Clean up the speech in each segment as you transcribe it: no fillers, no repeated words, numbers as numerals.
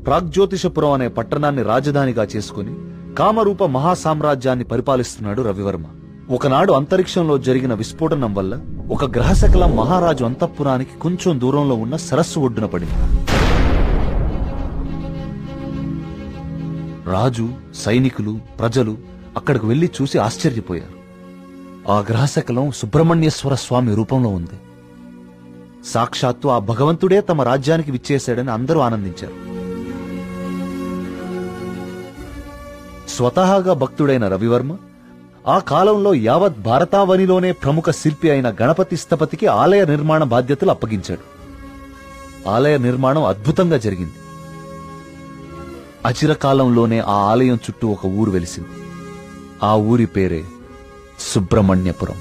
ప్రాగ్జ్యోతిషపురం అనే పట్టణాన్ని రాజధానిగా చేసుకుని కామరూప మహాసామ్రాజ్యాన్ని పరిపాలిస్తున్నాడు రవివర్మ. ఒకనాడు అంతరిక్షంలో జరిగిన విస్ఫోటనం వల్ల ఒక గ్రహశకలం మహారాజు అంతఃపురానికి కొంచెం దూరంలో ఉన్న సరస్సు ఒడ్డున పడింది. రాజు, సైనికులు, ప్రజలు అక్కడికి వెళ్లి చూసి ఆశ్చర్యపోయారు. ఆ గ్రహశకలం సుబ్రహ్మణ్యేశ్వర స్వామి రూపంలో ఉంది. సాక్షాత్తు ఆ భగవంతుడే తమ రాజ్యానికి విచ్చేశాడని అందరూ ఆనందించారు. స్వతహాగా భక్తుడైన రవివర్మ ఆ కాలంలో యావత్ భారతావనిలోనే ప్రముఖ శిల్పి అయిన గణపతి స్థపతికి ఆలయ నిర్మాణ బాధ్యతలు అప్పగించాడు. ఆలయ నిర్మాణం అద్భుతంగా జరిగింది. అచిరకాలంలోనే ఆ ఆలయం చుట్టూ ఒక ఊరు వెలిసింది. ఆ ఊరి పేరే సుబ్రహ్మణ్యపురం.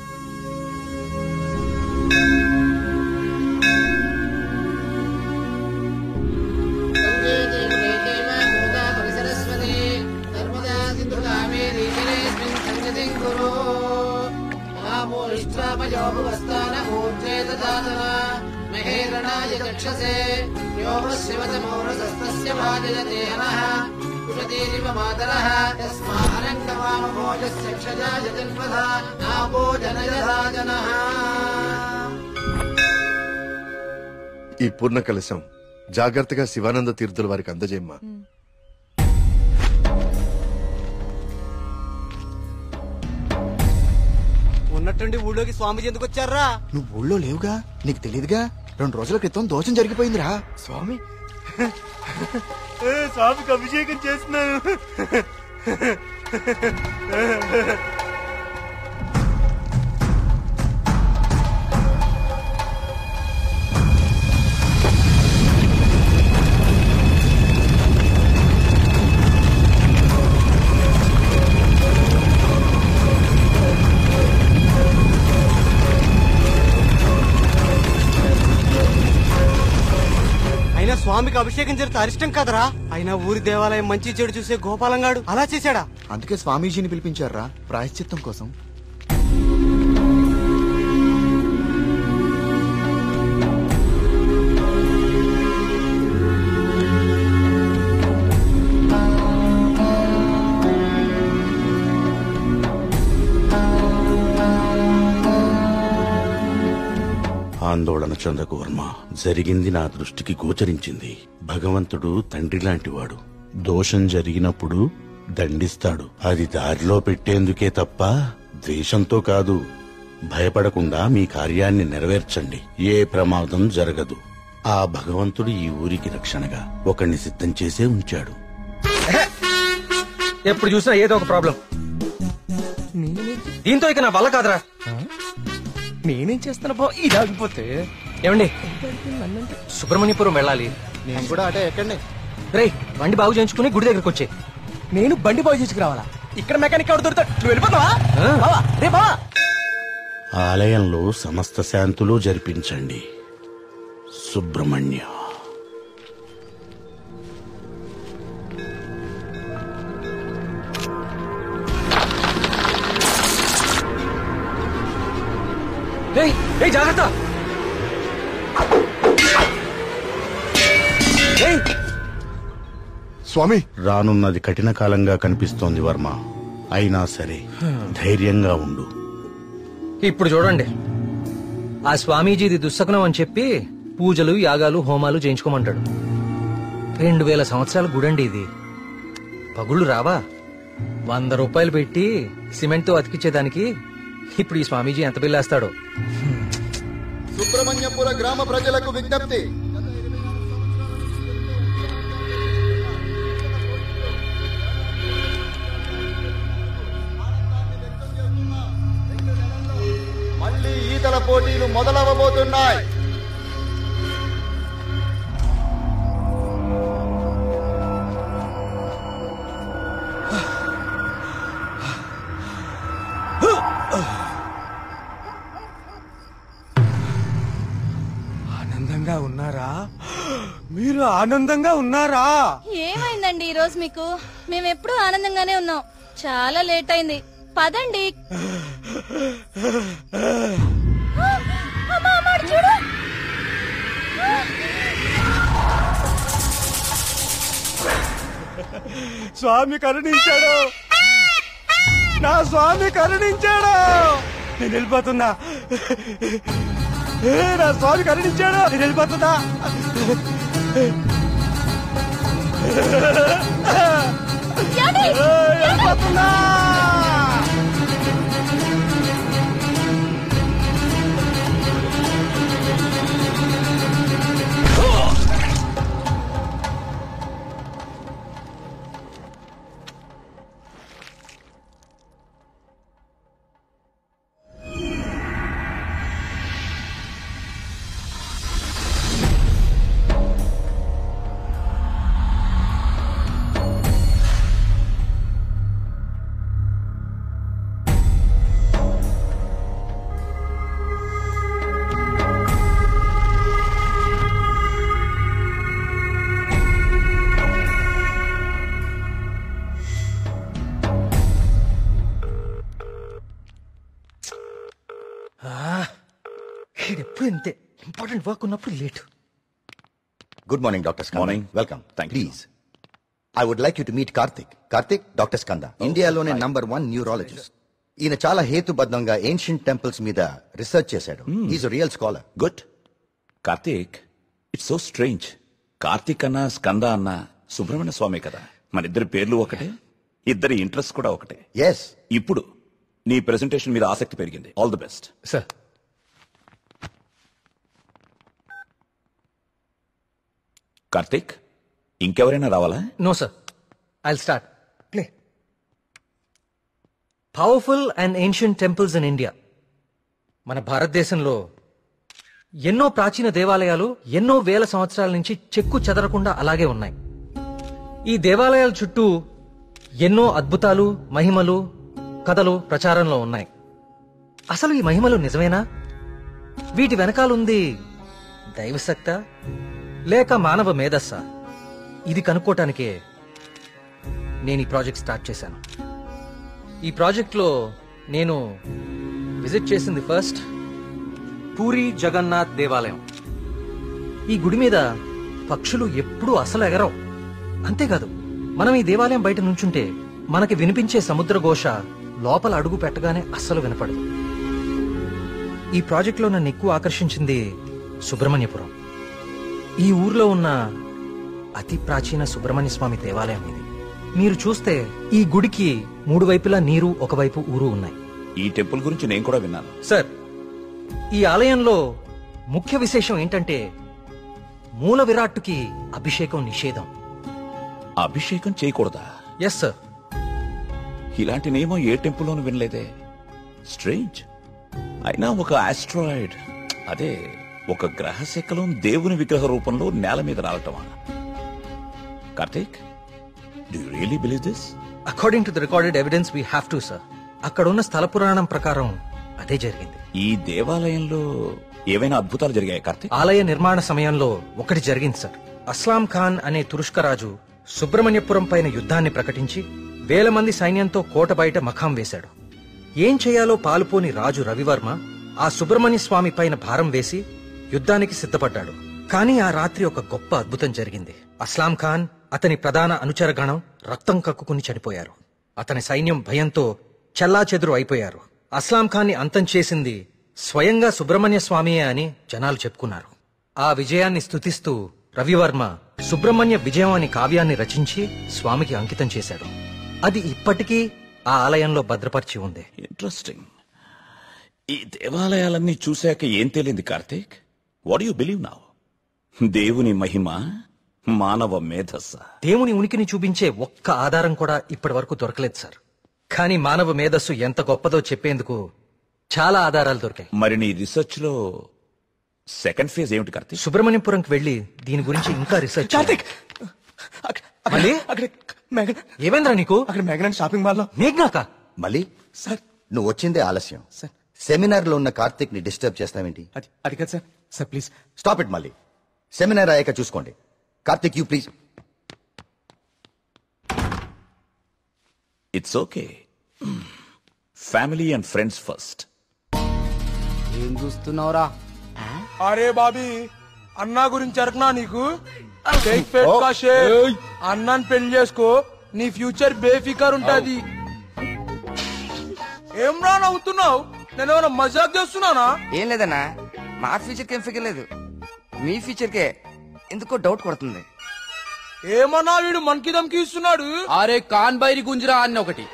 ఈ పూర్ణ కలశం జాగ్రత్తగా శివానంద తీర్థుల వారికి అందజేయమ్మా. ఉన్నట్టుండి ఊళ్ళోకి స్వామీజీ ఎందుకు వచ్చారా? నువ్వు ఊళ్ళో లేవుగా, నీకు తెలియదుగా. 2 రోజుల క్రితం దోషం జరిగిపోయిందిరా. స్వామి స్వామికి అభిషేకం చేస్తున్నాను. స్వామికి అభిషేకం జరిగితే అరిష్టం కదరా. అయినా ఊరి దేవాలయం మంచి చెడు చూసే గోపాలంగాడు అలా చేశాడా? అందుకే స్వామీజీని పిలిపించారా ప్రాయశ్చిత్తం కోసం. ఆందోళన చెందకు వర్మ. జరిగింది నా దృష్టికి గోచరించింది. భగవంతుడు తండ్రి లాంటివాడు. దోషం జరిగినప్పుడు దండిస్తాడు. అది దారిలో పెట్టేందుకే తప్ప ద్వేషంతో కాదు. భయపడకుండా మీ కార్యాన్ని నెరవేర్చండి. ఏ ప్రమాదం జరగదు. ఆ భగవంతుడు ఈ ఊరికి రక్షణగా ఒకణ్ణి సిద్ధం చేసే ఉంచాడు. ఎప్పుడు చూసినా ఏదో ఒక ప్రాబ్లం. దీంతో ఇక నా వల్ల కాదురా. నేనేం చేస్తాను బా, ఇది ఆగిపోతే. ఏమండి, సుబ్రహ్మణ్యపురం వెళ్ళాలి. నేను కూడా అటే ఎక్కండి. రేయ్, బండి బాగు చేయించుకుని గుడి దగ్గరకు వచ్చే. నేను బండి బాగు చేసుకురావాలా? ఇక్కడ మెకానిక్ ఎవరు దొరుకుతాడు? నువ్వు వెళ్ళిపోతావా? ఆలయంలో సమస్త శాంతులు జరిపించండి. సుబ్రహ్మణ్య. జాగ్రత్త. స్వామి, రానున్నది కఠిన కాలంగా కనిపిస్తోంది వర్మ. అయినా సరే ధైర్యంగా ఉండు. ఇప్పుడు చూడండి, ఆ స్వామీజీది దుస్సకునం అని చెప్పి పూజలు, యాగాలు, హోమాలు చేయించుకోమంటాడు. 2000 సంవత్సరాల గుడండి ఇది. పగుళ్ళు రావా? 100 రూపాయలు పెట్టి సిమెంట్ తో అతికిచ్చేదానికి ఇప్పుడు ఈ స్వామీజీ ఎంత బిల్లేస్తాడో. సుబ్రహ్మణ్యపుర గ్రామ ప్రజలకు విజ్ఞప్తి. మళ్ళీ ఈతల పోటీలు మొదలవబోతున్నాయి. ఆనందంగా ఉన్నారా? మీరు ఆనందంగా ఉన్నారా? ఏమైందండి ఈ రోజు మీకు? మేమెప్పుడు ఆనందంగానే ఉన్నాం. చాలా లేట్ అయింది, పదండి. చూడు, స్వామి కరుణించాడు, నా స్వామి కరుణించాడు. నేను వెళ్ళిపోతున్నా, నా స్వామి కరుణించాడు, నేను వెళ్ళిపోతున్నా. వెళ్ళిపోతున్నా. ఎప్పుడు ఇంతే, ఇంపార్టెంట్ వర్క్ ఉన్నప్పుడు late. Good morning doctor Skanda. Morning. Welcome. Thank you. Please I would like you to meet Karthik. Karthik, doctor Skanda, ఇండియాలోనే నంబర్ 1 న్యూరాలజిస్ట్. ఈయన చాలా హేతుబద్ధంగా ఏన్షియంట్ టెంపుల్స్ మీద రీసెర్చ్ చేశాడు. Is real scholar. Good. Karthik, it's so strange. Karthik అన్న స్కంద అన్న సుబ్రహ్మణ్య స్వామి కదా, మన ఇద్దరి పేర్లు ఒకటే, ఇద్దరి ఇంట్రెస్ట్ కూడా ఒకటే. ఎస్. ఇప్పుడు నీ ప్రెజెంటేషన్ మీద ఆసక్తి పెరిగింది. All the best. Sir, Karthik, ఇంకెవరైనా రావాలా? No sir, I'll start. Play. Powerful and ancient temples in India. మన భారతదేశంలో ఎన్నో ప్రాచీన దేవాలయాలు ఎన్నో వేల సంవత్సరాల నుంచి చెక్కు చెదరకుండా అలాగే ఉన్నాయి. ఈ దేవాలయాల చుట్టూ ఎన్నో అద్భుతాలు, మహిమలు, కథలు ప్రచారంలో ఉన్నాయి. అసలు ఈ మహిమలు నిజమేనా? వీటి వెనకాలుంది దైవశక్తా లేక మానవ మేధస్సా? ఇది కనుక్కోటానికే నేను ఈ ప్రాజెక్ట్ స్టార్ట్ చేశాను. ఈ ప్రాజెక్ట్లో నేను విజిట్ చేసింది ఫస్ట్ పూరి జగన్నాథ్ దేవాలయం. ఈ గుడి మీద పక్షులు ఎప్పుడూ అసలు ఎగరవు. అంతేకాదు, మనం ఈ దేవాలయం బయట నుంచుంటే మనకి వినిపించే సముద్ర ఘోష లోపల అడుగు పెట్టగానే అస్సలు వినపడదు. ఈ ప్రాజెక్ట్లో నన్ను ఎక్కువ ఆకర్షించింది సుబ్రహ్మణ్యపురం. ఈ ఊర్లో ఉన్న అతి ప్రాచీన సుబ్రహ్మణ్య స్వామి దేవాలయం ఇది. మీరు చూస్తే ఈ గుడికి 3 వైపులా నీరు, ఒకవైపు ఊరు ఉన్నాయి. ఈ టెంపుల్ గురించి నేను కూడా విన్నాను. సార్, ఈ ఆలయంలో ముఖ్య విశేషం ఏంటంటే మూల విరాట్టుకి అభిషేకం నిషేధం. అభిషేకం చేయకూడదా? Yes sir. ఇలాంటి నియమం ఏ టెంపుల్లోనూ వినలేదే. స్ట్రేంజ్. అయినా ఒక ఆస్ట్రాయిడ్, అదే ఒక గ్రహ శకలం దేవుని విగ్రహ రూపంలో నేల మీద రావటమా? Karthik, do you really believe this? According to the recorded evidence we have to sir. అక్కడ ఉన్న స్థల పురాణం ప్రకారం అదే జరిగింది. ఈ దేవాలయంలో ఏవైనా అద్భుతాలు జరిగాయి కార్తీక్? ఆలయ నిర్మాణ సమయంలో ఒకటి జరిగింది సార్. అస్లాం ఖాన్ అనే తురుష్క రాజు సుబ్రహ్మణ్యపురం పైన యుద్ధాన్ని ప్రకటించి 1000 మంది సైన్యంతో కోట బయట మఖాం వేశాడు. ఏం చేయాలో పాలుపోని రాజు రవివర్మ ఆ సుబ్రహ్మణ్య స్వామి పైన భారం వేసి యుద్ధానికి సిద్ధపడ్డాడు. కానీ ఆ రాత్రి ఒక గొప్ప అద్భుతం జరిగింది. అస్లాం ఖాన్, అతని ప్రధాన అనుచరగణం రక్తం కక్కుకుని చనిపోయారు. అతని సైన్యం భయంతో చెల్లాచెదురు అయిపోయారు. అస్లాం ఖాన్ ని అంతం చేసింది స్వయంగా సుబ్రహ్మణ్య స్వామియే అని జనాలు చెప్పుకున్నారు. ఆ విజయాన్ని స్తుతిస్తూ రవివర్మ సుబ్రహ్మణ్య విజయం అని కావ్యాన్ని రచించి స్వామికి అంకితం చేశాడు. అది ఇప్పటికీ ఆ ఆలయంలో భద్రపరిచి ఉంది. ఇంట్రెస్టింగ్. ఈ దేవాలయాలన్నీ చూశాక ఏం తేలింది Karthik? What you believe now? దేవుని మహిమ, మానవ మేధస్స? దేవుని ఉనికిని చూపించే ఒక్క ఆధారం కూడా ఇప్పటి వరకు దొరకలేదు సార్. కానీ మానవ మేధస్సు ఎంత గొప్పదో చెప్పేందుకు చాలా ఆధారాలు దొరికాయి. మరి నీ రీసెర్చ్ లో సెకండ్ ఫేజ్ ఏమిటి కార్తీక్? సుబ్రహ్మణ్యపురంకి వెళ్లి దీని గురించి ఇంకా రీసెర్చ్. కార్తిక్, మళ్ళీ అక్కడ మేఘన, ఏమైందిరా నీకు? అక్కడ మేఘన షాపింగ్ మాల్ లో. మేఘ్నాక? మళ్ళీ సార్, నువ్వు వచ్చిందే ఆలస్యం. సార్, సెమినార్ లో ఉన్న కార్తిక్ ని డిస్టర్బ్ చేస్తావేంటి? అది కాదు sir. Sir please stop it. మళ్ళీ సెమినార్ అయ్యాక చూసుకోండి. Karthik, you please. It's okay. Family and friends first. ఏం చూస్తున్నావురా? అరే బాబీ, అన్నా గురించి అరకనా నీకు? అన్నాన్ని పెళ్లి చేసుకో, నీ ఫ్యూచర్ బేఫికర్ ఉంటది. ఏం రా నవ్వుతున్నావు? నేను ఏమైనా మజాక్ చేస్తున్నానా? ఏం లేదన్నా, మా ఫ్యూచర్ కి ఏం ఫిగర్ లేదు, మీ ఫ్యూచర్ కే ఎందుకో డౌట్ కొడుతుంది. ఏమన్నా వీడు మనకి దమ్కి ఇస్తున్నాడు. అరే కాన్ బైరి గుంజరా అన్న ఒకటి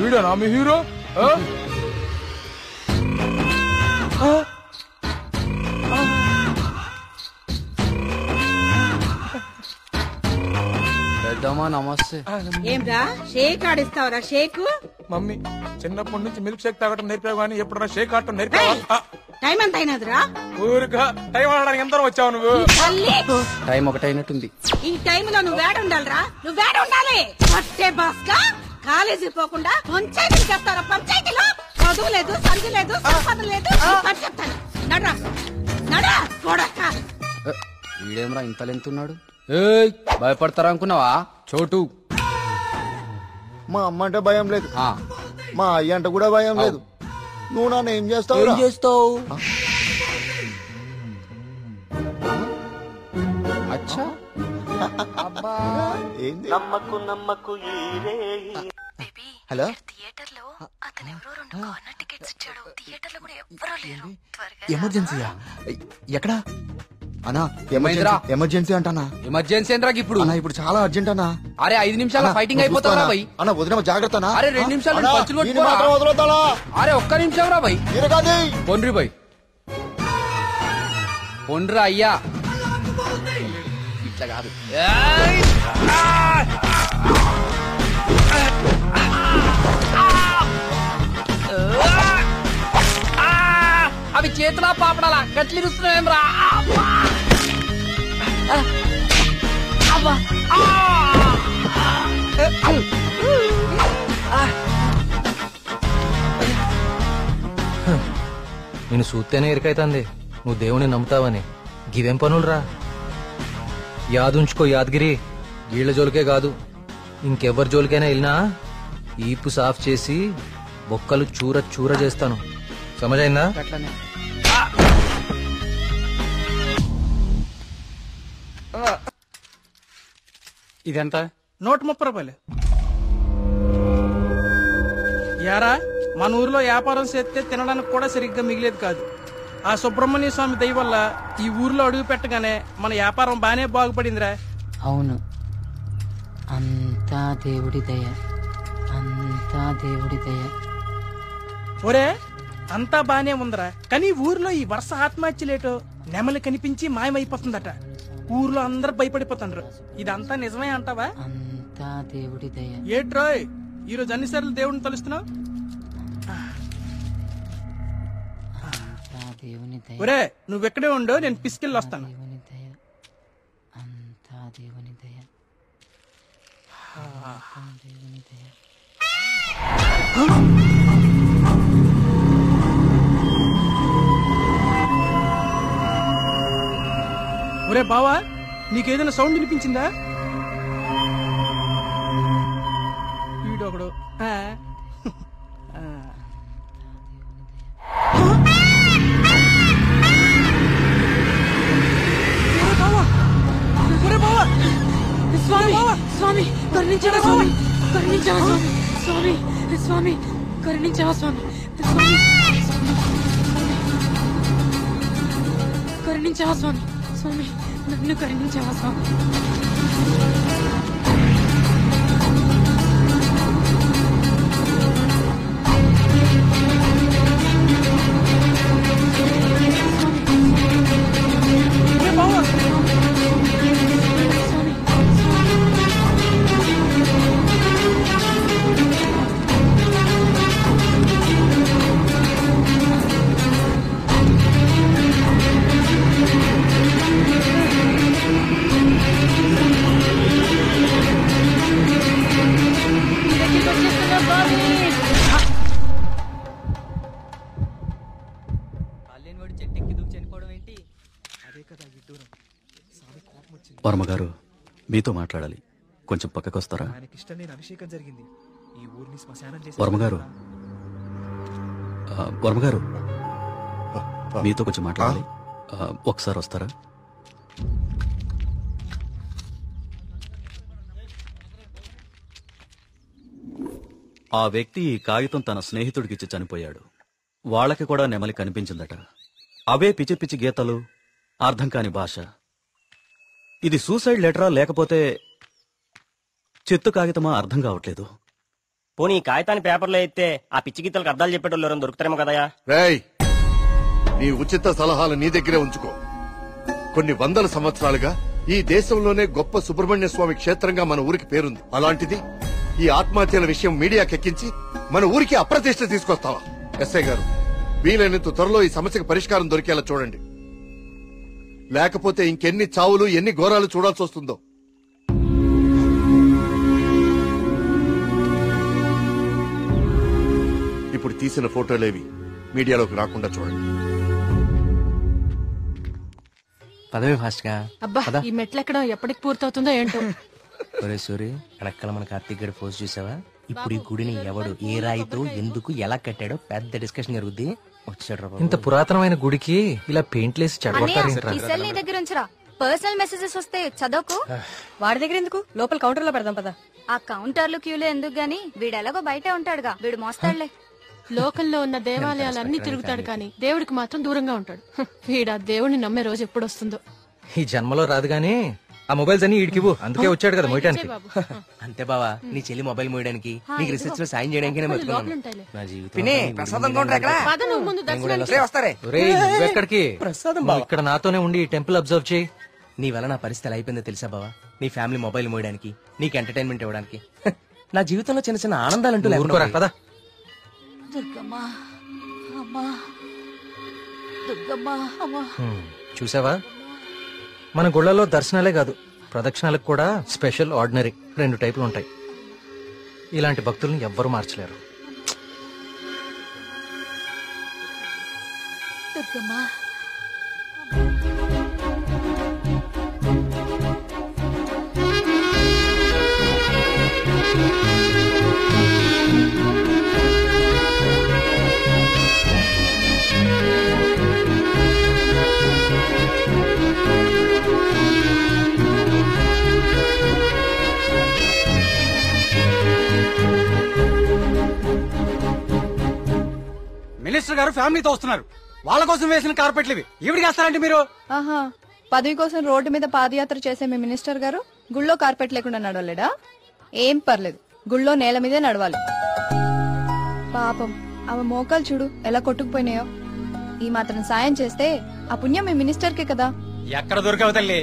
వీడేనా మీ హీరో? పెద్దమ్మా నమస్తే. ఏంరా షేక్ ఆడిస్తావరా? షేక్ మమ్మీ చిన్నప్పటి నుంచి మిల్క్ షేక్ తాగటం నేర్పావు కానీ ఎప్పుడన్నా షేక్ ఆడటం నేర్పావా? టైం ఎంత అయినదిరా? ఊరుగా టైం ఆడడానికి ఎంత వచ్చావు నువ్వు? టైం ఒకటైనట్టుంది. ఈ టైంలో నువ్వు వేడ ఉండాలిరా, నువ్వు వేడ ఉండాలి. పట్టే బాస్కా కాలేజీ పోకుండా పంచాయతీలు చెప్తారా? పంచాయతీలో చదువు లేదు, సంధి లేదు, సంపద లేదు. చెప్తాను నడరా నడరా కొడక. వీడేమరా ఇంత లెంతున్నాడు? ఏయ్ భయపడతారా అనుకున్నావా? చోటు మా అమ్మ అంటే భయం లేదు, మా అయ్య అంటే కూడా భయం లేదు. నువ్వు నన్ను ఏం చేస్తావు? ఏం చేస్తావు? అచ్చా హలో, ఎమర్జెన్సీయా? ఎక్కడా అన్నా? ఎమర్జెన్సీ అంటానా? ఎమర్జెన్సీ ఏంట్రా ఇప్పుడు? అన్నా ఇప్పుడు చాలా అర్జెంట్ అన్నా. అరే 5 నిమిషాల ఫైటింగ్ అయిపోతారా భయ్? అన్న వదిన జాగ్రత్త. అరే 2 నిమిషాలు పంచులు కొట్టుకోరా. అరే ఒక్క నిమిషం రా భయ్. పొండ్రి భయ్, పొండ్రా అయ్యా. ఇట్లా కాదు, అవి చేతులా పాపడాలా గట్లిరుస్తున్నాయేం రా? నేను చూస్తేనే ఎరికైతుంది నువ్వు దేవుని నమ్ముతావని. గివేం పనులురా? యాదుంచుకో యాదగిరి, వీళ్ళ జోలికే కాదు ఇంకెవ్వరి జోలికైనా వెళ్ళినా ఈపు సాఫ్ చేసి బొక్కలు చూర చూర చేస్తాను. సమజైందా? ఇదెంత? 130 రూపాయలు. యారా మన ఊర్లో వ్యాపారం చేస్తే తినడానికి కూడా సరిగ్గా మిగిలేదు కాదు. ఆ సుబ్రహ్మణ్య స్వామి దయ వల్ల ఈ ఊర్లో అడుగు పెట్టగానే మన వ్యాపారం బానే బాగుపడిందిరా. అవును, అంతా దేవుడి దయ, అంతా దేవుడి దయ. ఒరే అంతా బానే ఉందిరా, కానీ ఊర్లో ఈ వరుస ఆత్మహత్యలేటో నెమలి కనిపించి మాయమైపోతుందట. ఊర్లో అందరు భయపడిపోతున్నారు. ఇదంతా నిజమే అంటావా? అంతా దేవుడి దయ. ఏట్రోయ్ ఈరోజు అన్నిసార్లు దేవుడిని తలుస్తున్నావు? ఒరే నువ్వెక్కడే ఉండో, నేను పిసికెళ్ళి వస్తాను. అంతా దేవుని దయ, దేవుని దయ. ఒరే బావా, నీకేదైనా సౌండ్ వినిపించిందా? వీడొకడు స్వామి స్వామి కరుణించవా స్వామి, కరుణించవా స్వామి, స్వామి స్వామి కరుణించవా స్వామి, స్వామి కరుణించవా స్వామి, స్వామి నన్ను కరుణించవా స్వామి. వర్మగారు మీతో మాట్లాడాలి, కొంచెం పక్కకొస్తారా? వర్మగారు వర్మ గారు మీతో కొంచెం మాట్లాడాలి. ఒకసారి వస్తారా? ఆ వ్యక్తి ఈ కాగితం తన స్నేహితుడికిచ్చి చనిపోయాడు. వాళ్ళకి కూడా నెమలి కనిపించిందట. అవే పిచ్చి పిచ్చి గీతలు, అర్థం కాని భాష. ఇది సూసైడ్ లెటరా లేకపోతే చెత్త కాగితమా అర్థం కావట్లేదు. పోనీ ఈ కాగితాన్ని పేపర్లో అయితే ఆ పిచ్చి గీతలకు అర్థాలు చెప్పేటోళ్ళు ఎవరైనా దొరుకుతారేమో కదయా. రేయ్, నీ ఉచిత సలహాలు నీ దగ్గరే ఉంచుకో. కొన్ని వందల సంవత్సరాలుగా ఈ దేశంలోనే గొప్ప సుబ్రహ్మణ్య స్వామి క్షేత్రంగా మన ఊరికి పేరుంది. అలాంటిది ఈ ఆత్మహత్యల విషయం మీడియాకెక్కించి మన ఊరికి అప్రతిష్ట తీసుకొస్తావా? ఎస్ఐ గారు, వీలైనంత త్వరలో ఈ సమస్యకు పరిష్కారం దొరికేలా చూడండి. లేకపోతే ఇంకెన్ని చావులు, ఎన్ని ఘోరాలు చూడాల్సి వస్తుందో. ఇప్పుడు తీసిన ఫోటోలేవి మీడియాలోకి రాకుండా చూడండి. పదవి ఫాస్ట్ గా. అబ్బా, ఈ మెట్లు ఎక్కడం ఎప్పటికి పూర్తవుతుందో ఏంటో. ఒరే సూరి, వెనకాల మన కార్తీక్ గడి పోస్ట్ చూసావా? ఇప్పుడు ఈ గుడిని ఎవడు, ఏ రాయితో, ఎందుకు, ఎలా కట్టాడో పెద్ద డిస్కషన్ జరుగుద్ది. వచ్చాడు. ఇంత పురాతనమైన గుడికి ఇలా పెయింట్లేసి చెడగొట్టారేంట్రా? ఈ సెల్ నీ దగ్గర ఉంచరా. పర్సనల్ మెసేజెస్ వస్తే చదవకు. వాడి దగ్గర ఎందుకు? లోపల కౌంటర్ లో పెడదాం పదా. ఆ కౌంటర్లు క్యూలో ఎందుకు గాని, వీడు ఎలాగో బయటే ఉంటాడుగా, వీడు మోస్తాడులే. లోకల్లో ఉన్న దేవాలయాలన్నీ తిరుగుతాడు కానీ దేవుడికి మాత్రం దూరంగా ఉంటాడు. వీడు ఆ దేవుడిని నమ్మే రోజు ఎప్పుడు వస్తుందో. ఈ జన్మలో రాదు గానీ ఆ మొబైల్స్ అన్ని ఈడికివ్వు. అందుకే వచ్చాడు కదా మోయటానికి. అంతే బావా, నీ చెల్లి మొబైల్ మోయడానికి, నీకు రీసెర్చ్ లో సాయం చేయడానికి నా జీవితం. పద, నువ్వు ముందు దర్శనానికి ఒరేయ్, నువ్వెక్కడికి? నువ్వు ఇక్కడ నాతోనే ఉండి టెంపుల్ అబ్జర్వ్ చేయి. నీ వల్ల నా పరిస్థితి అయిపోయిందో తెలుసా బావా? నీ ఫ్యామిలీ మొబైల్ మోయడానికి, నీకు ఎంటర్టైన్మెంట్ ఇవ్వడానికి. నా జీవితంలో చిన్న చిన్న ఆనందాలంటూ ఊరుకోరా, పద. దుర్గమ్మా, అమ్మా, దుర్గమ్మా, అమ్మా. చూసావా, మన గుళ్ళలో దర్శనాలే కాదు, ప్రదక్షిణాలకు కూడా స్పెషల్, ఆర్డినరీ 2 టైపులు ఉంటాయి. ఇలాంటి భక్తుల్ని ఎవ్వరూ మార్చలేరు. దుర్గమ్మా, మినిస్టర్ గారు ఫ్యామిలీతో వస్తున్నారు. వాళ్ళ కోసం వేసిన కార్పెట్లు ఇవి. ఈవిడికి వేస్తారంటే మీరు? ఆహా, పదవి కోసం రోడ్డు మీద పాదయాత్ర చేసే మీ మినిస్టర్ గారు గుళ్ళో కార్పెట్ లేకుండా నడవలేడా? ఏం పర్లేదు, గుళ్ళో నేల మీదే నడవాలి. పాపం ఆమె మోకాలు చూడు ఎలా కొట్టుకుపోయినాయో. ఈ మాత్రం సాయం చేస్తే ఆ పుణ్యం మీ మినిస్టర్ కే కదా. ఎక్కడ దొరికావు తల్లి?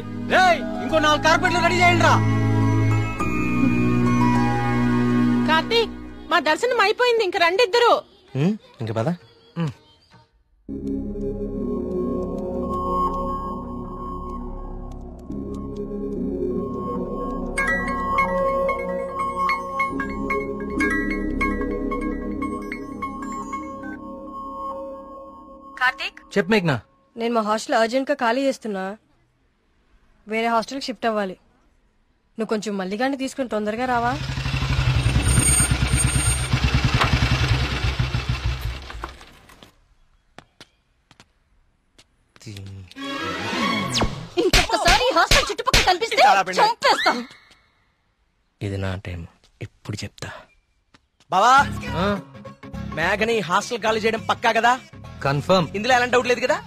ఇంకో 4 కార్పెట్లు రెడీ చేయండి రా. కార్తీక్, మా దర్శనం అయిపోయింది, ఇంక రండిద్దరు. ఇంకా పదా. కార్తీక్, చెప్పు మేఘ్నా. నేను మా హాస్టల్ అర్జెంట్ గా ఖాళీ చేస్తున్నా. వేరే హాస్టల్ కి షిఫ్ట్ అవ్వాలి. నువ్వు కొంచెం మల్లిగాన్ని తీసుకుని తొందరగా రావా? ఇంకొకసారి హాస్టల్ చుట్టుపక్కల కనిపిస్తే చంపేస్తా. ఇది నా టైం, ఇప్పుడు చెప్తా. బావా, మేఘని హాస్టల్ ఖాళీ చేయడం పక్కా కదా? కన్ఫర్మ్. ఇందులో ఎలాంటి డౌట్ లేదు కదా?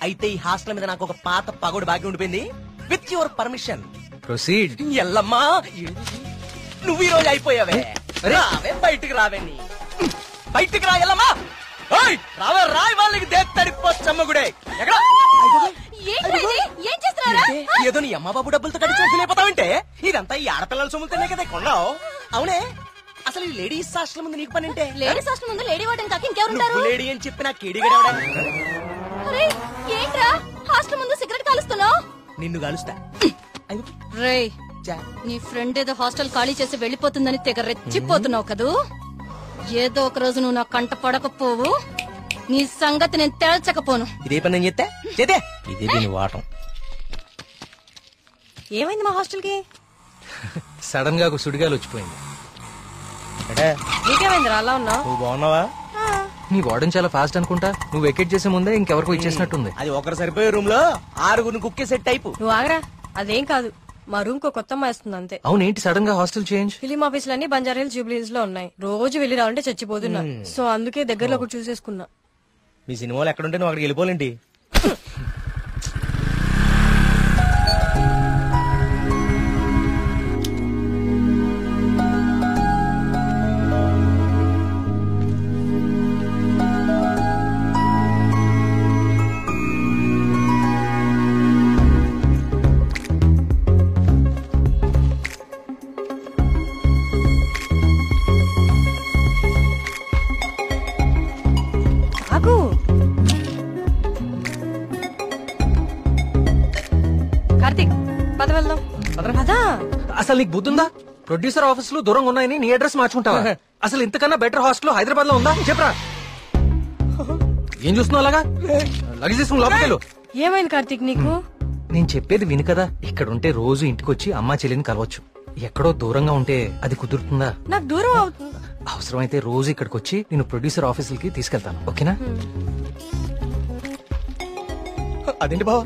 అయితే ఈ హాస్టల్ మీద నాకు ఒక పాత పగోడు బాకీ ఉండిపోయింది. With your permission proceed. Yellamma, నువ్వు ఈ రోజు అయిపోయావే. రావే, బయటికి రావే. నీ బయటికి రా ఎల్లమ్మా. రావే, రాయి వాళ్ళకి దేత్తడిపోచ్చమ్మగుడే. ఏదో నీ అమ్మ బాబు డబ్బులతో కడిచిపోతావంటే ఇదంతా ఈ ఆడపిల్లల సొమ్ముతోనే కదా కొన్నావు. అవునే, అసలు ఈ లేడీస్ హాస్టల్ ముందు నీకు పని అంటే? లేడీస్ హాస్టల్ ముందు లేడీ వార్డెన్ కాక ఇంకెవరుంటారు? లేడీ అని చెప్పి నా కేడిగడవడా? ఏంట్రా హాస్టల్ ముందు సిగరెట్ కాలుస్తున్నావు? నిన్ను కాలుస్తా. రేయ్, నీ ఫ్రెండ్ ఏదో హాస్టల్ ఖాళీ చేసి వెళ్లిపోతుందని తెగ రెచ్చిపోతున్నావు కదూ. ఏదో ఒక రోజు నువ్వు నా కంట పడకపోవు, నీ సంగతి నేను తేల్చకపోను. ఇదే పని నేను చెప్తే చేతే ఇదే దీని వాటం. ఏమైంది మా హాస్టల్ కి? సడన్ గా ఒక సుడిగాలు వచ్చిపోయింది. నీకేమైంది అలా ఉన్నావు? నువ్వు బాగున్నావా? నీ వార్డెన్ చాలా ఫాస్ట్ అనుకుంటా. నువ్వు వెకేట్ చేసే ముందే ఇంకెవరికో ఇచ్చేసినట్టుంది. అది ఒకరు సరిపోయే రూమ్ లో 6 కుక్కే సెట్ టైపు. నువ్వు ఆగరా, అదేం కాదు. మా రూమ్ కో కొత్త అమ్మాయి వస్తుంది అంతే. అవునేంటి సడన్ గా హాస్టల్ చేంజ్? ఫిలిం ఆఫీసులన్నీ బంజారా హిల్స్, జూబ్లీ హిల్స్ లో ఉన్నాయి. రోజు వెళ్ళి రావాలంటే చచ్చిపోతున్నా. సో అందుకే దగ్గరలో ఒకటి చూసేసుకున్నా. మీ సినిమాలు ఎక్కడుంటే నువ్వు అక్కడికి వెళ్ళిపోలేంటి? కార్తీక్ పద వెళ్దాం. పదా. అసలు నీకు బుద్ధుందా? ప్రొడ్యూసర్ ఆఫీసులు దూరంగా ఉన్నాయని నీ అడ్రస్ మార్చుకుంటావా? అసలు ఇంతకన్నా బెటర్ హాస్టల్ హైదరాబాద్ లో ఉందా? చెప్పరా. ఏం చూస్తున్నావు అలాగా? లగేజ్ తీసుకుని లోపలికెళ్ళు. ఏమైంది కార్తీక్ నీకు? నేను చెప్పేది విను కదా. ఇక్కడ ఉంటే రోజు ఇంటికొచ్చి అమ్మా చెల్లిని కలవచ్చు. ఎక్కడో దూరంగా ఉంటే అది కుదురుతుందా? నాకు దూరం అవుతుంది. అవసరమైతే రోజు ఇక్కడికి వచ్చి నేను ప్రొడ్యూసర్ ఆఫీసులకి తీసుకెళ్తాను. ఓకేనా? అదేంటి బావా?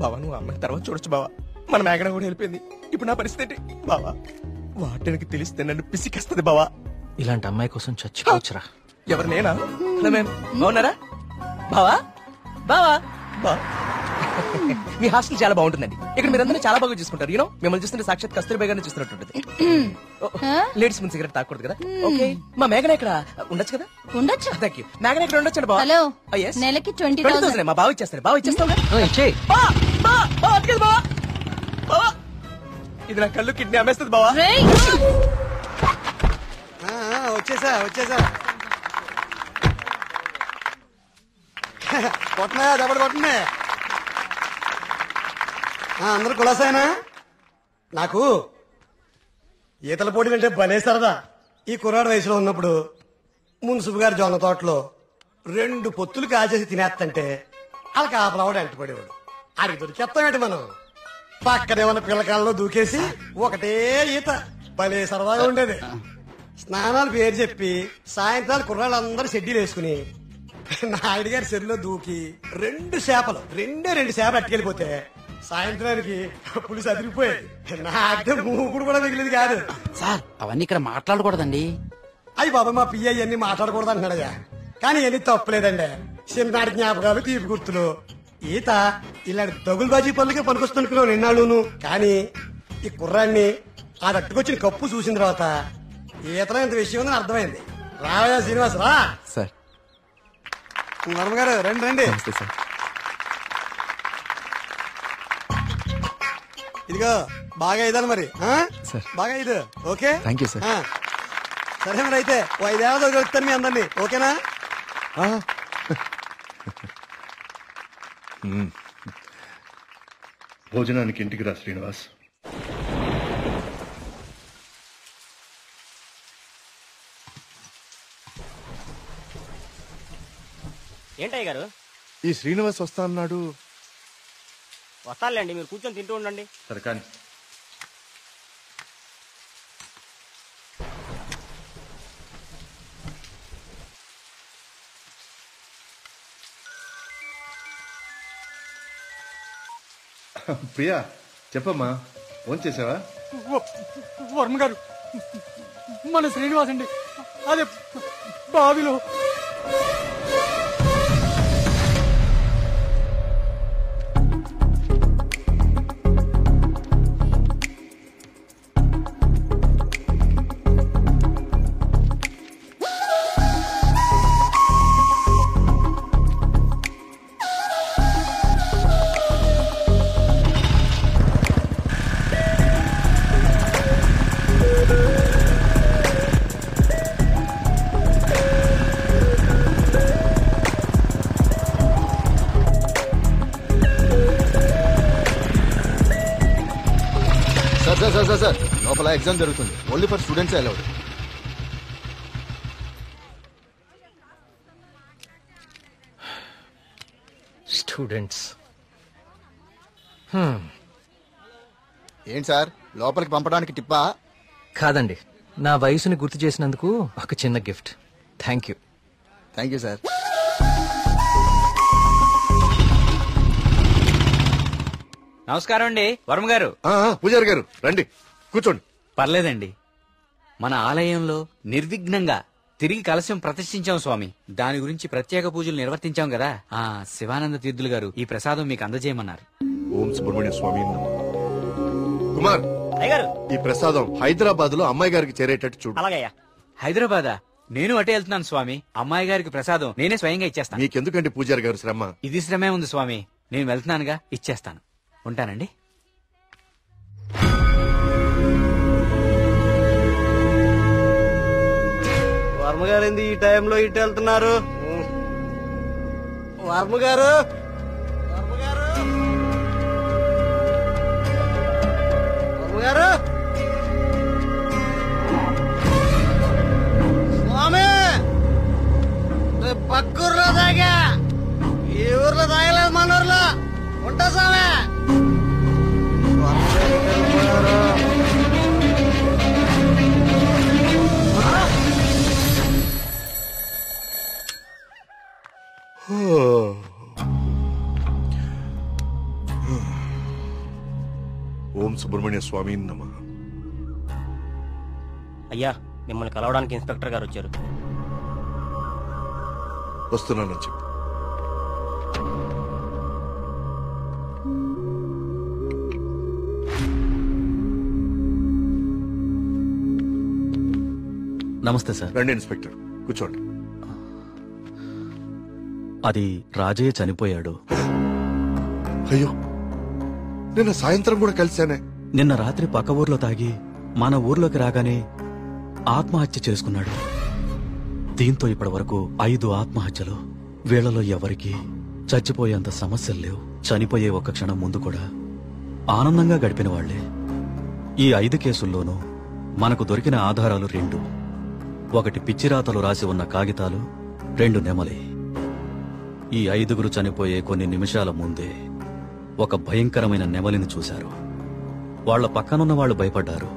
బావా నువ్వు అమ్మాయి తర్వాత చూడొచ్చు బావా. మన మేఘన కూడా వెళ్ళిపోయింది. ఇప్పుడు నా పరిస్థితి ఏంటి బావా? వాటికి తెలిస్తే నన్ను పిసికేస్తుంది బావా. ఇలాంటి అమ్మాయి కోసం చచ్చిపోవచ్చురా. ఎవరు నేనా? హలో మ్యామ్, బాగున్నారా? బావా బావా బా మీ హాస్టల్ చాలా బాగుంటుందండి. ఇక్కడ మీరందరూ చాలా బాగా చూసుకుంటారు. యూనో మిమ్మల్ని చూస్తుంటే సాక్షాత్ కస్తూరిబా గారిని చూస్తున్నట్టుంటది. లేడీస్ ముందు సిగరెట్ తాకూడదు కదా. ఓకే, మా మేఘన ఇక్కడ ఉండొచ్చు కదా? ఉండొచ్చు. Thank you. మేఘన ఇక్కడ ఉండొచ్చు బావా. హలో, నెలకి 20,000. మా బావ ఇచ్చేస్తారు. బావ ఇచ్చేస్తావు. ఇది నా కళ్ళు కిడ్నీ అమ్మేస్తుంది బావా. వచ్చేసా కొట్టనా దెబ్బడు కొట్టనే. అందరు కులాసాయనా? నాకు ఈతల పోటీ అంటే భలే సరదా. ఈ కుర్రాడు వయసులో ఉన్నప్పుడు మున్సిపు గారి జొన్న తోటలో 2 పొత్తులు కాచేసి తినేస్తంటే వాళ్ళకి ఆపలవాడు ఎంటపడేవాడు. అడిగి దొరికేస్తామేంటి మనం? పక్కనే ఉన్న పిల్లకాలలో దూకేసి ఒకటే ఈత. భలే సరదాగా ఉండేది. స్నానాలు పేరు చెప్పి సాయంత్రాలు కుర్రాళ్ళందరూ షెడ్యూల్ వేసుకుని నాయుడు గారి చెరువులో దూకి 2 చేపలు అట్టుకెళ్ళిపోతే సాయంత్రానికి పులుసు అదిరిపోయేది. నాకే మూకుడు కూడా మిగిలింది కాదు. సార్ అవన్నీ ఇక్కడ మాట్లాడకూడదండి. అయ్యి బాబా మా పియ్య అన్ని మాట్లాడకూడదు అంటున్నాడయ్యా. కానీ ఎన్ని తప్పలేదండి. చిన్ననాటి జ్ఞాపకాలు, తీపి గుర్తులు. ఈత ఇలాంటి దగులు బాజీ పనులకే పనికొస్తున్నాను నిన్నాళ్ళును. కానీ ఈ కుర్రాన్ని ఆ అట్టుకొచ్చిన కప్పు చూసిన తర్వాత ఈతలో ఇంత విషయం ఉందని అర్థమైంది. రావయ్యా శ్రీనివాస్ రా. సార్ వర్మ గారు రండి రండి. సార్ ఇదిగో బాగా ఇదాను మరి. బాగా ఇది ఓకే. Thank you sir. సరే మరి అయితే 5 ఏళ్ళ దొరుకుతాను మీ అందరినీ. ఓకేనా? భోజనానికి ఇంటికి రా శ్రీనివాస్. ఏంటయ్య గారు? ఈ శ్రీనివాస్ వస్తా అన్నాడు. వస్తానులేండి, మీరు కూర్చొని తింటూ ఉండండి. సరే కానీ ప్రియా చెప్పమ్మా, ఫోన్ చేసావా? వర్మ గారు, మన శ్రీనివాస్ అండి అదే బావిలో. సార్ లోపల ఎగ్జామ్ జరుగుతుంది. Only for students allowed. Students ఏంటి సార్ లోపలికి పంపడానికి టిప్పా? కాదండి, నా వయసుని గుర్తు చేసినందుకు ఒక చిన్న gift. Thank you. Thank you sir. నమస్కారం అండి వర్మ గారు. పూజారి గారు రండి కూర్చోండి. పర్లేదండి, మన ఆలయంలో నిర్విఘ్నంగా తిరిగి కలశం ప్రతిష్ఠించాం స్వామి. దాని గురించి ప్రత్యేక పూజలు నిర్వర్తించాం కదా. శివానంద తీర్థులు గారు ఈ ప్రసాదం మీకు అందజేయమన్నారు. ఓం సుబ్రహ్మణ్య స్వామి. కుమార్ ఈ ప్రసాదం హైదరాబాద్ లో అమ్మాయి గారికి చేరేటట్టు చూడు. అలాగయ్యా. హైదరాబాదా? నేను అటే వెళ్తున్నాను స్వామి. అమ్మాయి గారికి ప్రసాదం నేనే స్వయంగా ఇచ్చేస్తాను. మీకెందుకండి పూజారి గారు శ్రమ? ఇది శ్రమే ఉంది స్వామి. నేను వెళ్తున్నానుగా, ఇచ్చేస్తాను. ఉంటానండి. వర్మగారు ఏంది ఈ టైంలో ఇటు వెళ్తున్నారు? వర్మగారు వర్మగారు స్వామి, పక్కూర్లో తాగా, ఈ ఊర్లో తాగలేదు, మన ఊర్లో ఉంటా స్వామి. ఓం సుబ్రహ్మణ్య స్వామి నమః. అయ్యా, మిమ్మల్ని కలవడానికి ఇన్స్పెక్టర్ గారు వచ్చారు. వస్తున్నానని చెప్పు. నమస్తే సార్. రండి ఇన్స్పెక్టర్, కూర్చోండి. అది రాజయ్య చనిపోయాడు. అయ్యో, నిన్న సాయంత్రం కూడా కలిశానే. నిన్న రాత్రి పక్క ఊర్లో తాగి మన ఊర్లోకి రాగానే ఆత్మహత్య చేసుకున్నాడు. దీంతో ఇప్పటి వరకు 5 ఆత్మహత్యలు. వీళ్లలో ఎవరికి చచ్చిపోయేంత సమస్యలు లేవు. చనిపోయే ఒక్క క్షణం ముందు కూడా ఆనందంగా గడిపిన వాళ్లే. ఈ 5 కేసుల్లోనూ మనకు దొరికిన ఆధారాలు 2. ఒకటి పిచ్చిరాతలు రాసి ఉన్న కాగితాలు, 2 నెమలి. ఈ 5గురు చనిపోయే కొన్ని నిమిషాల ముందే ఒక భయంకరమైన నెమలిని చూశారు. వాళ్ల పక్కనున్న వాళ్ళు భయపడ్డారు.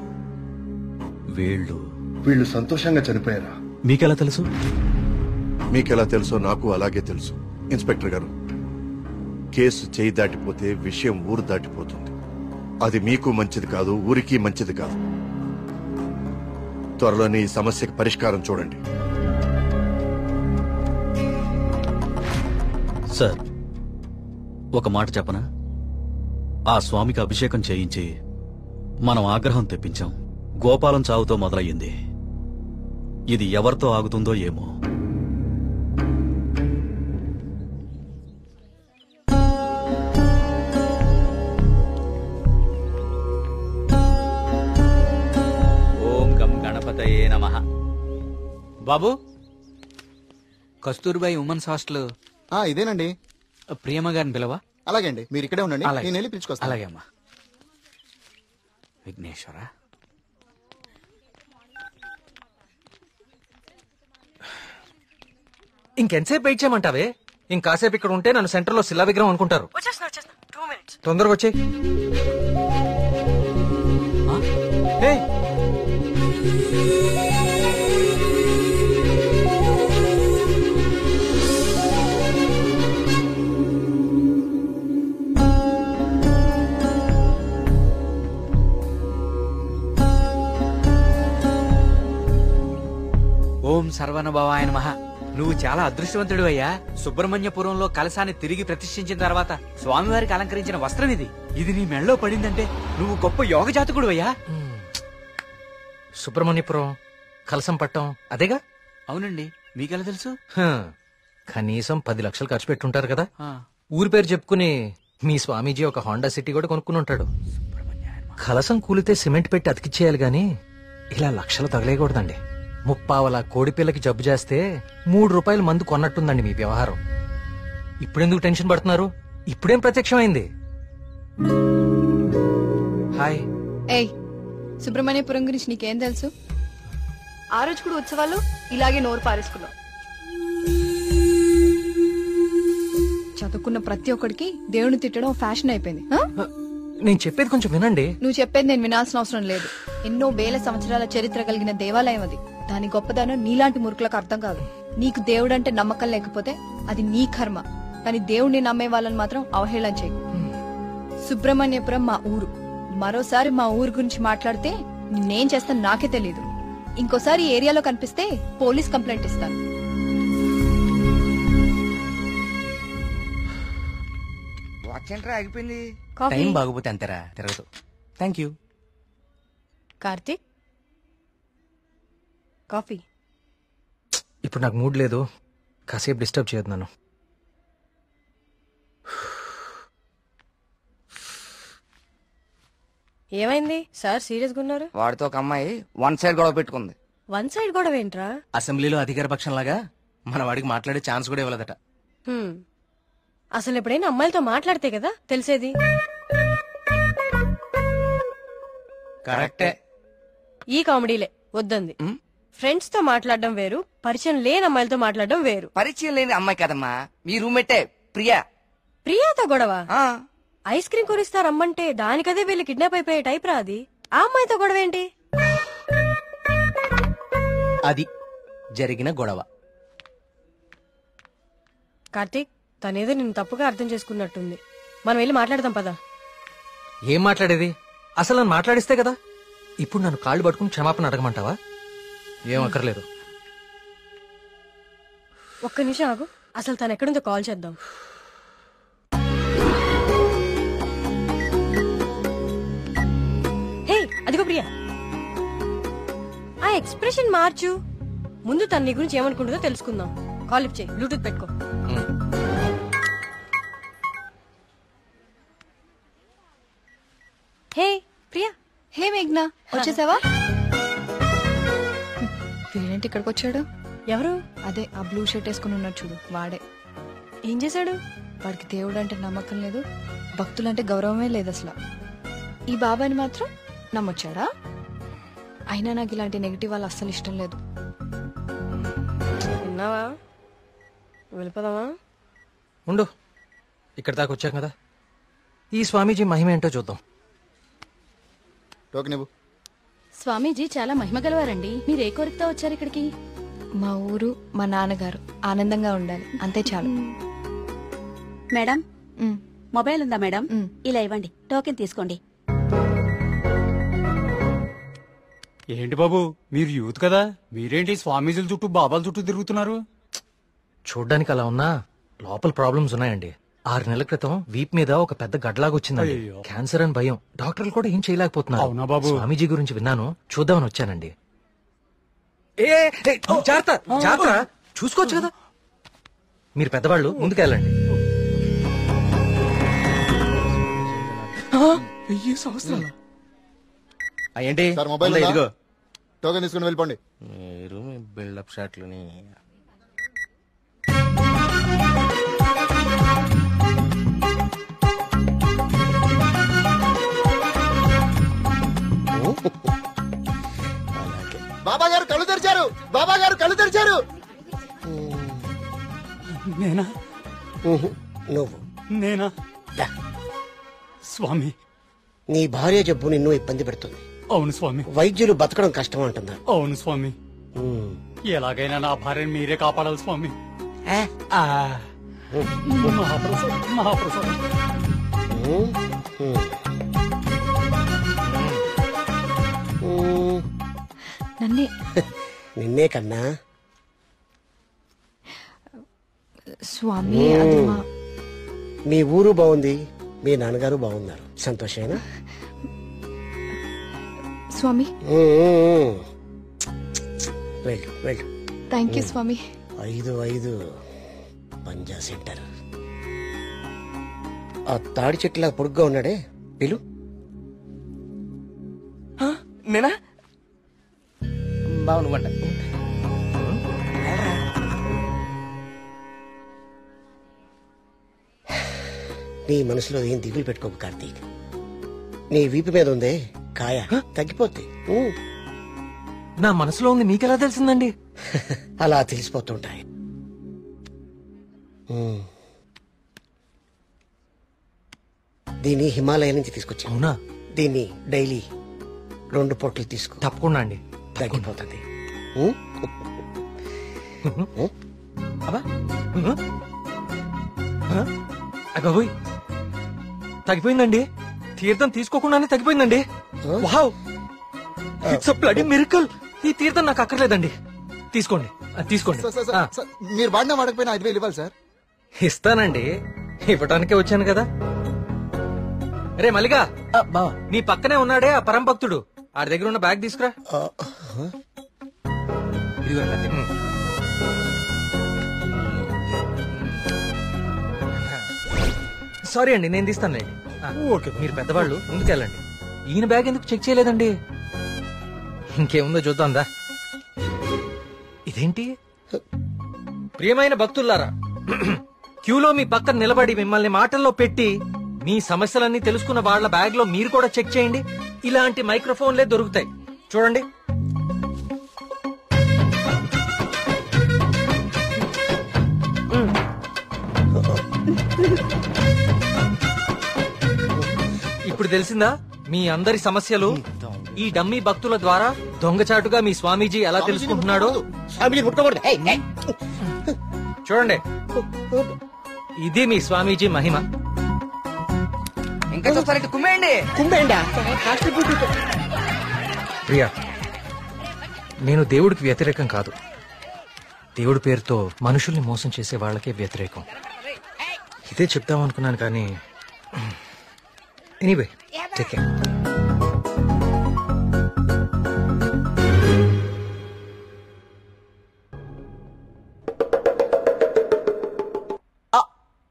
వీళ్ళు సంతోషంగా చనిపోయారా? మీకెలా తెలుసు? మీకెలా తెలుసో నాకు అలాగే తెలుసు. ఇన్స్పెక్టర్ గారు, కేసు చేయి దాటిపోతే విషయం ఊరు దాటిపోతుంది. అది మీకు మంచిది కాదు, ఊరికి మంచిది కాదు. త్వరలోనే ఈ సమస్యకు పరిష్కారం చూడండి. సార్, ఒక మాట చెప్పనా? ఆ స్వామికి అభిషేకం చేయించి మనం ఆగ్రహం తెప్పించాం. గోపాలం చావుతో మొదలయ్యింది. ఇది ఎవరితో ఆగుతుందో ఏమో. ఓం గం గణపతయే నమః. బాబు, కస్తూర్బాయి ఉమెన్స్ హాస్టల్ ఇదేనండి. ప్రియమ్మ గారిని పిలవా? అలాగే అండి, మీరు ఇక్కడే ఉండండి, అలాగే. నేను వెళ్ళి పిలుచుకొస్తాను. అలాగే అమ్మా. విఘ్నేశ్వర, ఇంకెంతసేపు వెయిట్ చేయమంటావే? ఇంకాసేపు ఇక్కడ ఉంటే నన్ను సెంటర్ లో శిలా విగ్రహం అనుకుంటారు. తొందరగా వచ్చే. ఓం సర్వనభవాయ నమః. నువ్వు చాలా అదృష్టవంతుడు అయ్యా. సుబ్రహ్మణ్యపురంలో కలశాన్ని తిరిగి ప్రతిష్ఠించిన తర్వాత స్వామివారికి అలంకరించిన వస్త్రం ఇది. ఇది నీ మెళ్ళలో పడిందంటే నువ్వు గొప్ప యోగ జాతకుడు అయ్యా. సుబ్రహ్మణ్యపురం కలసం పట్టం అదేగా? అవునండి. మీకెలా తెలుసు? కనీసం 10 లక్షలు ఖర్చు పెట్టుంటారు కదా. ఊరి పేరు చెప్పుకుని మీ స్వామీజీ ఒక హోండా సిటీ కూడా కొనుక్కుని ఉంటాడు. కలసం కూలితే సిమెంట్ పెట్టి అతికిచ్చేయాలి గాని ఇలా లక్షలు తగలేయకూడదండి. 30 కోడిపిల్లకి జబ్బు చేస్తే 3 రూపాయలు మందు కొన్నట్టుందండి మీ వ్యవహారం. ఇప్పుడెందుకు టెన్షన్ పడుతున్నారు? ఇప్పుడేం ప్రత్యక్షమైంది? హాయ్. ఏయ్, సుబ్రహ్మణ్యపురం గురించి నీకేం తెలుసు? ఆ రోజు కూడా ఉత్సవాలు ఇలాగే నోరు పారేసుకున్నావు. చదువుకున్న ప్రతి ఒక్కడికి దేవుని తిట్టడం ఫ్యాషన్ అయిపోయింది. నేను చెప్పేది కొంచెం వినండి. నువ్వు చెప్పేది నేను వినాల్సిన అవసరం లేదు. ఎన్నో వేల సంవత్సరాల చరిత్ర కలిగిన దేవాలయం అది. దాని గొప్పదనం నీలాంటి మురుకులకు అర్థం కాదు. నీకు దేవుడంటే నమ్మకం లేకపోతే అది నీ కర్మ, కానీ దేవుణ్ణి నమ్మే వాళ్ళని మాత్రం అవహేళన చేయకు. సుబ్రహ్మణ్యపురం మా ఊరు. మరోసారి మా ఊరు గురించి మాట్లాడితే నేనేం చేస్తాను నాకే తెలీదు. ఇంకోసారి ఈ ఏరియాలో కనిపిస్తే పోలీస్ కంప్లైంట్ ఇస్తాను. వాచ్ ఏంట్రా ఆగిపోయింది? టైం బాగోపోతే అంతేరా తిరగదు. Thank you. కార్తీక్ కాఫీ. ఇప్పుడు నాకు మూడ్ లేదు, కాసేపు డిస్టర్బ్ చేయదు నన్ను. ఏమైంది సార్ సీరియస్ గా ఉన్నారు? వాడితో ఒక అమ్మాయి వన్ సైడ్ గొడవ పెట్టుకుంది. వన్ సైడ్ గొడవ ఏంట్రా? అసెంబ్లీలో అధికార పక్షం లాగా మన వాడికి మాట్లాడే ఛాన్స్ కూడా ఇవ్వలేదట. అసలు ఎప్పుడైనా అమ్మాయిలతో మాట్లాడితే కదా తెలిసేది. కరెక్టే. ఈ కామెడీలే వద్దంది. ఫ్రెండ్స్ తో మాట్లాడడం వేరు, పరిచయం లేని అమ్మాయిలతో మాట్లాడడం వేరు. పరిచయం లేని అమ్మాయి కదమ్మా, మీ రూమ్మేటే ప్రియా. ప్రియాతో గొడవ? ఐస్ క్రీమ్ కొనిస్తా రమ్మంటే దానికదే వీళ్ళు కిడ్నాప్ అయిపోయే టైప్ రా అది. ఆ అమ్మాయితో గొడవ ఏంటి? అది జరిగిన గొడవ. కార్తీక్ తనేదో నిన్ను తప్పుగా అర్థం చేసుకున్నట్టుంది. మనం వెళ్ళి మాట్లాడదాం పదా. ఏం మాట్లాడేది? అసలు నన్ను మాట్లాడిస్తే కదా. ఇప్పుడు నన్ను కాళ్ళు పట్టుకుని క్షమాపణ అడగమంటావా? ఏం అక్కర్లేదు. ఒక్క నిమిషం ఆగు, అసలు తను ఎక్కడుందో కాల్ చేద్దాం. హే అదిగో ప్రియా. ఆ ఎక్స్ప్రెషన్ మార్చు. ముందు తన నీ గురించి ఏమనుకుంటుందో తెలుసుకుందాం. కాల్ లిఫ్ట్ చేయి, బ్లూటూత్ పెట్టుకో. హే ప్రియా. హే మేఘ్నా, వచ్చేసావా? వీడేంటి ఇక్కడికి వచ్చాడు? ఎవరు? అదే ఆ బ్లూ షర్ట్ వేసుకుని ఉన్నాడు చూడు, వాడే. ఏం చేశాడు? వాడికి దేవుడు అంటే నమ్మకం లేదు, భక్తులంటే గౌరవమే లేదు అసలు. ఈ బాబాని మాత్రం నమ్మొచ్చాడా? అయినా నాకు ఇలాంటి నెగిటివ్ వాళ్ళు అస్సలు ఇష్టం లేదు. విన్నావా? వెళ్ళిపోదామా? ఉండు, ఇక్కడ దాకా వచ్చాం కదా, ఈ స్వామీజీ మహిమ ఏంటో చూద్దాం. స్వామీజీ చాలా మహిమ గలవారండి. మీరు ఏ కోరికతో వచ్చారు ఇక్కడికి? మా ఊరు, మా నాన్నగారు ఆనందంగా ఉండాలి, అంతే చాలు. మేడం, మొబైల్ ఉందా మేడం? ఇలా ఇవ్వండి, టోకెన్ తీసుకోండి. ఏంటి బాబు, మీరు యూత్ కదా, మీరేంటి స్వామీజీల చుట్టూ బాబాల చుట్టూ తిరుగుతున్నారు? చూడ్డానికి అలా ఉన్నా లోపల ప్రాబ్లమ్స్ ఉన్నాయండి. 6 నెలల క్రితం వీప్ మీద ఒక పెద్ద గడ్లాగా వచ్చిందండి. క్యాన్సర్ అని భయం, డాక్టర్లు కూడా ఏం చేయలేకపోతున్నారు. అవునా బాబు? స్వామీజీ గురించి విన్నాను, చూద్దామని వచ్చానండి. జాగ్రత్త, చూసుకోవచ్చు కదా. మీరు పెద్దవాళ్ళు, ముందుకెళ్ళండి. 1000 సంవత్సరాలు ఏంటి? మొబైల్ ఇదిగో, టోకెన్ తీసుకుని వెళ్ళిపోండి. మీరు బిల్డప్ షాట్లని. బాబా గారు కళ్ళు తెరిచారు, బాబా గారు కళ్ళు తెరిచారు. నేనా? నువ్వు నేనా? స్వామి, నీ భార్య జబ్బు నిన్ను ఇబ్బంది పెడుతుంది. అవును స్వామి. వైద్యులు బతకడం కష్టం అంటున్నారు. అవును స్వామి. ఎలాగైనా నా భార్యను మీరే కాపాడాలి స్వామి. మహాప్రసాద్, మహాప్రసాద్. నిన్నే కన్నా స్వామి, మీ ఊరు బాగుంది, మీ నాన్నగారు బాగున్నారు, సంతోషేనా? స్వామి వెళ్ళు వెళ్ళు. థ్యాంక్ యూ స్వామి. 5 పంజా సెంటర్. ఆ తాడి చెట్టులా పొడుగ్గా ఉన్నాడే, పిలు. నేనా? బాగుండ. నీ మనసులో ఏం దిగులు పెట్టుకోకు కార్తీక్. నీ వీపు మీద ఉందే కాయ, తగ్గిపోద్ది. నా మనసులో ఉంది మీకెలా తెలిసిందండి? అలా తెలిసిపోతుంటాయి. దీన్ని హిమాలయ నుంచి తీసుకొచ్చా. అవునా? దీన్ని డైలీ 2 పొట్లు తీసుకో. తప్పకుండా అండి, తగ్గిపోతుంది. అబ్బాయి తగ్గిపోయిందండి. తీర్థం తీసుకోకుండానే తగ్గిపోయిందండి. Wow, it's a bloody miracle. ఈ తీర్థం నాకు అక్కర్లేదండి. తీసుకోండి తీసుకోండి. మీరు వాడినా వాడకపోయినా 5,000 ఇవ్వాలి సార్. ఇస్తానండి, ఇవ్వటానికే వచ్చాను కదా. రే మల్లిగా, నీ పక్కనే ఉన్నాడే ఆ పరం భక్తుడు, ఆడి దగ్గర ఉన్న బ్యాగ్ తీసుకురా. సారీ అండి, నేను తీస్తానులేండి. మీరు పెద్దవాళ్ళు ముందుకెళ్ళండి. ఈయన బ్యాగ్ ఎందుకు చెక్ చేయలేదండి? ఇంకేముందో చూద్దాందా. ఇదేంటి? ప్రియమైన భక్తులారా, క్యూలో మీ పక్కన నిలబడి మిమ్మల్ని మాటల్లో పెట్టి మీ సమస్యలన్నీ తెలుసుకున్న వాళ్ళ బ్యాగ్ లో మీరు కూడా చెక్ చేయండి. ఇలాంటి మైక్రోఫోన్లే దొరుకుతాయి, చూడండి. ఇప్పుడు తెలిసిందా మీ అందరి సమస్యలు? ఈ డమ్మీ భక్తుల ద్వారా దొంగచాటుగా మీ స్వామీజీ ఎలా తెలుసుకుంటున్నాడో. చూడండి, ఇది మీ స్వామీజీ మహిమ. ఇంకా చూస్తారంటే కుమ్మేయండి. ప్రియా, నేను దేవుడికి వ్యతిరేకం కాదు. దేవుడి పేరుతో మనుషుల్ని మోసం చేసే వాళ్ళకే వ్యతిరేకం. ఇదే చెప్తామనుకున్నాను కానీ ఎనీవే, టేక్ కేర్.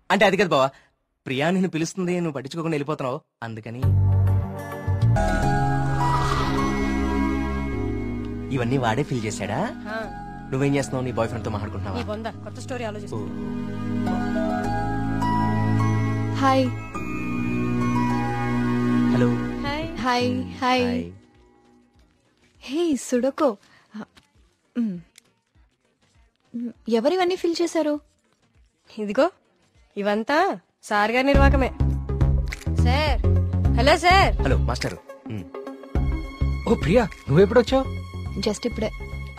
అంటే అది కదా బావా, ప్రియా నిన్ను పిలుస్తుంది, నువ్వు పట్టించుకోకుండా వెళ్ళిపోతున్నావు, అందుకని. ఇవన్నీ వాడే ఫిల్ చేశాడా? నువ్వేం చేస్తున్నావు? నీ బాయ్ ఫ్రెండ్ తో మాట్లాడుకుంటున్నావా? కొత్త స్టోరీ ఆలోచిస్తా. Hi. Hello. Hi hi. Hey సుడకో, ఎవరివన్నీ ఫిల్ చేశారు? ఇదిగో ఇవంతా సార్ గారి నిర్వాకమే. Sir, hello sir. Hello master. ఓ ప్రియా, నువ్వెప్పుడొచ్చావు? జస్ట్ ఇప్పుడే.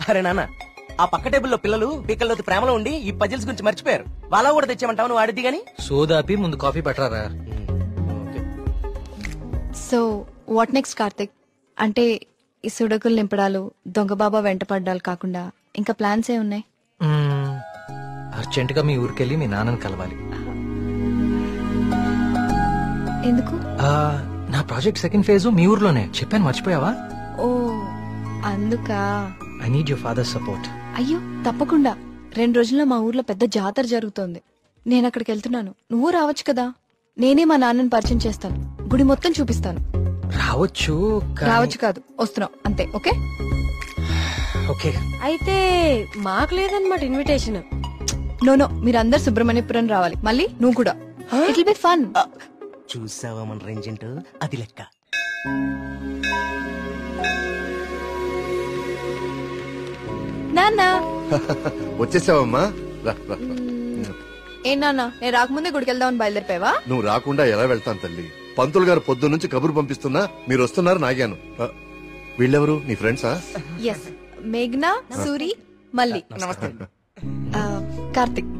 అరే నాన్న, ఆ పక్క టేబుల్లో పిల్లలు పీకల్లోతి ప్రేమలో ఉండి ఈ పజిల్స్ గురించి మర్చిపోయారు. వాళ్ళ కూడా తెచ్చామంటావు, నువ్వు ఆడిద్ది గాని. సోదాపి ముందు కాఫీ పట్టరారా. So what next Karthik? అంటే ఈ సుడకులు నింపడాలు, దొంగ బాబా వెంట పడ్డాలు కాకుండా ఇంకా ప్లాన్స్ ఏ ఉన్నాయి? అర్జెంట్ గా మీ ఊరికెళ్ళి మీ నాన్నని కలవాలి. ఎందుకు? నా ప్రాజెక్ట్ సెకండ్ ఫేజ్ మీ ఊర్లోనే, చెప్పాను మర్చిపోయావా? ఓ అందుకా. I need your father support. అయ్యో తప్పకుండా. 2 రోజుల్లో మా ఊర్లో పెద్ద జాతర జరుగుతోంది. నేను అక్కడికి వెళ్తున్నాను, నువ్వు రావచ్చు కదా. నేనే మా నాన్నని పరిచయం చేస్తాను, గుడి మొత్తం చూపిస్తాను. రావచ్చు రావచ్చు కాదు, వస్తున్నావు అంతే. Okay okay. అయితే మాకు లేదన్నమాట ఇన్విటేషన్. నో, మీరందరు సుబ్రహ్మణ్యపురం రావాలి. మళ్ళీ నువ్వు కూడా. It will be fun. చూసావా మన రేంజ్ ఏంటో, అది లెక్క. నాన్న వచ్చేసావమ్మా, రా రా. ఏ నాన్న, నేను రాకముందే గుడికి వెళ్దామని బయలుదేరిపోయావా? నువ్వు రాకుండా ఎలా వెళ్తాను తల్లి. పంతులు గారు పొద్దు నుంచి కబురు పంపిస్తున్నా మీరు వస్తున్నారు నాగాను. వీళ్ళెవరు, నీ ఫ్రెండ్సా? ఎస్, మేఘ్నా, సూరి, మల్లి. కార్తిక్.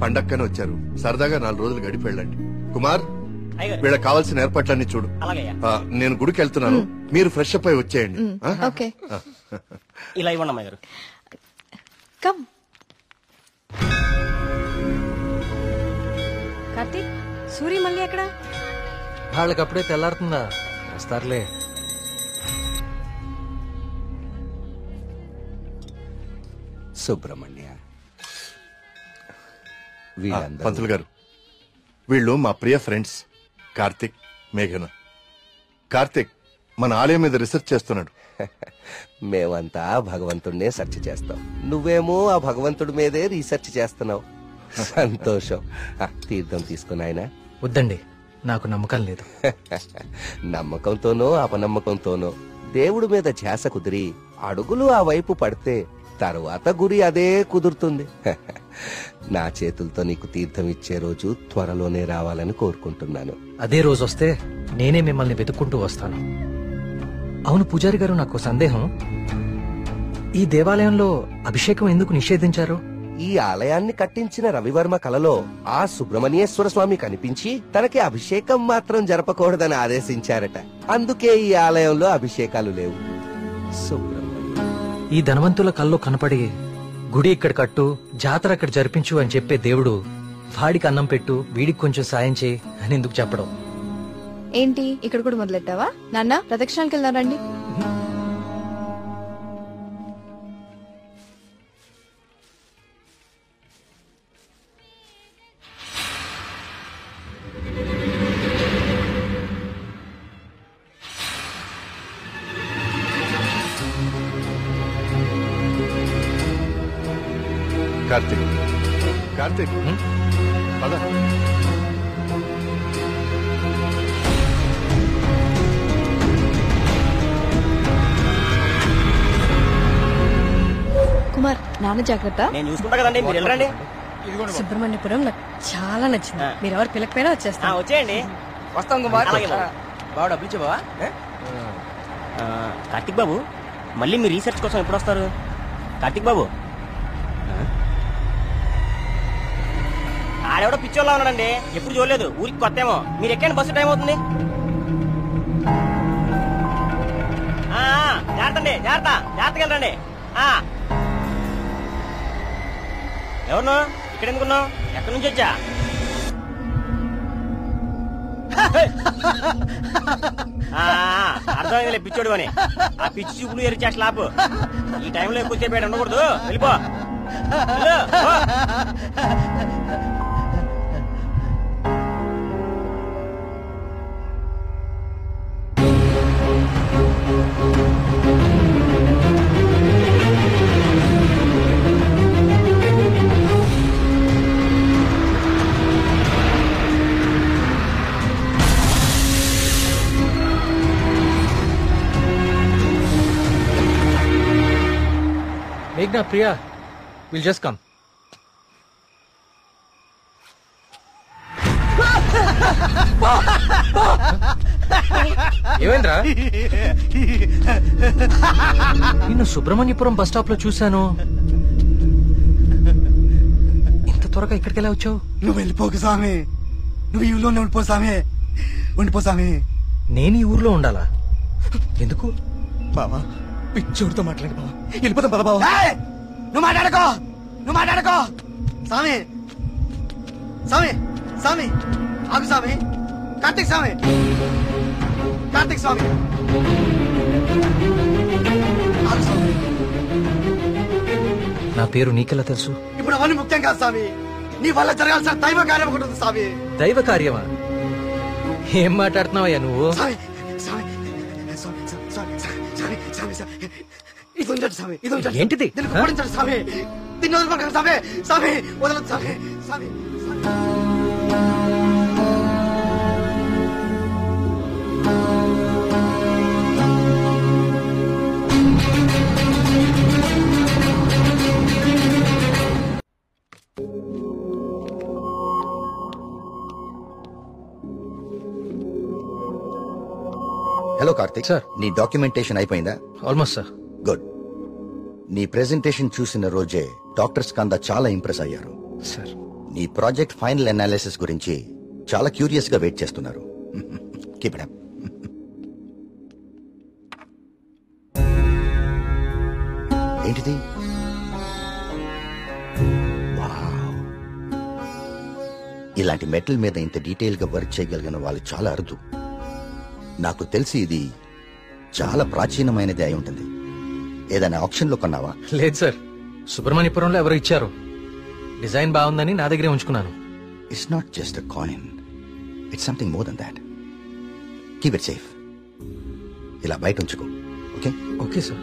పండక్కనే వచ్చారు, సరదాగా 4 రోజులు గడిపి వెళ్ళండి. కుమార్, వీళ్ళకి కావాల్సిన ఏర్పాట్లన్నీ చూడు. నేను గుడికి వెళ్తున్నాను, మీరు ఫ్రెష్ అప్ అయి వచ్చేయండి. ఓకే. ఇలా ఇవ్వండి అమ్మాయి గారు. కమ్. కార్తీక్, సూరి మళ్ళీ ఎక్కడ? వాళ్ళకి అప్పుడే తెల్లారుతుందా, వస్తారులే. సుబ్రహ్మణ్య, పంతులు గారు, వీళ్ళు మా ప్రియ ఫ్రెండ్స్ కార్తిక్, మేఘన. కార్తిక్ మన ఆలయం మీద రీసెర్చ్ చేస్తున్నాడు. మేమంతా భగవంతుడినే సెర్చ్ చేస్తాం, నువ్వేమో ఆ భగవంతుడి మీదే రీసెర్చ్ చేస్తున్నావు. సంతోషం. తీర్థం తీసుకుని ఆయన. వద్దండి, నాకు నమ్మకం లేదు. నమ్మకంతోనో అపనమ్మకంతోనో దేవుడి మీద ధ్యాస కుదిరి అడుగులు ఆ వైపు పడితే తరువాత గురి అదే కుదురుతుంది. నా చేతులతో నీకు తీర్థం ఇచ్చే రోజు త్వరలోనే రావాలని కోరుకుంటున్నాను. అదే రోజు వస్తే నేనే మిమ్మల్ని వెతుక్కుంటూ వస్తాను. అవును పూజారి గారు, నాకు సందేహం. ఈ దేవాలయంలో అభిషేకం ఎందుకు నిషేధించారు? ఈ ఆలయాన్ని కట్టించిన రవివర్మ కలలో ఆ సుబ్రహ్మణ్యేశ్వర స్వామి కనిపించి తనకి అభిషేకం మాత్రం జరపకూడదని ఆదేశించారట. అందుకే ఈ ఆలయంలో అభిషేకాలు లేవు. ఈ ధనవంతుల కల్లో కనపడి గుడి ఇక్కడ కట్టు, జాతర అక్కడ జరిపించు అని చెప్పే దేవుడు వాడికి అన్నం పెట్టు, వీడికి కొంచెం సాయం చేయి అని ఎందుకు చెప్పడం? ఏంటి ఇక్కడ కూడా మొదలెట్టావా? నాన్న ప్రదక్షిణాలకు వెళ్దారండి. కార్తీక్, కార్తీక్, పద. కుమార్, నాన్న జాగ్రత్త. నేను చూసుకుంటా కదండి, మీరు వెళ్ళరండి. సుబ్రహ్మణ్యపురం నాకు చాలా నచ్చింది. మీరు ఎవరు పిల్లకపోయినా వచ్చేస్తాను. వచ్చేయండి. వస్తాం కుమార్. బాబు డబ్బులు ఇచ్చే బావా. కార్తిక్ బాబు, మళ్ళీ మీ రీసెర్చ్ కోసం ఎప్పుడు వస్తారు? కార్తిక్ బాబు, ఆడెవడో పిచ్చోళ్ళ ఉన్నాడండి, ఎప్పుడు చూడలేదు, ఊరికి కొత్త ఏమో. మీరు ఎక్కండి, బస్సు టైం అవుతుంది. జాగ్రత్త అండి, జాగ్రత్త, జాగ్రత్తగా వెళ్ళండి. ఎవరు ఇక్కడ ఎందుకున్నావు? ఎక్కడి నుంచి వచ్చా? అర్థమైందిలే పిచ్చోడు అని. ఆ పిచ్చి చూపులు ఎరిచా స్లాప్. ఈ టైంలో ఎక్కువసేపు ఉండకూడదు, వెళ్ళిపో. మేఘ్నా, ప్రియా, విల్ జస్ట్ కమ్. ఏమైందిరా? నిన్ను సుబ్రహ్మణ్యపురం బస్ స్టాప్ లో చూశాను. ఇంత త్వరగా ఇక్కడికి ఎలా వచ్చావు? నువ్వు వెళ్ళిపోకు స్వామి, నువ్వు ఈ ఊళ్ళోనే ఉండిపో స్వామి, ఉండిపో స్వామి. నేను ఈ ఊర్లో ఉండాలా? ఎందుకు? బావా, పిచ్చోడితో మాట్లాడు బావా, వెళ్ళిపోతాం పద బావా. నువ్వు మాట్లాడుకో, నువ్వు మాట్లాడుకో. స్వామి, స్వామి, స్వామి, ఆగు స్వామి. కార్తీక్ స్వామి, కార్తీక్ స్వామి, ఆగు స్వామి. నా పేరు నీకెలా తెలుసు? ఇప్పుడు అవన్నీ ముఖ్యం కాదు స్వామి, నీ వల్ల జరగాల్సిన దైవ కార్యం ఒకటి ఉంది స్వామి. దైవ కార్యమా? ఏం మాట్లాడుతున్నావయ్యా నువ్వు? స్వామి, స్వామి, స్వామి, స్వామి, స్వామి, స్వామి, స్వామి, ఇది ఉంచండి స్వామి, ఇది ఉంచండి. ఏంటిది? దీనికి ఓడించండి స్వామి, దీన్ని వదలకండి స్వామి, స్వామి వదలదు స్వామి, స్వామి. హలో కార్తిక్ సార్, నీ డాక్యుమెంటేషన్ అయిపోయిందా? Almost sir. గుడ్. నీ ప్రెజెంటేషన్ చూసిన రోజే డాక్టర్స్ కందా చాలా ఇంప్రెస్ అయ్యారు సార్. నీ ప్రాజెక్ట్ ఫైనల్ అనాలిసిస్ గురించి చాలా క్యూరియస్ గా వెయిట్ చేస్తున్నారు. Keep it up. ఏంటిది? వావ్. ఇలాంటి మెటల్ మీద ఇంత డీటెయిల్ గా వర్క్ చేయగలిగిన వాళ్ళు చాలా అరుదు. నాకు తెలిసి ఇది చాలా ప్రాచీనమైనది అయి ఉంటుంది. ఏదైనా ఆప్షన్ లో కొన్నావా? లేదు సార్, సుబ్రహ్మణ్యపురంలో ఎవరు ఇచ్చారు. డిజైన్ బాగుందని నా దగ్గరే ఉంచుకున్నాను. It's not just a coin, it's something more than that. Keep it safe. ఇలా బయట ఉంచుకో. Okay? Okay sir.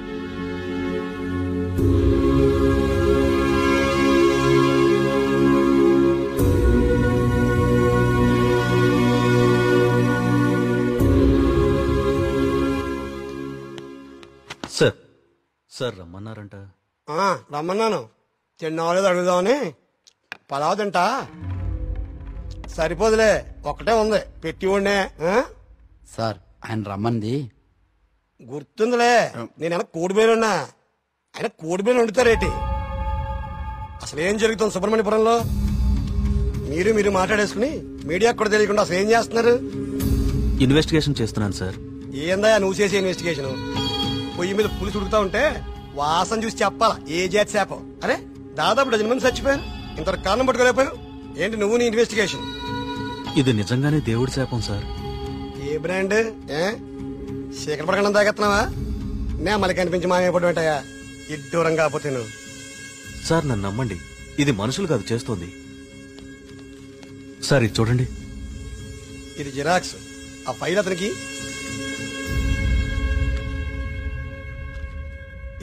Sir, sir రమ్మన్నారంట. రమ్మన్నాను. తిన్నావాలేదు అడుగుదామని. పలావ్ తింటా. సరిపోదులే, ఒకటే ఉంది పెట్టి ఉండే. సార్, ఆయన రమ్మంది గుర్తుందిలే నేను కోడిబేనున్నా ఆయన కోడిబేను వండుతారేటి? అసలు ఏం జరుగుతుంది సుబ్రహ్మణ్యపురంలో? మీరు మాట్లాడేసుకుని మీడియాకు కూడా తెలియకుండా అసలు ఏం చేస్తున్నారు? ఇన్వెస్టిగేషన్ చేస్తున్నాను సార్. ఏందా నువ్వు చేసే ఇన్వెస్టిగేషన్? పొయ్యి మీద పులుసు ఉడుకుతా ఉంటే వాసన చూసి చెప్పాలా ఏ జాతి శాపం? అరే దాదాపు 10 మంది చచ్చిపోయారు, ఇంతవరకు కారణం పట్టుకోలేకపోయావు ఏంటి నువ్వు నీ ఇన్వెస్టిగేషన్? ఇది నిజంగానే దేవుడి శాపం సార్. ఏ బ్రాండ్? చీకటి పడకుండా తాగెత్తున్నావా? నే మళ్ళీ కనిపించి మాయపడి ఉంటాయా ఇడ్డూరం కాకపోతే నువ్వు? సార్ నన్ను నమ్మండి, ఇది మనుషులు కాదు చేస్తోంది. సార్ ఇది చూడండి. ఇది జిరాక్స్. ఆ ఫైల్ అతనికి.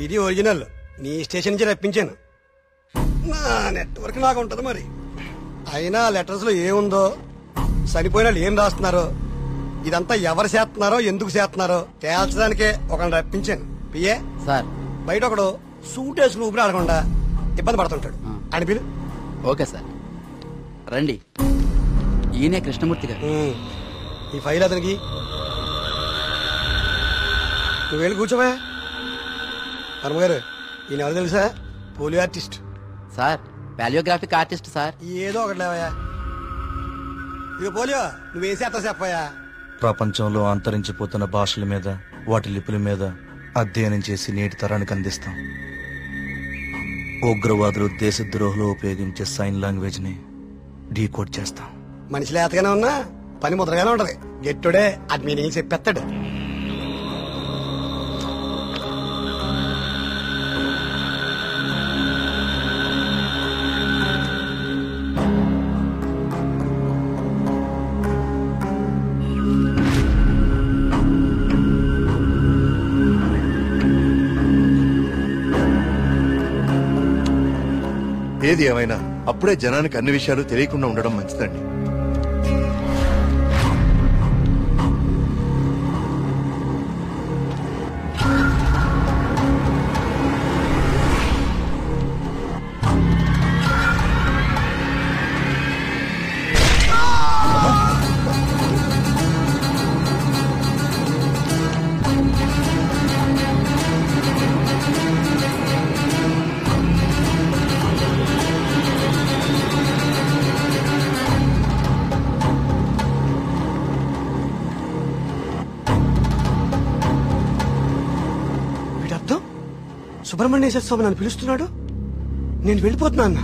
ఇది ఒరిజినల్. నీ స్టేషన్ నుంచి రప్పించాను. నా నెట్వర్క్ నాకు ఉంటది మరి. అయినా లెటర్స్ లో ఏముందో, చనిపోయిన వాళ్ళు ఏం రాస్తున్నారో, ఇదంతా ఎవరు చేస్తున్నారో ఎందుకు చేస్తున్నారో తేల్చడానికే ఒకరిని రప్పించాను. పిఏ సార్ బయట ఒకడు సూట్ వేసుకుని ఊపిరి ఆడకుండా ఇబ్బంది పడుతుంటాడు. అని పిలు. ఓకే సార్ రండి. ఈయనే కృష్ణమూర్తి గారు. ఈ ఫైల్ అతనికి. నువ్వు వెళ్ళి కూర్చోవా. వర్మ గారు ఈయన ఎవరు తెలుసా? Polio artist sir. Palaeographic artist sir. ఏదో ఒకటి లేవయా. ఇక పోలియో నువ్వేం చేస్తా చెప్పయా. ప్రపంచంలో అంతరించిపోతున్న భాషల మీద, వాటి లిపుల మీద అధ్యయనం చేసి నేటి తరానికి అందిస్తాం. ఉగ్రవాదులు, దేశద్రోహులు ఉపయోగించే సైన్ లాంగ్వేజ్ ని డీకోడ్ చేస్తాం. మనిషి లేతగానే ఉన్నా పని ముద్రగానే ఉంటది. గెట్టుడే అది మీనింగ్ చెప్పేస్తాడు. ఏది ఏమైనా అప్పుడే జనానికి అన్ని విషయాలు తెలియకుండా ఉండడం మంచిదండి. సుబ్రహ్మణ్యేశ్వర స్వామి నన్ను పిలుస్తున్నాడు, నేను వెళ్ళిపోతున్నా అన్న.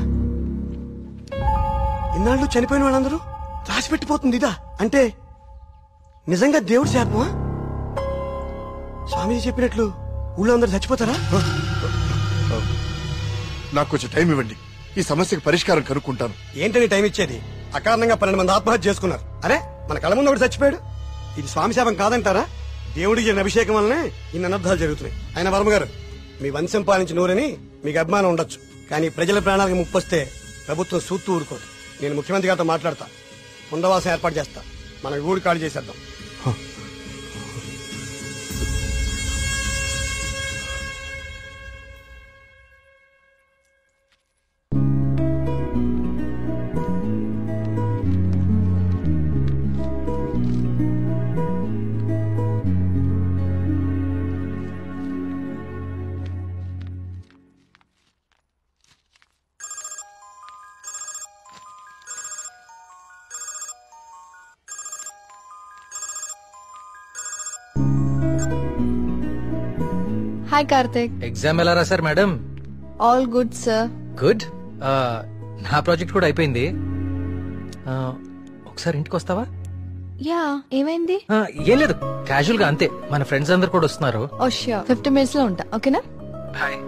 ఇన్నాళ్ళు చనిపోయిన వాళ్ళందరూ రాసి పెట్టిపోతుంది ఇదా? అంటే నిజంగా దేవుడి శాపమా? స్వామీజీ చెప్పినట్లు ఊళ్ళో అందరూ చచ్చిపోతారా? నాకు కొంచెం టైం ఇవ్వండి, ఈ సమస్యకు పరిష్కారం కనుక్కుంటాను. ఏంటని టైం ఇచ్చేది? అకారణంగా 12 మంది ఆత్మహత్య చేసుకున్నారు. అరే మన కళ్ళ ముందు ఒకటి చచ్చిపోయాడు. ఇది స్వామి శాపం కాదంటారా? దేవుడికి జరిగిన అభిషేకం వల్లనే ఇన్ని అనర్థాలు జరుగుతున్నాయి. ఆయన వర్మ గారు, మీ వంశం పాలించి నూరని మీకు అభిమానం ఉండొచ్చు, కానీ ప్రజల ప్రాణాలకు ముప్పొస్తే ప్రభుత్వం సూత్తూ ఊరుకోదు. నేను ముఖ్యమంత్రి గారితో మాట్లాడతా, పునరావాసం ఏర్పాటు చేస్తా. మన ఊరు ఖాళీ చేసేద్దాం. హాయ్ కార్తిక్. ఎగ్జామ్ ఎలా రాశారు madam? All good sir. Good. నా ప్రాజెక్ట్ కూడా అయిపోయింది. ఒకసారి ఇంటికి వస్తావా? యా, ఏమైంది? ఏం లేదు, క్యాజువల్ గా అంతే. మన ఫ్రెండ్స్ అందరు కూడా వస్తున్నారు. ఓ ష్యూర్, 50 minutes లో ఉంటా. ఓకేనా? బాయ్.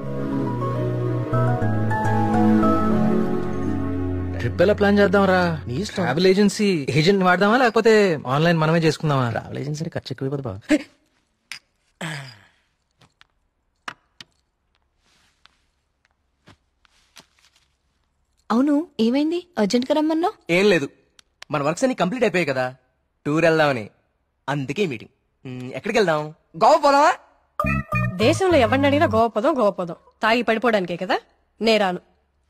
ట్రిప్ ఎలా ప్లాన్ చేద్దాం రా? ట్రావెల్ ఏజెన్సీ ఏజెంట్ వాడదామా, లేకపోతే ఆన్లైన్ మనమే చేసుకుందామా? ట్రావెల్ ఏజెన్సీ ఖర్చు ఎక్కువ బాబు. అవును, ఏమైంది? అర్జెంట్ గా రమ్మన్నా? ఏం లేదు, మన వర్క్స్ అన్ని కంప్లీట్ అయిపోయాయి కదా, టూర్ వెళ్దామని. అందుకే మీటింగ్. ఎక్కడికి వెళ్దాం? గోవా పోదామా? దేశంలో ఎవరిని అడిగినా గోవా పోదాం. తాగి పడిపోవడానికే కదా. నేరాను.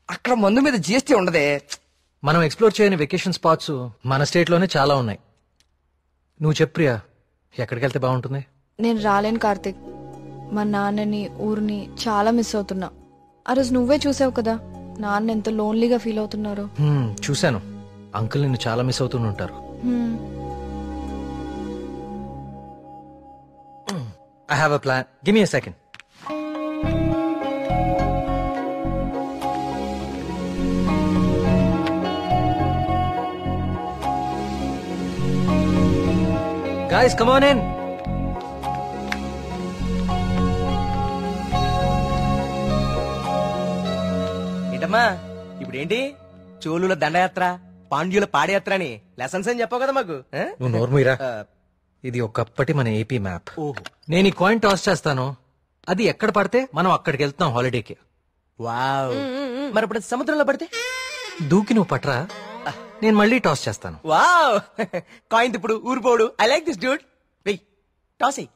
అక్కడ మందు మీద జిఎస్టీ ఉండదే. మనం ఎక్స్ప్లోర్ చేయని వెకేషన్ స్పాట్స్ మన స్టేట్ లోనే చాలా ఉన్నాయి. నువ్వు చెప్పు ప్రియా, ఎక్కడికి వెళ్తే బాగుంటుంది? నేను రాలేను కార్తిక్. మా నాన్నని ఊరిని చాలా మిస్ అవుతున్నా. ఆ రోజు నువ్వే చూసావు కదా నాన్న ఎంత లోన్లీగా ఫీల్ అవుతున్నారు. చూశాను. అంకుల్ నిన్ను చాలా మిస్ అవుతూనే ఉంటారు. I have a plan. Give me a second. Guys, come on in. ఏంటమ్మా ఇప్పుడేంటి? చోళుల దండయాత్ర, పాండ్యుల పాదయాత్ర అని లెసన్స్ అని చెప్పావు కదా మాకు. నువ్వు నోర్మీరా. ఇది ఒకప్పటి మన ఏపీ మ్యాప్. నేను ఈ కాయిన్ టాస్ చేస్తాను, అది ఎక్కడ పడితే మనం అక్కడికి వెళ్తాం హాలిడేకి. వావ్. మరి ఇప్పుడు సముద్రంలో పడితే దూకి నువ్వు పట్రా, నేను మళ్ళీ టాస్ చేస్తాను. వావ్. కాయిన్ ఇప్పుడు ఊరిపోడు. I like this dude. వెయ్ టాస్ అయ్యి.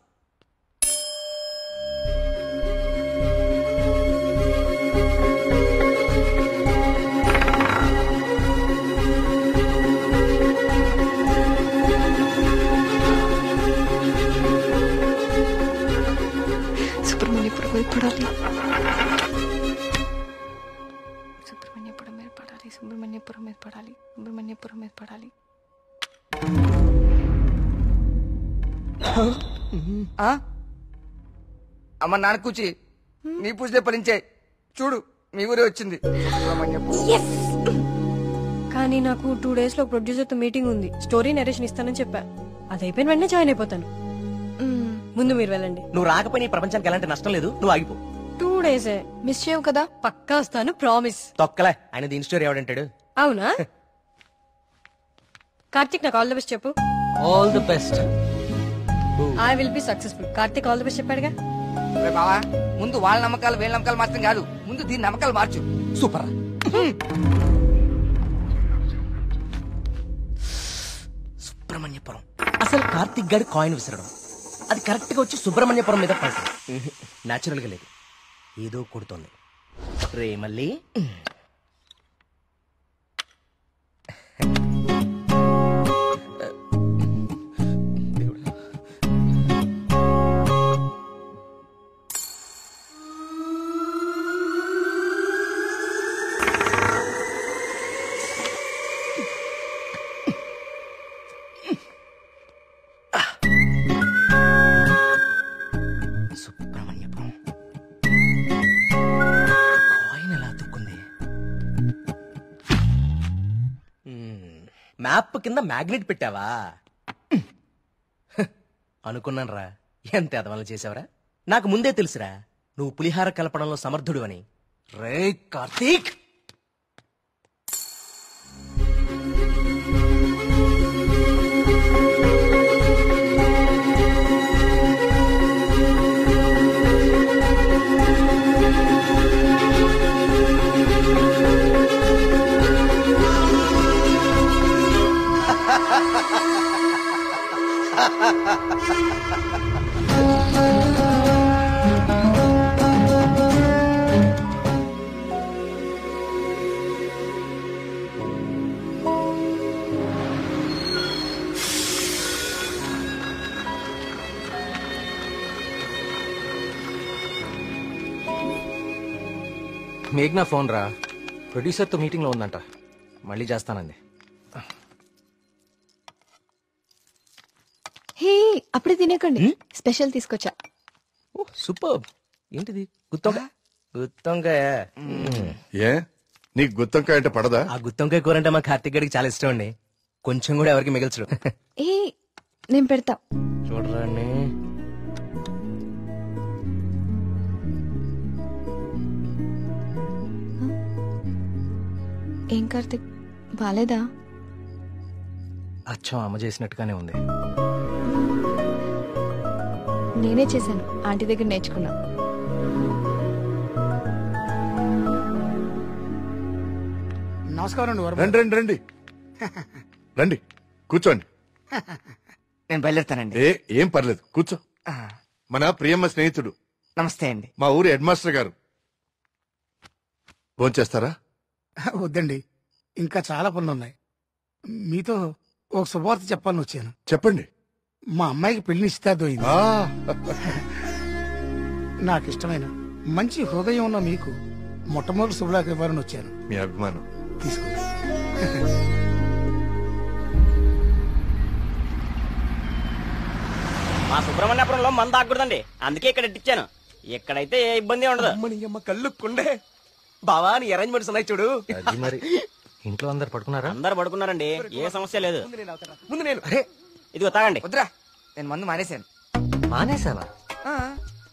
సుబ్రహ్మణ్యపురం మీద పడాలి. సుబ్రహ్మణ్యపురం మీద పడాలి. సుబ్రహ్మణ్యపురం మీద పడాలి. సుబ్రహ్మణ్యపురం మీద పడాలి. అమ్మ నాన్న కూచి నీ పూజలే ఫలించే. చూడు మీ ఊరే వచ్చింది. కానీ నాకు 2 days లో ప్రొడ్యూసర్ తో మీటింగ్ ఉంది. స్టోరీ నరేషన్ ఇస్తానని చెప్పా. అది అయిపోయిన వెంటనే జాయిన్ అయిపోతాను. ముందు మీరు వెళ్ళండి. నువ్వు రాకపోయినా ఈ ప్రపంచానికి ఎలాంటి నష్టం లేదు. నువ్వు ఆగిపో. 2 days మిస్ చేయవు కదా? పక్కా వస్తాను, ప్రామిస్. తొక్కలే. ఆయన దీని స్టోరీ ఎవడంటాడు? అవునా? కార్తిక్ నాకు ఆల్ ది బెస్ట్ చెప్పు. All the best. I will be successful. Karthik all the best చెప్పాడుగా. బావా ముందు వాళ్ళ నమ్మకాలు వీళ్ళ నమ్మకాలు మాత్రం కాదు, ముందు దీని నమ్మకాలు మార్చు. సూపర్. సుబ్రహ్మణ్యపురం. అసలు కార్తిక్ గారి కాయిన్ విసరడం అది కరెక్ట్ గా వచ్చి సుబ్రహ్మణ్యపురం మీద పడతాం. నాచురల్ గా లేదు, ఏదో కొడుతోంది. రే మళ్ళీ సుబ్రహ్మణ్యపురం కాయిన్ ఎలా తుక్కుంది? మ్యాప్ కింద మ్యాగ్నెట్ పెట్టావా? అనుకున్నాను రా. ఎంత ఎదవలు చేసావరా. నాకు ముందే తెలుసురా నువ్వు పులిహార కలపడంలో సమర్థుడు అని. రే కార్తీక్, మేఘ్నా ఫోన్ రా. ప్రొడ్యూసర్ తో మీటింగ్ లో ఉందంట, మళ్ళీ చేస్తానంది. హే అప్పుడే తినేకండి, స్పెషల్ తీసుకొచ్చా. సూపర్. ఏంటిది? గుత్తొంకాయ. గుత్తొంకాయ. ఏ నీకు గుత్తొంకాయ అంటే పడదా? ఆ గుత్తొంకాయ కూర అంటే మా కార్తీక్ గారికి చాలా ఇష్టం అండి. కొంచెం కూడా ఎవరికి మిగల్చడు. ఏ నేను పెడతా. చూడరాండి. ఏం కార్తిక్ బాలేదా? అచ్చం అమ్మ చేసినట్టుగానే ఉంది. నేనే చేశాను, ఆంటీ దగ్గర నేర్చుకున్నా. నమస్కారం. రండి రండి రండి రండి కూర్చోండి. నేను బయలుదేరుతానండి. ఏం పర్లేదు కూర్చో. మన ప్రియమ్మ స్నేహితుడు. నమస్తే అండి. మా ఊరి హెడ్ మాస్టర్ గారు. భోంచేస్తారా? వద్దండి, ఇంకా చాలా పనులు ఉన్నాయి. మీతో ఒక శుభవార్త చెప్పాలని వచ్చాను. చెప్పండి. మా అమ్మాయికి పెళ్లి నిశ్చితార్థమైంది. నాకు ఇష్టమైన మంచి హృదయం ఉన్న మీకు మొట్టమొదటి శుభలాకి ఇవ్వాలని వచ్చాను. మీ అభిమానం తీసుకో. మా సుబ్రహ్మణ్యపురంలో మంద ఆగకూడదండి, అందుకే ఇక్కడ ఇచ్చాను. ఇక్కడైతే ఏ ఇబ్బంది ఉండదు. అమ్మ కళ్ళు కుండే బావా, నీ అరేంజ్మెంట్స్ ఉన్నాయి చూడు. మరి ఇంట్లో అందరు పడుకున్నారా? అందరు పడుకున్నారండి, ఏ సమస్య లేదు. ముందు నేను ఇదిగో తాగండి. వద్దురా, నేను మందు మానేశాను. మానేసావా?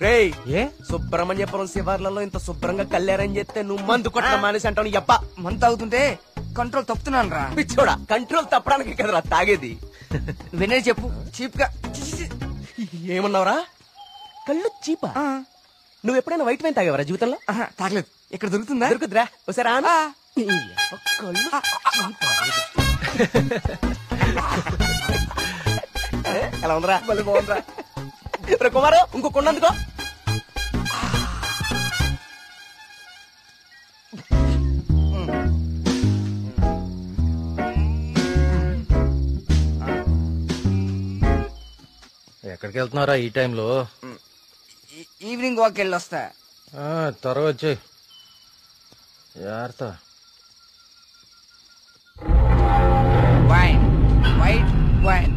రేయ్, ఏ సుబ్రహ్మణ్యపురం శివార్లలో ఇంత శుభ్రంగా కళ్యాణం చేస్తే నువ్వు మందు కొట్టడం మానేసి అంటావు. నీ అప్ప మందు తాగుతుంటే కంట్రోల్ తప్పుతున్నాను రా. పిచ్చోడా, కంట్రోల్ తప్పడానికి కదరా తాగేది. వినే చెప్పు చీప్ గా. ఏమన్నావురా? కళ్ళు చీపా? నువ్వు ఎప్పుడైనా వైట్ వైన్ తాగేవరా జీవితంలో? తాగలేదు. ఇక్కడ దొరుకుతుందా? దొరుకుతురా? ఒకసారి ఎలా ఉందిరా? మళ్ళీ బాగుందిరా. కుమారు, ఇంకో కొండందుకో. ఎక్కడికి వెళ్తున్నారా ఈ టైంలో? ఈవినింగ్ వాక్ వెళ్ళి వస్తా. త్వరగా వచ్చే జాగ్రత్త. Wine, white wine.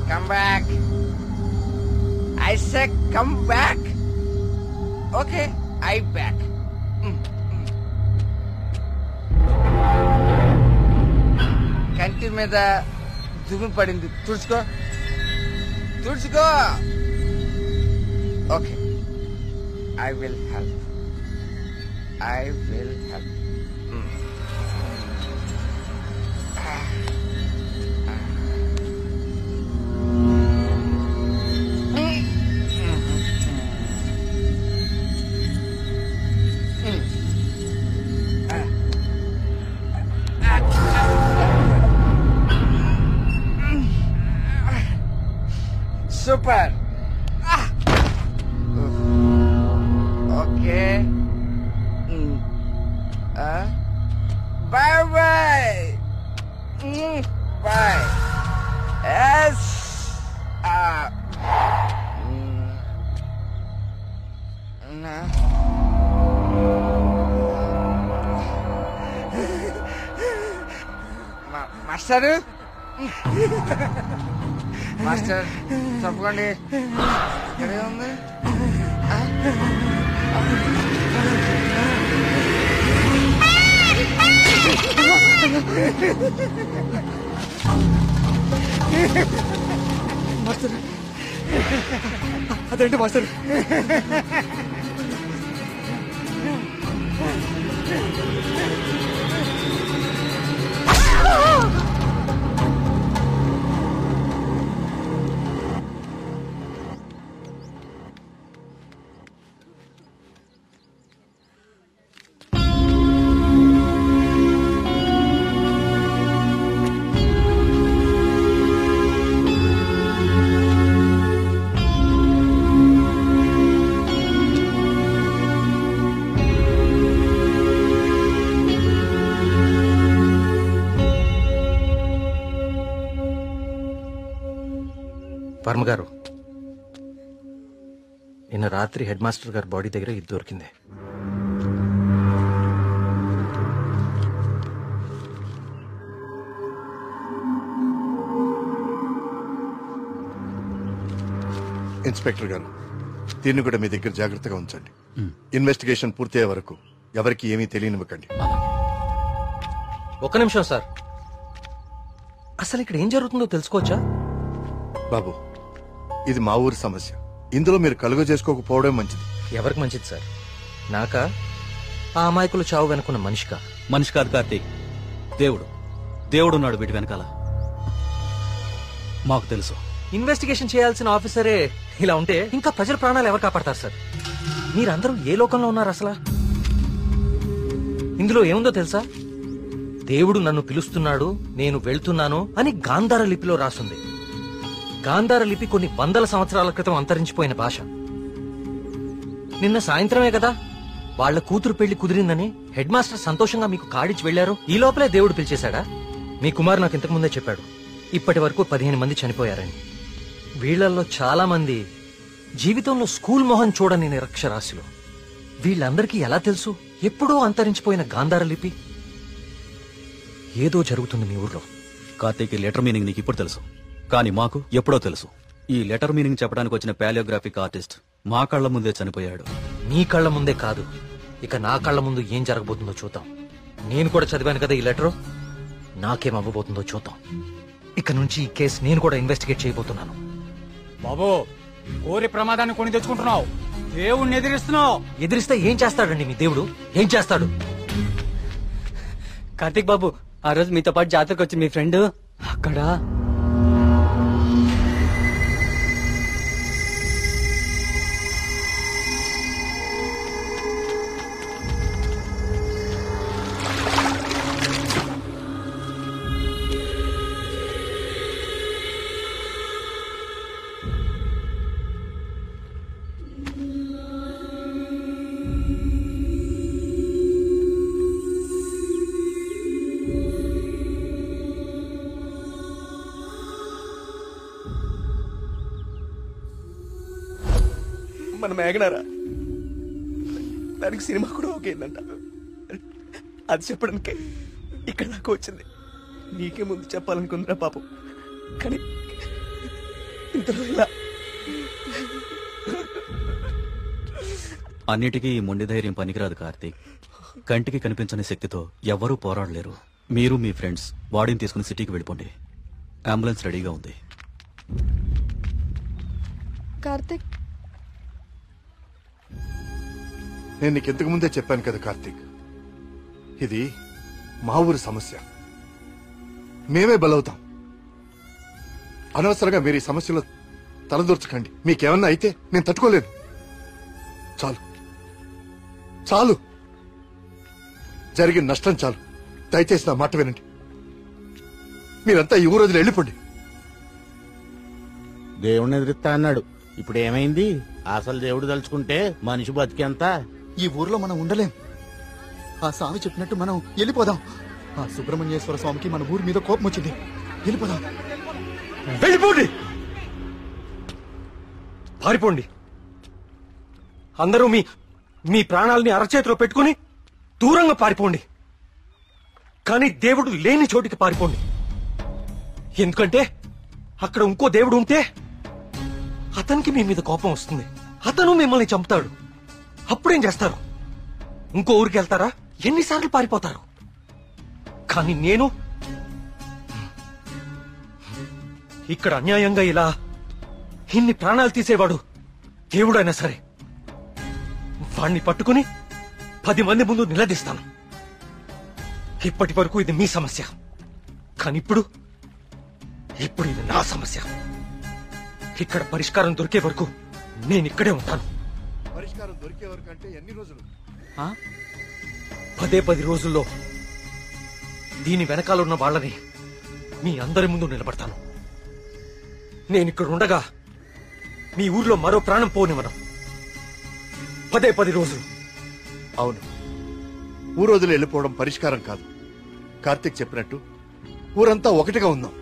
Come back. I said come back. Okay, I back. కంటి మీద దుమ్ము పడింది, తుడుచుకో తుడుచుకో. Okay, I will help. I will help. Super. Okay. Bye bye. Bye. Yes. Master, master తప్పకండి. ఇక్కడే ఉంది. మాస్టర్, అదేంటి మాస్టర్? వర్మ గారు, నిన్న రాత్రి హెడ్ మాస్టర్ గారి బాడీ దగ్గర ఇది దొరికింది. ఇన్స్పెక్టర్ గారు, దీన్ని కూడా మీ దగ్గర జాగ్రత్తగా ఉంచండి. ఇన్వెస్టిగేషన్ పూర్తయ్యే వరకు ఎవరికి ఏమీ తెలియనివ్వకండి. ఒక్క నిమిషం సార్, అసలు ఇక్కడ ఏం జరుగుతుందో తెలుసుకోవచ్చా? బాబు, ఇది మా ఊరి సమస్య. ఇందులో మీరు కలుగ చేసుకోకపోవడం మంచిది. ఎవరికి మంచిది సార్? నాకా, ఆ అమాయకులు చావు వెనుకున్న మనిషికా? మనిషి కాదు కార్తీక్, దేవుడు. దేవుడున్నాడు వీటి వెనకాల. మాకు తెలుసు. ఇన్వెస్టిగేషన్ చేయాల్సిన ఆఫీసరే ఇలా ఉంటే ఇంకా ప్రజల ప్రాణాలు ఎవరు కాపాడతారు సార్? మీరందరూ ఏ లోకంలో ఉన్నారు అసలు? ఇందులో ఏముందో తెలుసా? దేవుడు నన్ను పిలుస్తున్నాడు, నేను వెళ్తున్నాను అని గాంధార లిపిలో రాసుంది. గాంధార లిపి కొన్ని వందల సంవత్సరాల క్రితం అంతరించిపోయిన భాష. నిన్న సాయంత్రమే కదా వాళ్ళ కూతురు పెళ్లి కుదిరిందని హెడ్ మాస్టర్ సంతోషంగా మీకు కాడిచ్చి వెళ్లారు. ఈ లోపలే దేవుడు పిలిచేశాడా? మీ కుమారు నాకు ఇంతకు ముందే చెప్పాడు, ఇప్పటి వరకు 15 మంది చనిపోయారని. వీళ్లలో చాలా మంది జీవితంలో స్కూల్ మొహం చూడని నిరక్షరాస్యులు. వీళ్ళందరికీ ఎలా తెలుసు ఎప్పుడో అంతరించిపోయిన గాంధార లిపి? ఏదో జరుగుతుంది మీ ఊర్లో. కార్తీక్, ఈ లెటర్ మీనింగ్ నీకు ఇప్పుడు తెలుసు, కానీ మాకు ఎప్పుడో తెలుసు. ఈ లెటర్ మీనింగ్ చెప్పడానికి వచ్చిన పాలియోగ్రాఫిక్ ఆర్టిస్ట్ మా కళ్ల ముందే చనిపోయాడు. మీ కళ్ల ముందే కాదు, ఇక నా కళ్ల ముందు ఏం జరగబోతుందో చూద్దాం. నేను కూడా చదివాను కదా ఈ లెటరు, నాకేం అవ్వబోతుందో చూద్దాం. ఇక నుంచి ఈ కేసు నేను కూడా ఇన్వెస్టిగేట్ చేయబోతున్నాను. బాబు, కోరి ప్రమాదాన్ని కొని తెచ్చుకుంటున్నావు, దేవుణ్ణి ఎదిరిస్తున్నావు. ఎదిరిస్తే ఏం చేస్తాడండి మీ దేవుడు? ఏం చేస్తాడు? కార్తీక్ బాబు, ఆ రోజు మీతో పాటు జాతరకు వచ్చింది మీ ఫ్రెండ్, అక్కడ మన మేఘనారా, దానికి సినిమా కూడా ఓకేందంట. అది చెప్పడానికే ఇక్కడ నాకు వచ్చింది. నీకే ముందు చెప్పాలనుకుందిరా పాపం, కానీ ఇంతలో ఇలా. అన్నిటికీ ఈ మొండి ధైర్యం పనికిరాదు కార్తీక్. కంటికి కనిపించని శక్తితో ఎవ్వరూ పోరాడలేరు. మీరు మీ ఫ్రెండ్స్ బాడీని తీసుకుని సిటీకి వెళ్ళిపోండి. అంబులెన్స్ రెడీగా ఉంది. కార్తిక్, నేను నీకు ఇంతకు ముందే చెప్పాను కదా కార్తీక్, ఇది మా ఊరి సమస్య. మేమే బలవుతాం. అనవసరంగా మీరు ఈ సమస్యలో తలదూర్చకండి. మీకేమన్నా అయితే నేను తట్టుకోలేను. చాలు చాలు, జరిగిన నష్టం చాలు. దయచేసి నా మాట వినండి. మీరంతా ఈ ఊరు వదిలి వెళ్ళిపోండి. దేవుణ్ణి ఎదిరిస్తా అన్నాడు, ఇప్పుడు ఏమైంది? అసలు దేవుడు తలుచుకుంటే మనిషి బతికేంత. ఈ ఊర్లో మనం ఉండలేం. ఆ స్వామి చెప్పినట్టు మనం వెళ్ళిపోదాం. ఆ సుబ్రహ్మణ్యేశ్వర స్వామికి మన ఊరి మీద కోపం వచ్చింది. వెళ్ళిపోదాం. వెళ్ళిపోండి, పారిపోండి. అందరూ మీ మీ ప్రాణాలని అరచేతిలో పెట్టుకుని దూరంగా పారిపోండి. కానీ దేవుడు లేని చోటికి పారిపోండి. ఎందుకంటే అక్కడ ఇంకో దేవుడు ఉంటే అతనికి మీ మీద కోపం వస్తుంది. అతను మిమ్మల్ని చంపుతాడు. అప్పుడేం చేస్తారు? ఇంకో ఊరికి వెళ్తారా? ఎన్నిసార్లు పారిపోతారు? కానీ నేను ఇక్కడ అన్యాయంగా ఇలా ఇన్ని ప్రాణాలు తీసేవాడు దేవుడైనా సరే వాణ్ణి పట్టుకుని 10 మంది ముందు నిలదీస్తాను. ఇప్పటి వరకు ఇది మీ సమస్య, కానీ ఇప్పుడు ఇది నా సమస్య. ఇక్కడ పరిష్కారం దొరికే వరకు నేను ఇక్కడే ఉంటాను. పరిష్కారం దొరికే వరకు అంటే ఎన్ని రోజులు? 10 రోజుల్లో దీని వెనకాల ఉన్న వాళ్ళని మీ అందరి ముందు నిలబడతాను. నేను ఇక్కడ ఉండగా మీ ఊర్లో మరో ప్రాణం పోనివ్వను. 10 రోజులు. అవును, ఊరు వదిలి వెళ్ళిపోవడం పరిష్కారం కాదు. కార్తీక్ చెప్పినట్టు ఊరంతా ఒకటిగా ఉందాం.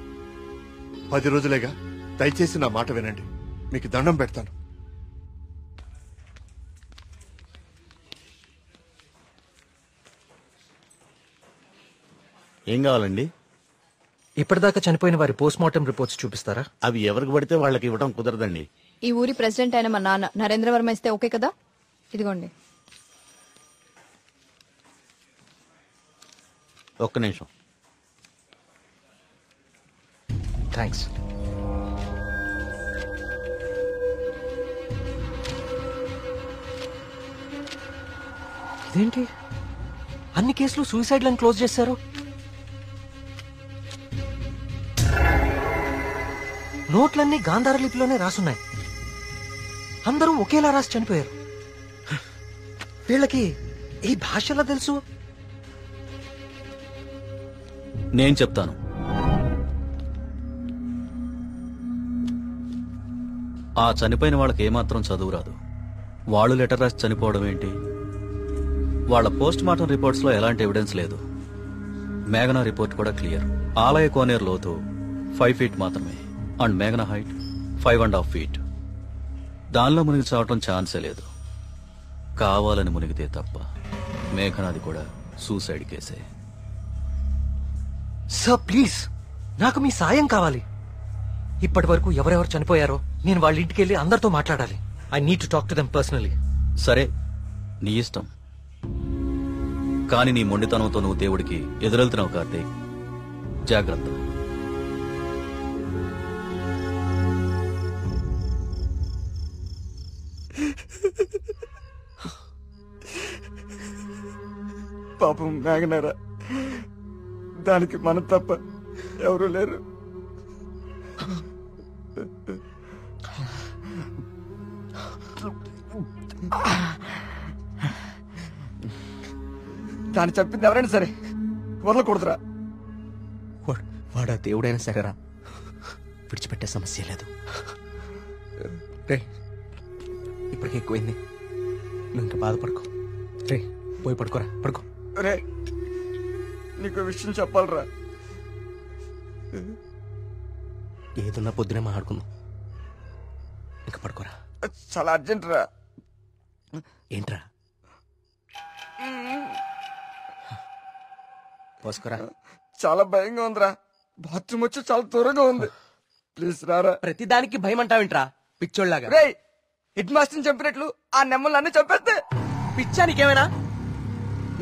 10 రోజులేగా. దయచేసి నా మాట వినండి. మీకు దండం పెడతాను. ఏం కావాలండి? ఇప్పటిదాకా చనిపోయిన వారి పోస్ట్ మార్టం రిపోర్ట్స్ చూపిస్తారా? అవి ఎవరికి పడితే వాళ్ళకి ఇవ్వడం కుదరదండి. ఈ ఊరి ప్రెసిడెంట్ అయిన మా నాన్న నరేంద్ర వర్మ ఇస్తే ఓకే కదా? ఇదిగోండి. ఒక్క నిమిషం. థ్యాంక్స్. ఇదేంటి అన్ని కేసులు సూసైడ్లను క్లోజ్ చేశారు? నోట్లన్నీ గాంధార లిపిలోనే రాసున్నాయి. అందరూ ఒకేలా రాసి చనిపోయారు. వీళ్ళకి ఈ భాషలో తెలుసు? నేను చెప్తాను. ఆ చనిపోయిన వాళ్ళకి ఏమాత్రం చదువు రాదు. వాళ్ళు లెటర్ రాసి చనిపోవడం ఏంటి? వాళ్ళ పోస్ట్ మార్టం రిపోర్ట్స్ లో ఎలాంటి ఎవిడెన్స్ లేదు. మేఘనా రిపోర్ట్ కూడా క్లియర్. ఆలయ కోనేరు లోతు 5 feet మాత్రమే అండ్ మేఘనా హైట్ 5.5 feet. దానిలో మునిగి చావటం ఛాన్సే లేదు. కావాలని మునిగితే తప్ప. మేఘనాది కూడా సూసైడ్ కేసే. సార్ ప్లీజ్, నాకు మీ సాయం కావాలి. ఇప్పటి వరకు ఎవరెవరు చనిపోయారో నేను వాళ్ళ ఇంటికి వెళ్ళి అందరితో మాట్లాడాలి. I need to talk to them personally. సరే, నీ ఇష్టం. కానీ నీ మొండితనంతో నువ్వు దేవుడికి ఎదురెళ్తున్నావు కార్తీక్. జాగ్రత్త. పాపం మేఘనారా, దానికి మనం తప్ప ఎవరు లేరు. దాన్ని చెప్పింది ఎవరైనా సరే వదలకూడదురా. వాడా దేవుడైనా సరేరా, విడిచిపెట్టే సమస్య లేదు. రే, ఇప్పటికే ఎక్కువైంది, నువ్వు ఇంకా బాధపడుకో. రే, పోయి పడుకోరా, పడుకో. రే, నీకు విషయం చెప్పాలరా. ఏదున్నా పొద్దునే మాట్లాడుకుందాం. ఇంకా పడుకోరా. చాలా అర్జెంట్ రా. ఏంట్రా? పోసుకోరా. చాలా భయంగా ఉందిరా. బాత్రూమ్ వచ్చి చాలా దూరంగా ఉంది. ప్లీజ్ రారా. ప్రతిదానికి భయం అంటావేంట్రా పిచ్చోళ్ళలాగా? రే, హెడ్ మాస్టర్ని చంపినట్లు ఆ నెమ్మలు అన్నీ చంపేస్తే. పిచ్చా నీకేమైనా?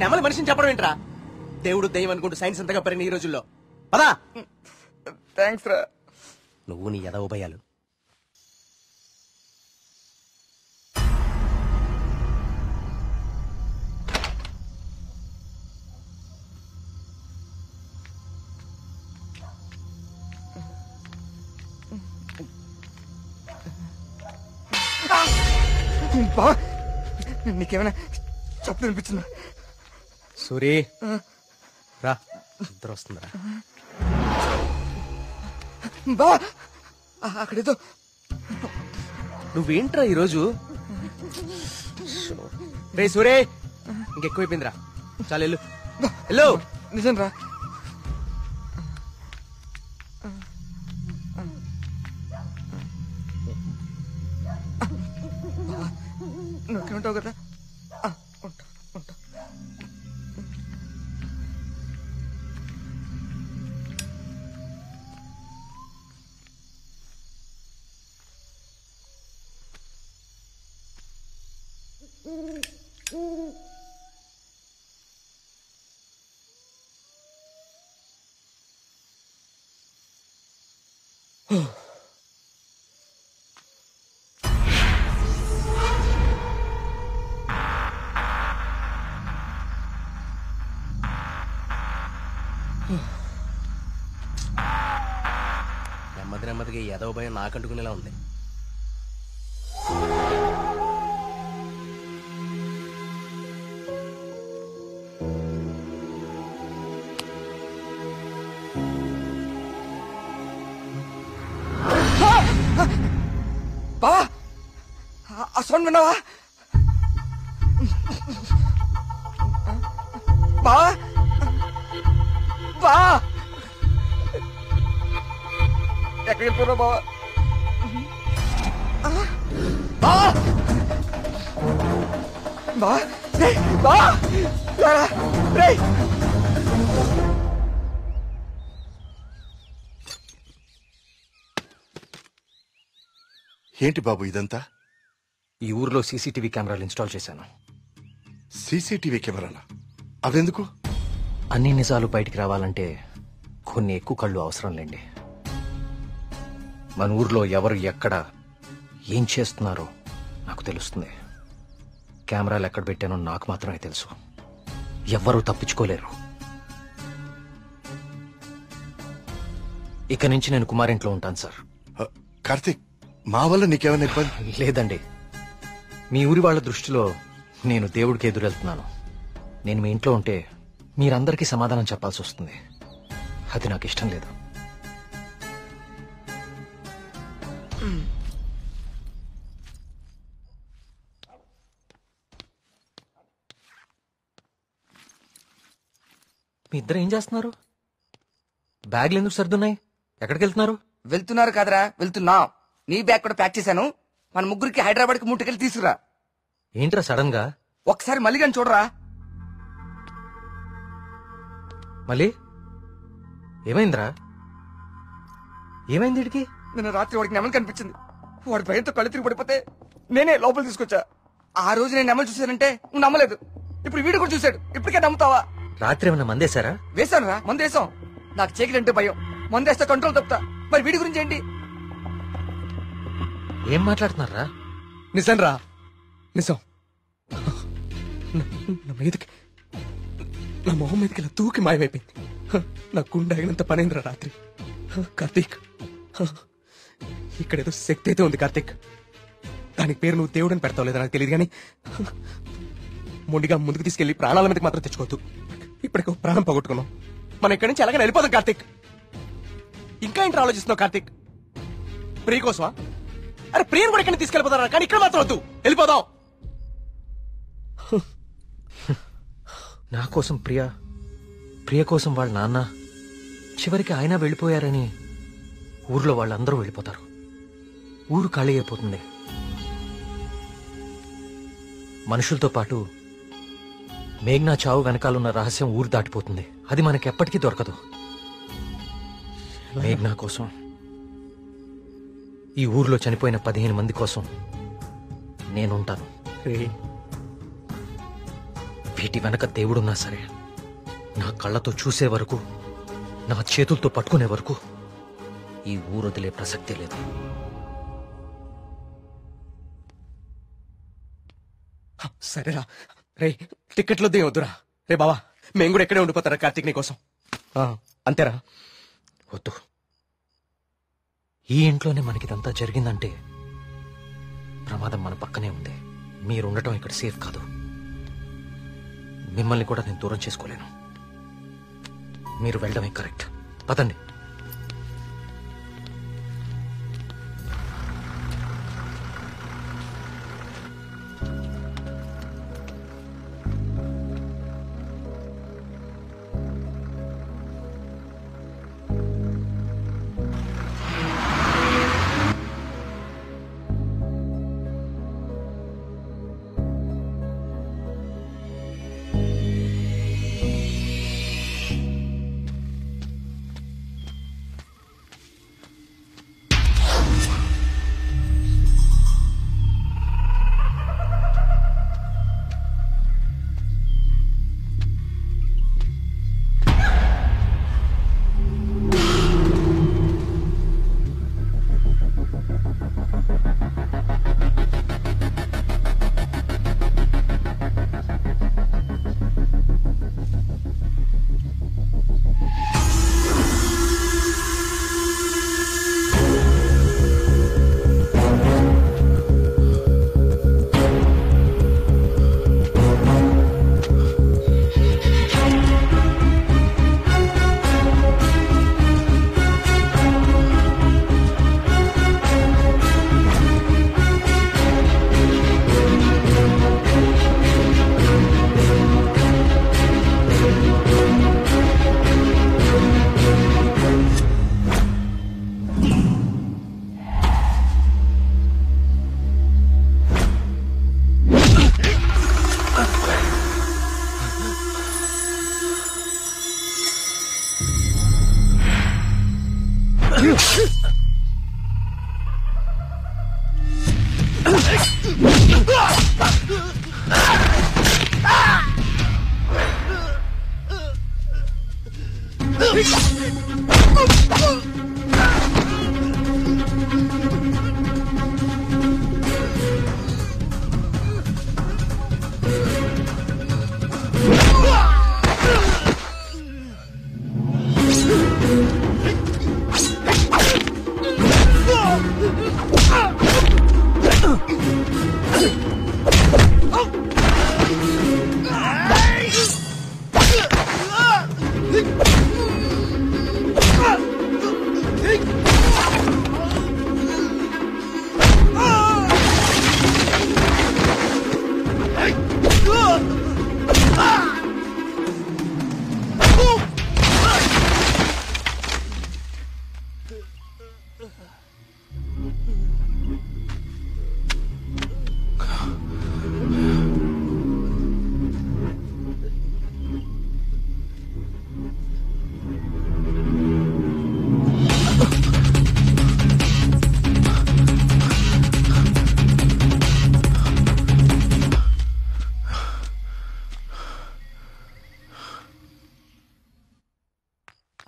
నెమలి మనిషిని చెప్పడం ఏంట్రా? దేవుడు దయ్యం అనుకుంటూ సైన్స్ అంతగా పెరిగిన ఈ రోజుల్లో. పదా. థ్యాంక్స్ రా. నువ్వు నీ ఎదవ భయాలు. బా, నీకేమైనా చెప్పు అనిపించిందా? సూరి రా, నిద్ర వస్తుందిరా. బా, అక్కడేదో. నువ్వేంట్రా ఈరోజు? రే సూరే, ఇంకెక్కువైపోయిందిరా. చాలు వెళ్ళు. వెళ్ళు. నిజం రా. నువ్వుంటావు కదా. ఉంటా ఉంటా. నెమ్మది నెమ్మదిగా ఎదవ భయం నాకంటుకునేలా ఉంది. బావా, ఆ సౌండ్ విన్నావా? బావా, బా, ఎక్కడికి వెళ్ళిపోయినా బావా? బావా, బావా, రేయ్, బావా, రారా, రేయ్. ఏంటి బాబు ఇదంతా? ఈ ఊర్లో సీసీటీవీ కెమెరాలు ఇన్స్టాల్ చేశాను. సీసీటీవీ కెమెరాలా? అవెందుకు? అన్ని నిజాలు బయటికి రావాలంటే కొన్ని ఎక్కువ కళ్ళు అవసరం లేండి. మన ఊర్లో ఎవరు ఎక్కడ ఏం చేస్తున్నారో నాకు తెలుస్తుంది. కెమెరాలు ఎక్కడ పెట్టానో నాకు మాత్రమే తెలుసు. ఎవ్వరూ తప్పించుకోలేరు. ఇక నుంచి నేను కుమారింట్లో ఉంటాను సార్. కార్తీక్, మా వల్ల నీకేమైనా ఇబ్బంది? లేదండి, మీ ఊరి వాళ్ళ దృష్టిలో నేను దేవుడికి ఎదురెళ్తున్నాను. నేను మీ ఇంట్లో ఉంటే మీరందరికీ సమాధానం చెప్పాల్సి వస్తుంది. అది నాకు ఇష్టం లేదు. మీ ఇద్దరు ఏం చేస్తున్నారు? బ్యాగ్లు ఎందుకు సర్దున్నాయి? ఎక్కడికి వెళ్తున్నారు? వెళ్తున్నారు కాదరా, వెళ్తున్నా. నీ బ్యాగ్ కూడా ప్యాక్ చేశాను. మన ముగ్గురికి హైదరాబాద్ కి ముట్టుకెళ్ళి తీసుకురా. ఏంట్రా సడన్ గా? ఒకసారి మళ్ళీ కానీ చూడరా. మళ్ళీ ఏమైందిరా? ఏమైంది వీడికి? నిన్న రాత్రి వాడికి నెమలు కనిపించింది. వాడి భయంతో కళ్ళు తిరిగి పడిపోతే నేనే లోపల తీసుకొచ్చా. ఆ రోజు నేను నెమలు చూశానంటే నువ్వు నమ్మలేదు. ఇప్పుడు వీడు కూడా చూశాడు. ఇప్పటికే నమ్ముతావా? రాత్రి ఏమన్నా మందేశారా? వేశాను రా, మందేశాం. నాకు చీకలంటే భయం. మందేస్తే కంట్రోల్ తప్పుతా. మరి వీడి గురించి ఏంటి? ఏం మాట్లాడుతున్నారా? నిజం రా, నిజం. నా మీదకి, నా మొహం మీదకి ఇలా తూకి మాయమైపోయింది. నా గుండె ఆగినంత పనైందిరా రాత్రి. కార్తీక్, ఇక్కడేదో శక్తి అయితే ఉంది కార్తీక్. దానికి పేరు నువ్వు దేవుడని పెడతావు లేదా నాకు తెలియదు, కానీ మొండిగా ముందుకు తీసుకెళ్లి ప్రాణాల మీదకి మాత్రం తెచ్చుకోవద్దు. ఇప్పటికో ప్రాణం పోగొట్టుకున్నాం. మనం ఇక్కడి నుంచి అలాగే వెళ్ళిపోదాం కార్తీక్. ఇంకా ఏంటి ఆలోచిస్తున్నావు కార్తీక్? ప్రియ కోసమా? అరే ప్రియను కూడా ఇక్కడ తీసుకెళ్ళిపోతారా, కానీ ఇక్కడ మాత్రం వద్దు, వెళ్ళిపోదాం. నా కోసం ప్రియ కోసం వాళ్ళ నాన్న, చివరికి ఆయన వెళ్ళిపోయారని ఊర్లో వాళ్ళందరూ వెళ్ళిపోతారు. ఊరు ఖాళీ అయిపోతుంది. మనుషులతో పాటు మేఘ్నా చావు వెనకాలన్న రహస్యం ఊరు దాటిపోతుంది. అది మనకెప్పటికీ దొరకదు. మేఘ్నా కోసం, ఈ ఊర్లో చనిపోయిన 15 మంది కోసం నేనుంటాను. వీటి వెనక దేవుడున్నా సరే, నా కళ్ళతో చూసే వరకు, నా చేతులతో పట్టుకునే వరకు ఈ ఊరు వదిలే ప్రసక్తే లేదు. సరేరా, రే టికెట్లు వద్దురా. రే బావా, మేము కూడా ఎక్కడే ఉండిపోతారా కార్తీక్ నీ కోసం? అంతేరా? వద్దు. ఈ ఇంట్లోనే మనకిదంతా జరిగిందంటే ప్రమాదం మన పక్కనే ఉంది. మీరుండటం ఇక్కడ సేఫ్ కాదు. మిమ్మల్ని కూడా నేను దూరం చేసుకోలేను. మీరు వెళ్ళడమే కరెక్ట్. పదండి.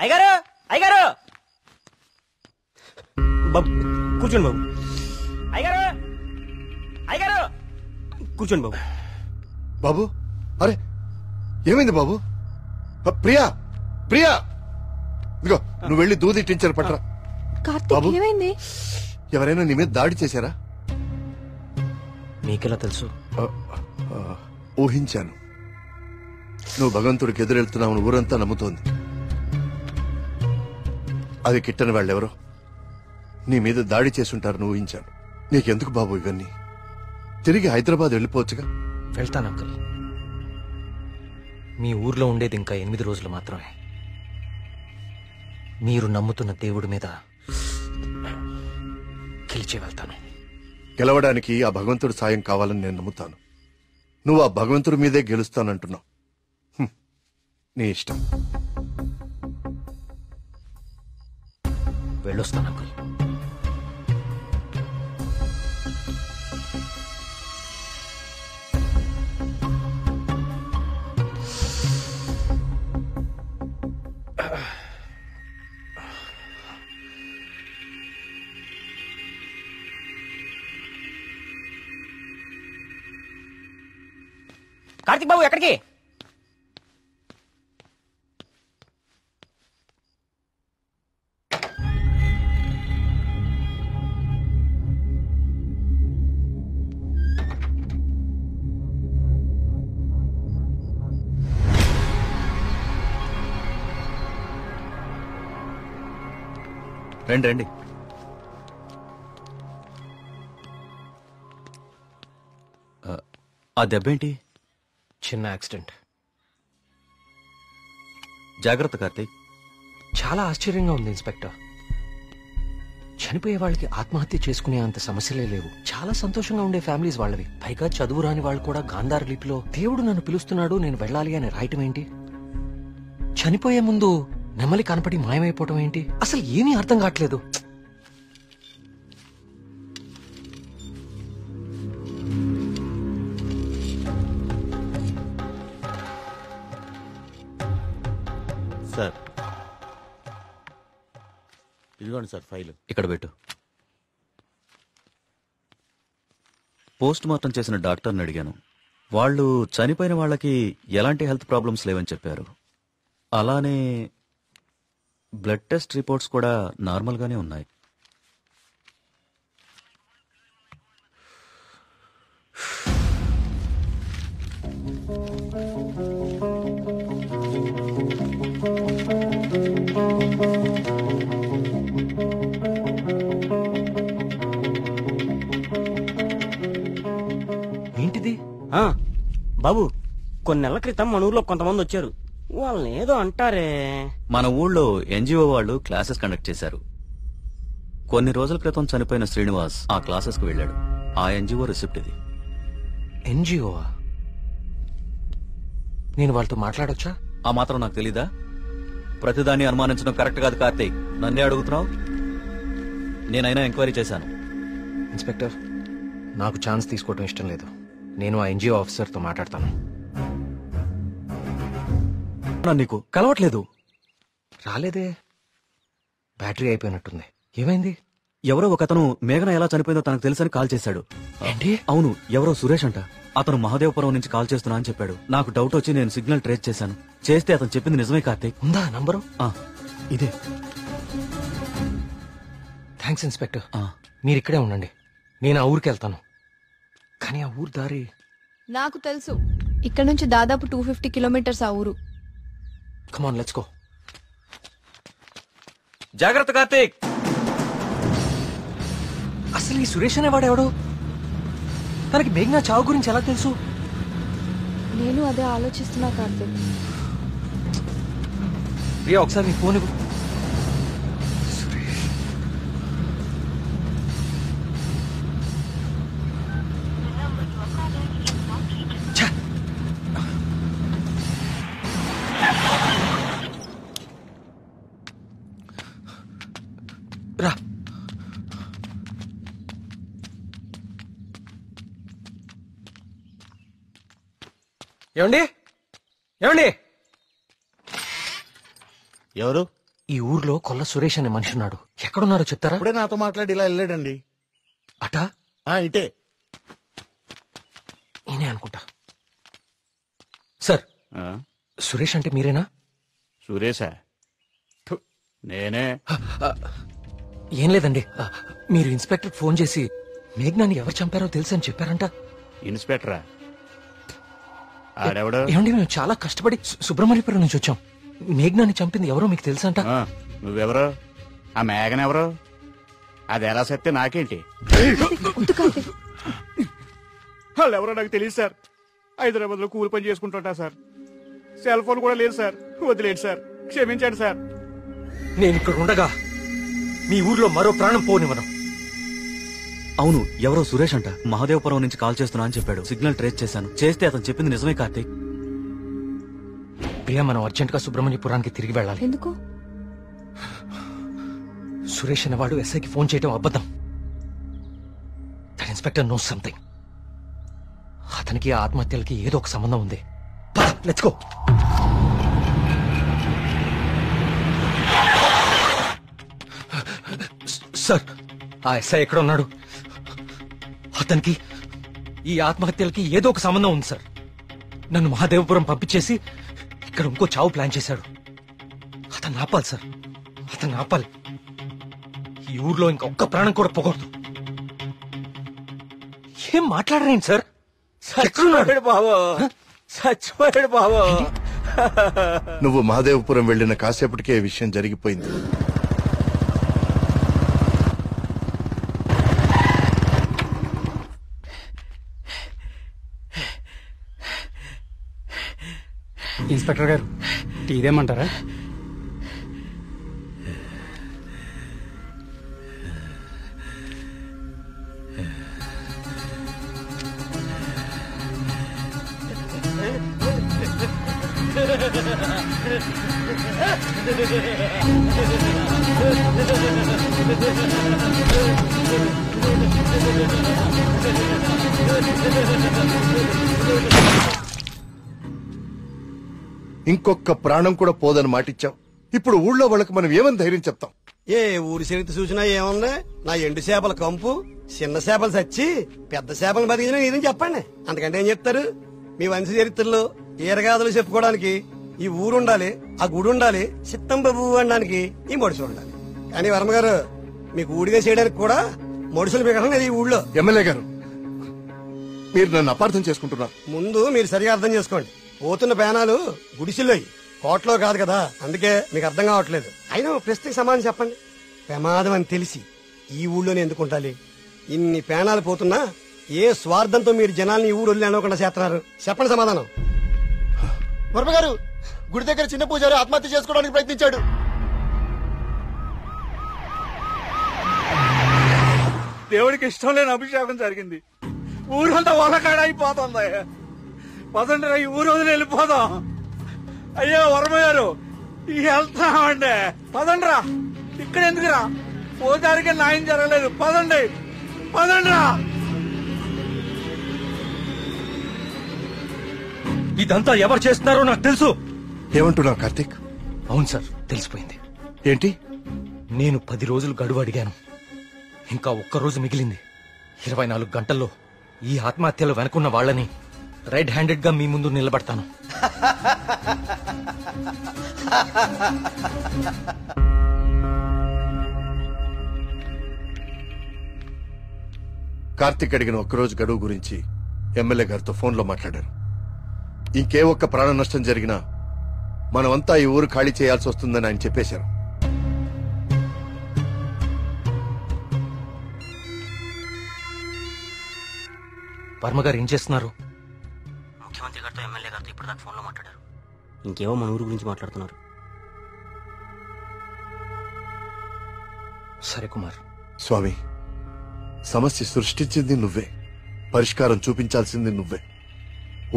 అయ్యగారు అయ్యగారు బాబు కూర్చోండి బాబు. అయ్యగారు అయ్యగారు కూర్చోండి బాబు. బాబు అరే ఏమైంది బాబు? ప్రియా ప్రియా ఇదిగో నువ్వు వెళ్ళి దూది టించర్ పట్టరా. కార్తీక్ ఏమైంది? ఎవరైనా నీ మీద దాడి చేశారా? మీకెలా తెలుసు? ఊహించాను. నువ్వు భగవంతుడికి ఎదురెళ్తున్నావు ఊరంతా నమ్ముతోంది. అది కిట్టని వాళ్ళెవరో నీ మీద దాడి చేసుంటారని ఊహించాను. నీకెందుకు బాబు ఇవన్నీ? తిరిగి హైదరాబాద్ వెళ్ళిపోవచ్చుగా. వెళ్తాను అంకుల్. మీ ఊర్లో ఉండేది ఇంకా 8 రోజులు మాత్రమే. మీరు నమ్ముతున్న దేవుడి మీద గెలిచి వెళ్తాను. గెలవడానికి ఆ భగవంతుడి సాయం కావాలని నేను నమ్ముతాను. నువ్వు ఆ భగవంతుడి మీదే గెలుస్తానంటున్నావు. నీ ఇష్టం. వెళ్ళొస్తాను అంకుల్. కార్తీక్ బాబు ఎక్కడికి? రండి రండి. ఆ దెబ్బేంటి? చిన్న యాక్సిడెంట్. జాగ్రత్త కార్తీక్. చాలా ఆశ్చర్యంగా ఉంది ఇన్స్పెక్టర్. చనిపోయే వాళ్ళకి ఆత్మహత్య చేసుకునే అంత సమస్యలే లేవు. చాలా సంతోషంగా ఉండే ఫ్యామిలీస్ వాళ్ళవి. పైగా చదువు రాని వాళ్ళు కూడా గాంధార లిపిలో దేవుడు నన్ను పిలుస్తున్నాడు నేను వెళ్ళాలి అని రాయటం ఏంటి? చనిపోయే ముందు నెమలి కనపడి మాయమైపోవటం ఏంటి? అసలు ఏమీ అర్థం కావట్లేదు. సార్ ఇదిగోండి సార్ ఫైల్. ఇక్కడ పెట్టు. పోస్ట్ మార్టం చేసిన డాక్టర్ని అడిగాను. వాళ్ళు చనిపోయిన వాళ్ళకి ఎలాంటి హెల్త్ ప్రాబ్లమ్స్ లేవని చెప్పారు. అలానే బ్లడ్ టెస్ట్ రిపోర్ట్స్ కూడా నార్మల్గానే ఉన్నాయి. ఏంటిది? బాబు కొన్ని నెలల క్రితం మన ఊర్లో కొంతమంది వచ్చారు. వాళ్ళని ఏదో అంటారే. మన ఊళ్ళో ఎన్జిఓ వాళ్ళు క్లాసెస్ కండక్ట్ చేశారు. కొన్ని రోజుల క్రితం చనిపోయిన శ్రీనివాస్ ఆ క్లాసెస్ కు వెళ్ళాడు. ఆ ఎన్జిఓ రిసిప్ట్ ఇది. ఎన్జిఓవా? నేను వాళ్ళతో మాట్లాడొచ్చా? ఆ మాత్రం నాకు తెలీదా? ప్రతిదాన్ని అనుమానించడం కరెక్ట్ కాదు కార్తీక్. నన్నే అడుగుతున్నావు. నేనైనా ఎంక్వైరీ చేశాను. ఇన్స్పెక్టర్, నాకు ఛాన్స్ తీసుకోవటం ఇష్టం లేదు. నేను ఆ ఎన్జిఓ ఆఫీసర్తో మాట్లాడతాను. నీకు కలవట్లేదు? రాలేదే. బ్యాటరీ అయిపోయినట్టుంది. ఏమైంది? ఎవరో ఒకతను మేఘన ఎలా చనిపోయిందో తనకు తెలుసని కాల్ చేశాడు. ఏంటి? అవును, ఎవరో సురేష్ అంట. అతను మహాదేవపురం నుంచి కాల్ చేస్తున్నా అని చెప్పాడు. నాకు డౌట్ వచ్చి నేను సిగ్నల్ ట్రేస్ చేశాను. చేస్తే అతను చెప్పింది నిజమే కార్తీక్. ఉందా నంబరు? ఇదే. Thanks inspector. మీరు ఇక్కడే ఉండండి, నేను ఆ ఊరికి వెళ్తాను. కానీ ఆ ఊరు దారి నాకు తెలుసు. ఇక్కడ నుంచి దాదాపు 250 కిలోమీటర్స్ ఆ ఊరు. Come on let's go. జాగ్రత్త కార్తీక్. అసలు ఈ సురేష్ అనేవాడెవడు? తనకి మేఘనా చావు గురించి ఎలా తెలుసు? నేను అదే ఆలోచిస్తున్నా కార్తీక్. ప్రియా ఒకసారి నీ ఫోన్ ఇవ్వు. రా. ఏమండి? ఏమండి? ఎవరు? ఈ ఊర్లో కొల్ల సురేష్ అనే మనిషి ఉన్నాడు. ఎక్కడున్నారో చెప్తారా? ఇప్పుడే నాతో మాట్లాడి ఇలా వెళ్ళాడండి. అటా ఇటే నేనే అనుకుంటా. సార్, సురేష్ అంటే మీరేనా? సురేషా? నేనే. ఏం లేదండి, మీరు ఇన్స్పెక్టర్ ఫోన్ చేసి మేఘ్నాన్ని ఎవరు చంపారో తెలుసని చెప్పారంట. ఇన్స్పెక్టరా? ఆడెవడు? ఏమండి, మేము చాలా కష్టపడి సుబ్రహ్మణ్యపురం నుంచి వచ్చాం. మేఘ్నాన్ని చంపింది ఎవరో మీకు తెలుసంట. నువ్వెవరు? ఆ మేఘనెవరు? అది ఎలా చెప్తే నాకేంటి? వాళ్ళు ఎవరో నాకు తెలియదు సార్. హైదరాబాద్ లో కూలి పని చేసుకుంటుంటా సార్. సెల్ ఫోన్ కూడా లేదు సార్. వదిలేండి సార్, క్షమించండి సార్. నేను ఇక్కడ ఉండగా మీ ఊర్లో మరో ప్రాణం పోనివ్వను. అవును, ఎవరో సురేష్ అంట మహాదేవపురం నుంచి కాల్ చేస్తున్నా అని చెప్పాడు. సిగ్నల్ ట్రేస్ చేశాను. చేస్తే అతను చెప్పింది నిజమే కార్తీక్. ప్రియా, మనం అర్జెంట్ గా సుబ్రహ్మణ్యపురానికి తిరిగి వెళ్ళాలి. ఎందుకు? సురేష్ అనేవాడు ఎస్ఐకి ఫోన్ చేయడం అబద్ధం. That inspector knows something. అతనికి ఆ ఆత్మహత్యలకి ఏదో ఒక సంబంధం ఉంది. Let's go. సార్, ఆ ఎస్ఐ ఎక్కడ ఉన్నాడు? అతనికి ఈ ఆత్మహత్యలకి ఏదో ఒక సంబంధం ఉంది సార్. నన్ను మహాదేవపురం పంపించేసి ఇక్కడ ఇంకో చావు ప్లాన్ చేశాడు. అతన్ని ఆపాలి సార్, అతన్ని ఆపాలి. ఈ ఊర్లో ఇంకొక్క ప్రాణం కూడా పోకూడదు. ఏం మాట్లాడరేంటి సార్? చచ్చిపోయాడు బాబు, చచ్చిపోయాడు బాబు. నువ్వు మహాదేవపురం వెళ్లిన కాసేపటికే విషయం జరిగిపోయింది. ఇన్స్పెక్టర్ గారు, టీ దేమంటారా? ఇంకొక ప్రాణం కూడా పోదని మాటిచ్చావు. ఇప్పుడు ఊళ్ళో వాళ్ళకి మనం ఏమని ధైర్యం చెప్తాం? ఏ ఊరి చరిత్ర చూసినా ఏముంది? నా ఎండు చేపల కంపు, చిన్న చేపలు చచ్చి పెద్ద చేపలు బతికిన ఇదని చెప్పండి. అంతకంటే ఏం చెప్తారు? మీ వంశ చరిత్రలో ఈరగాథలు చెప్పుకోవడానికి ఈ ఊరు ఉండాలి, ఆ గుడి ఉండాలి, చిత్తం బాబు అనడానికి ఈ మడుసులు ఉండాలి. కానీ వర్మ గారు, మీకు ఊడిగా చేయడానికి కూడా మడుసులు మిగడం లేదు ఈ ఊళ్ళో. ఎమ్మెల్యే గారు, మీరు నన్ను అపార్థం చేసుకుంటున్నారు. ముందు మీరు సరిగా అర్థం చేసుకోండి. పోతున్న పేనాలు గుడిసిల్లోయి, కోట్లో కాదు కదా. అందుకే మీకు అర్థం కావట్లేదు. అయినా ప్రశ్నకి సమాధానం చెప్పండి. ప్రమాదం అని తెలిసి ఈ ఊళ్ళోనే ఎందుకు ఉండాలి? ఇన్ని పేనాలు పోతున్నా ఏ స్వార్థంతో మీరు జనాల్ని ఈ ఊరు వదిలి అనుకుండా చేస్తున్నారు? చెప్పండి సమాధానం. వర్మ గారు, గుడి దగ్గర చిన్న పూజారి ఆత్మహత్య చేసుకోవడానికి ప్రయత్నించాడు. దేవుడికి ఇష్టం లేని అభిషేకం జరిగింది. ఊరంతా వలకాడ అయిపోతుంది. పదండి రా, ఈ ఊరు వదిలి వెళ్ళిపోదాం. అయ్యో వర్మ గారు, వెళ్తామండి. పదండి రా, ఇక్కడ ఎందుకురా? పూజారికి న్యాయం జరగలేదు. పదండి, పదండి రా. ఇదంతా ఎవరు చేస్తున్నారో నాకు తెలుసు. ఏమంటున్నావు కార్తీక్? అవును సార్, తెలిసిపోయింది. ఏంటి? నేను 10 రోజులు గడువు అడిగాను. ఇంకా ఒక్క రోజు మిగిలింది. 24 గంటల్లో ఈ ఆత్మహత్యలు వెనుకున్న వాళ్ళని రైట్ హ్యాండెడ్ గా మీ ముందు నిలబడతాను. కార్తీక్ అడిగిన ఒక్కరోజు గడువు గురించి ఎమ్మెల్యే గారితో ఫోన్లో మాట్లాడారు. ఇంకే ఒక్క ప్రాణ నష్టం జరిగినా మనమంతా ఈ ఊరు ఖాళీ చేయాల్సి వస్తుందని ఆయన చెప్పేశారు. వర్మ గారు ఏం చేస్తున్నారు? ముఖ్యమంత్రి గారితో ఎమ్మెల్యే గారితో ఇప్పుడు దాకా ఫోన్లో మాట్లాడారు. ఇంకేవో మన ఊరు గురించి మాట్లాడుతున్నారు. సరే కుమార్. స్వామి, సమస్య సృష్టించింది నువ్వే, పరిష్కారం చూపించాల్సింది నువ్వే.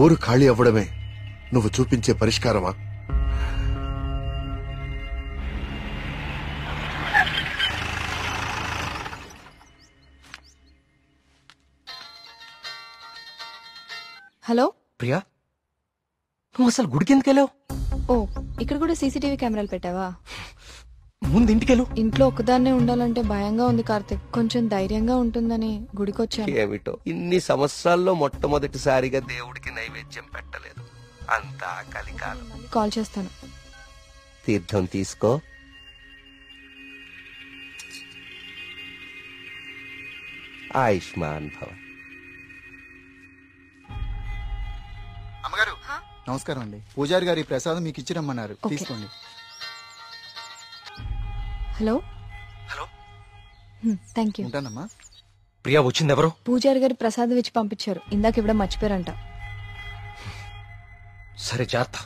ఊరు ఖాళీ అవ్వడమే నువ్వు చూపించే పరిష్కారమా? హలో ప్రియా, నువ్వు అసలు గుడికి ఎందుకు వెళ్ళావు? ఓ, ఇక్కడ కూడా సీసీటీవీ కెమెరాలు పెట్టావా? ముందు ఇంటికెళ్ళు. ఇంట్లో ఒక్కదాన్నే ఉండాలంటే భయంగా ఉంది కార్తిక్. కొంచెం ధైర్యంగా ఉంటుందని గుడికొచ్చాను. ఏమిటో ఇన్ని సంవత్సరాల్లో మొట్టమొదటిసారిగా దేవుడికి నైవేద్యం పెట్టలేదు. అంతా కలికాలం. కాల్ చేస్తాను. తీర్థం తీసుకో. ఆయుష్మాన్ భవ. అమ్మగారు నమస్కారం అండి. పూజారి గారి ప్రసాదం మీకు ఇచ్చి రమ్మన్నారు, తీసుకోండి. హలో. Thank you. ఉంటానమ్మా. ప్రియా వచ్చింది ఎవరు? పూజారి గారు ప్రసాదం ఇచ్చి పంపించారు. ఇందాక ఇవ్వడం మర్చిపోయారంట. సరే జాగ్రత్త.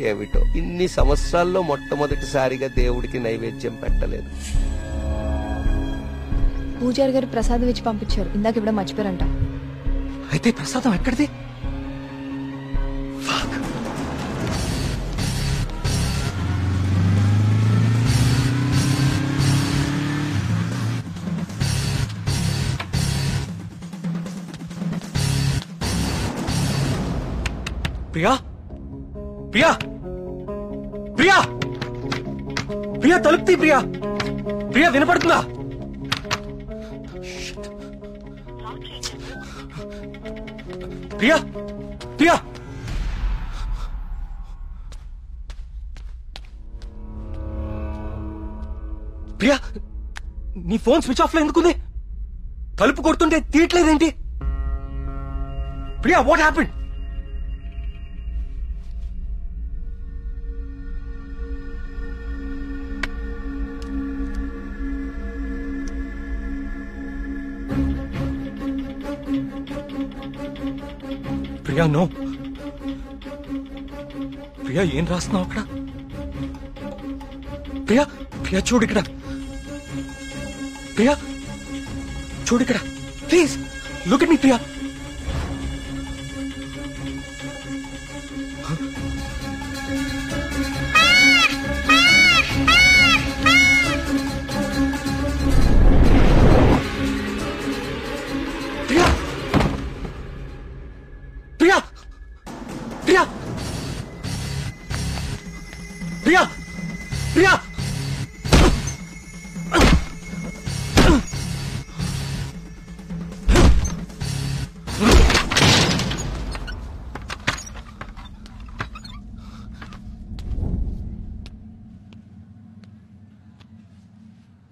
ఏమిటో ఇన్ని సంవత్సరాల్లో మొట్టమొదటిసారిగా దేవుడికి నైవేద్యం పెట్టలేదు. పూజారి గారు ప్రసాదం ఇచ్చి పంపించారు. ఇందాక ఇవ్వడం మర్చిపోయారంట. అయితే ప్రసాదం ఎక్కడిది? ప్రియా ప్రియా ప్రియా ప్రియా తలుపుతీ. ప్రియా ప్రియా వినపడుతుందా? ప్రియా ప్రియా ప్రియా నీ ఫోన్ స్విచ్ ఆఫ్ లో ఎందుకుంది? తలుపు కొడుతుంటే తీయట్లేదేంటి? Priya what happened? Priya no. Priya ఏం రాస్తున్నావు అక్కడ? ప్రియా ప్రియా చూడు ఇక్కడ. ప్రియా చూడు ఇక్కడ. Please look at me Priya. Priya Priya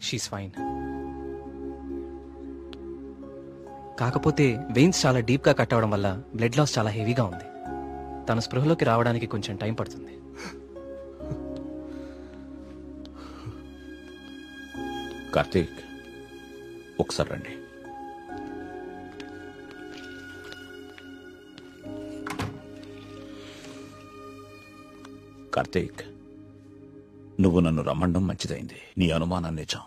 she's fine. కాకపోతే వెయిన్స్ చాలా డీప్ గా కట్ అవడం వల్ల బ్లడ్ లాస్ చాలా హెవీగా ఉంది. తన స్పృహలోకి రావడానికి కొంచెం టైం పడుతుంది. కార్తీక్ ఒకసారి రండి. కార్తీక్ నువ్వు నన్ను రమ్మడం మంచిదైంది. నీ అనుమానం నిజం.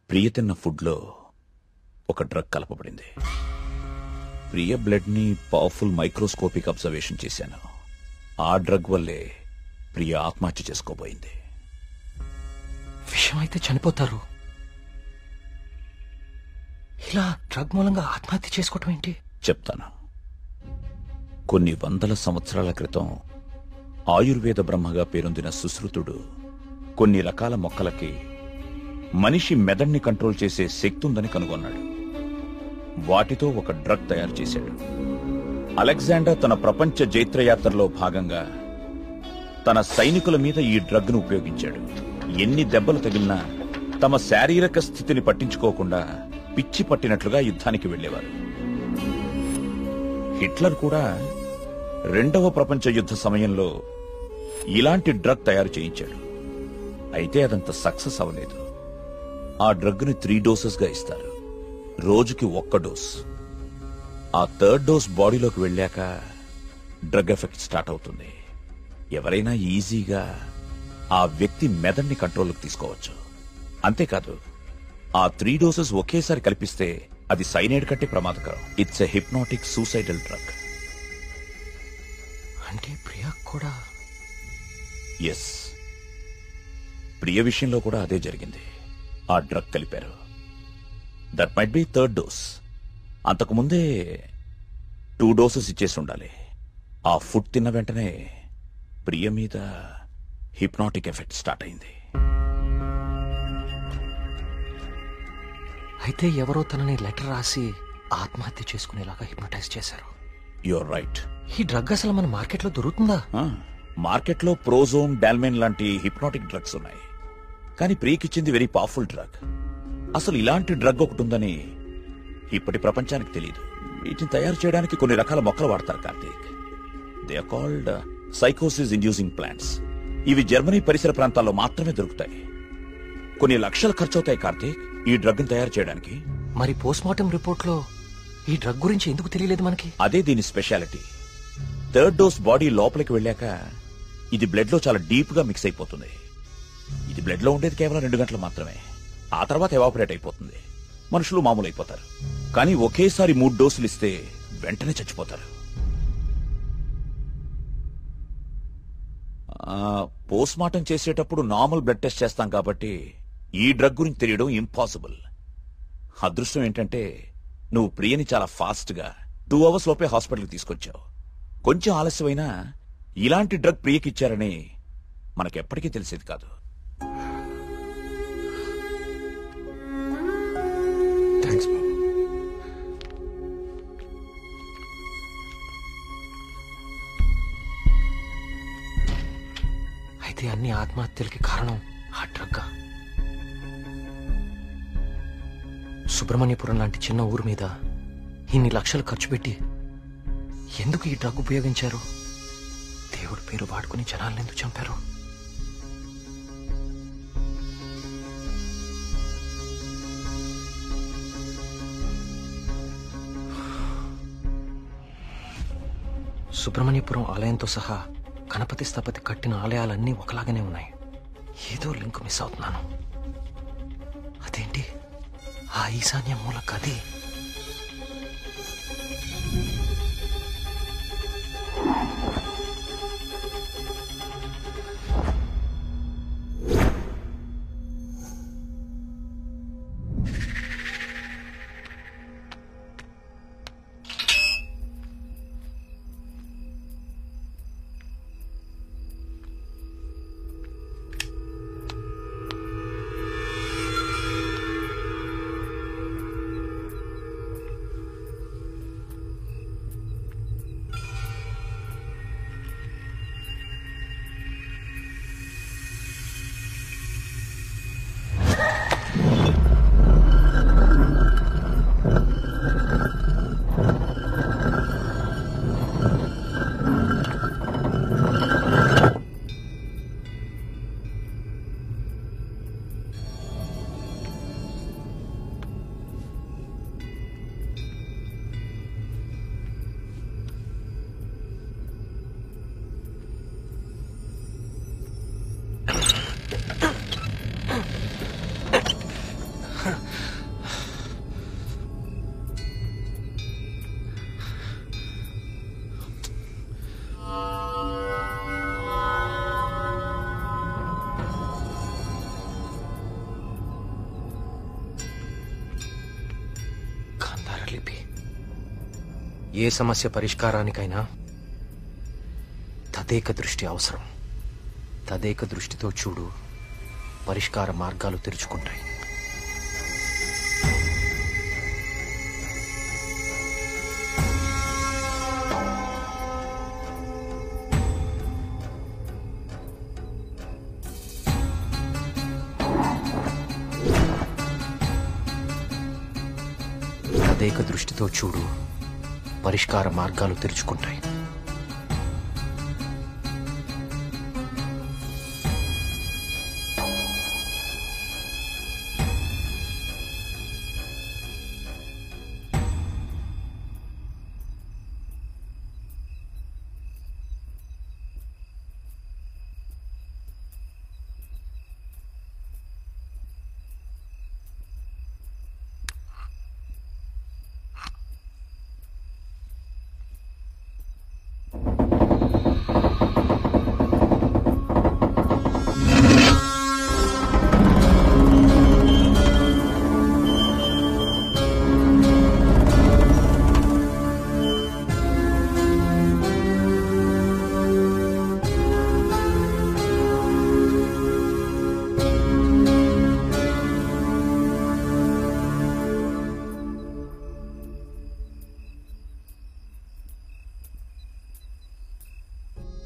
ప్రియ తిన్న ఫుడ్లో ఒక డ్రగ్ కలపబడింది. ప్రియ బ్లడ్ ని పవర్ఫుల్ మైక్రోస్కోపిక్ అబ్జర్వేషన్ చేశాను. ఆ డ్రగ్ వల్లే ప్రియ ఆత్మహత్య చేసుకోబోయింది. విషయం అయితే చనిపోతారు. ఇలా డ్రగ్ మూలంగా ఆత్మహత్య చేసుకోవటం ఏంటి? చెప్తాను. కొన్ని వందల సంవత్సరాల క్రితం ఆయుర్వేద బ్రహ్మగా పేరొందిన సుశ్రుతుడు కొన్ని రకాల మొక్కలకి మనిషి మెదడుని కంట్రోల్ చేసే శక్తి ఉందని కనుగొన్నాడు. వాటితో ఒక డ్రగ్ తయారు చేశాడు. అలెగ్జాండర్ తన ప్రపంచ జైత్రయాత్రలో భాగంగా తన సైనికుల మీద ఈ డ్రగ్ ను ఉపయోగించాడు. ఎన్ని దెబ్బలు తగిలినా తమ శారీరక స్థితిని పట్టించుకోకుండా పిచ్చి పట్టినట్లుగా యుద్ధానికి వెళ్లేవారు. హిట్లర్ కూడా రెండవ ప్రపంచ యుద్ధ సమయంలో ఇలాంటి డ్రగ్ తయారు చేయించాడు. అయితే అదంత సక్సెస్ అవ్వలేదు. ఆ డ్రగ్ ని 3 డోసెస్ గా ఇస్తారు. రోజుకి 1 డోస్. ఆ 3rd డోస్ బాడీలోకి వెళ్ళాక డ్రగ్ ఎఫెక్ట్ స్టార్ట్ అవుతుంది. ఎవరైనా ఈజీగా ఆ వ్యక్తి మెదడుని కంట్రోల్లోకి తీసుకోవచ్చు. అంతేకాదు, ఆ 3 డోసెస్ ఒకేసారి కల్పిస్తే అది సైనైడ్ కంటే ప్రమాదకరం. It's a hypnotic suicidal drug. అంటే ప్రియా కూడా? ఎస్. ప్రియ విషయంలో కూడా అదే జరిగింది. ఆ డ్రగ్ కలిపారు. That might be third dose. అంతకుముందే 2 డోసెస్ ఇచ్చేసి ఉండాలి. ఆ ఫుడ్ తిన్న వెంటనే ప్రియ మీద హిప్నాటిక్ ఎఫెక్ట్ స్టార్ట్ అయింది. అయితే ఎవరో తనని లెటర్ రాసి ఆత్మహత్య చేసుకునేలాగా హిప్నటైజ్ చేశారు. You're right. ఈ డ్రగ్ అసలు మన మార్కెట్లో దొరుకుతుందా? మార్కెట్లో ప్రోజోన్, డాల్మెన్ లాంటి హిప్నాటిక్ డ్రగ్స్ ఉన్నాయి. కానీ ప్రియకిచ్చింది వెరీ పవర్ఫుల్ డ్రగ్. అసలు ఇలాంటి డ్రగ్ ఒకటి ఉందని ఇప్పటి ప్రపంచానికి తెలియదు. వీటిని తయారు చేయడానికి కొన్ని రకాల మొక్కలు వాడతారు కార్తీక్. దే ఆర్ కాల్డ్ సైకోసిస్ ఇండ్యూసింగ్ ప్లాంట్స్. ఇవి జర్మనీ పరిసర ప్రాంతాల్లో మాత్రమే దొరుకుతాయి. కొన్ని లక్షలు ఖర్చవుతాయి కార్తీక్ ఈ డ్రగ్ ని తయారు చేయడానికి. మరి పోస్ట్ మార్టం రిపోర్ట్ లో ఈ డ్రగ్ గురించి ఎందుకు తెలియలేదు మనకి? అదే దీని స్పెషాలిటీ. థర్డ్ డోస్ బాడీ లోపలికి వెళ్ళాక ఇది బ్లడ్ లో చాలా డీప్ గా మిక్స్ అయిపోతుంది. ఇది బ్లడ్ లో ఉండేది కేవలం 2 గంటలు మాత్రమే. ఆ తర్వాత ఎవాపరేట్ అయిపోతుంది. మనుషులు మామూలు అయిపోతారు. కానీ ఒకేసారి 3 డోసులు ఇస్తే వెంటనే చచ్చిపోతారు. పోస్ట్ మార్టం చేసేటప్పుడు నార్మల్ బ్లడ్ టెస్ట్ చేస్తాం కాబట్టి ఈ డ్రగ్ గురించి తెలియడం ఇంపాసిబుల్. అదృష్టం ఏంటంటే నువ్వు ప్రియని చాలా ఫాస్ట్ గా 2 అవర్స్ లోపే హాస్పిటల్కి తీసుకొచ్చావు. కొంచెం ఆలస్యమైనా ఇలాంటి డ్రగ్ ప్రియకిచ్చారని మనకెప్పటికీ తెలిసేది కాదు. థ్యాంక్స్ బాబు. అయితే అన్ని ఆత్మహత్యలకి కారణం ఆ డ్రగ్. సుబ్రహ్మణ్యపురం లాంటి చిన్న ఊరు మీద ఇన్ని లక్షలు ఖర్చు పెట్టి ఎందుకు ఈ డ్రగ్ ఉపయోగించారు? దేవుడి పేరు వాడుకుని జనాలను ఎందుకు చంపారు? సుబ్రహ్మణ్యపురం ఆలయంతో సహా గణపతి స్థపతి కట్టిన ఆలయాలన్నీ ఒకలాగానే ఉన్నాయి. ఏదో లింక్ మిస్ అవుతున్నాను. అదేంటి ఆ ఈశాన్య మూల గది? ఏ సమస్య పరిష్కారానికైనా తదేక దృష్టి అవసరం. తదేక దృష్టితో చూడు, పరిష్కార మార్గాలు తెరుచుకుంటాయి. తదేక దృష్టితో చూడు, పరిష్కార మార్గాలు తెరుచుకుంటాయి.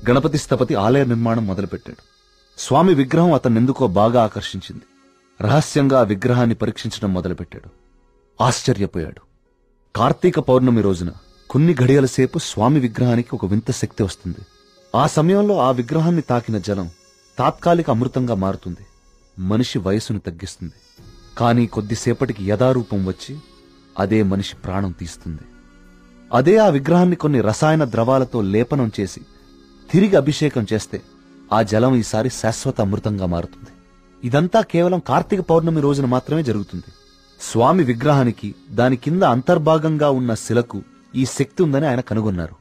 గణపతి స్థపతి ఆలయ నిర్మాణం మొదలుపెట్టాడు. స్వామి విగ్రహం అతన్నెందుకో బాగా ఆకర్షించింది. రహస్యంగా ఆ విగ్రహాన్ని పరీక్షించడం మొదలుపెట్టాడు. ఆశ్చర్యపోయాడు. కార్తీక పౌర్ణమి రోజున కొన్ని ఘడియల సేపు స్వామి విగ్రహానికి ఒక వింత శక్తి వస్తుంది. ఆ సమయంలో ఆ విగ్రహాన్ని తాకిన జలం తాత్కాలిక అమృతంగా మారుతుంది. మనిషి వయసును తగ్గిస్తుంది. కానీ కొద్దిసేపటికి యథారూపం వచ్చి అదే మనిషి ప్రాణం తీస్తుంది. అదే ఆ విగ్రహాన్ని కొన్ని రసాయన ద్రవాలతో లేపనం చేసి తిరిగి అభిషేకం చేస్తే ఆ జలం ఈసారి శాశ్వత అమృతంగా మారుతుంది. ఇదంతా కేవలం కార్తీక పౌర్ణమి రోజున మాత్రమే జరుగుతుంది. స్వామి విగ్రహానికి దాని కింద అంతర్భాగంగా ఉన్న శిలకు ఈ శక్తి ఉందని ఆయన కనుగొన్నారు.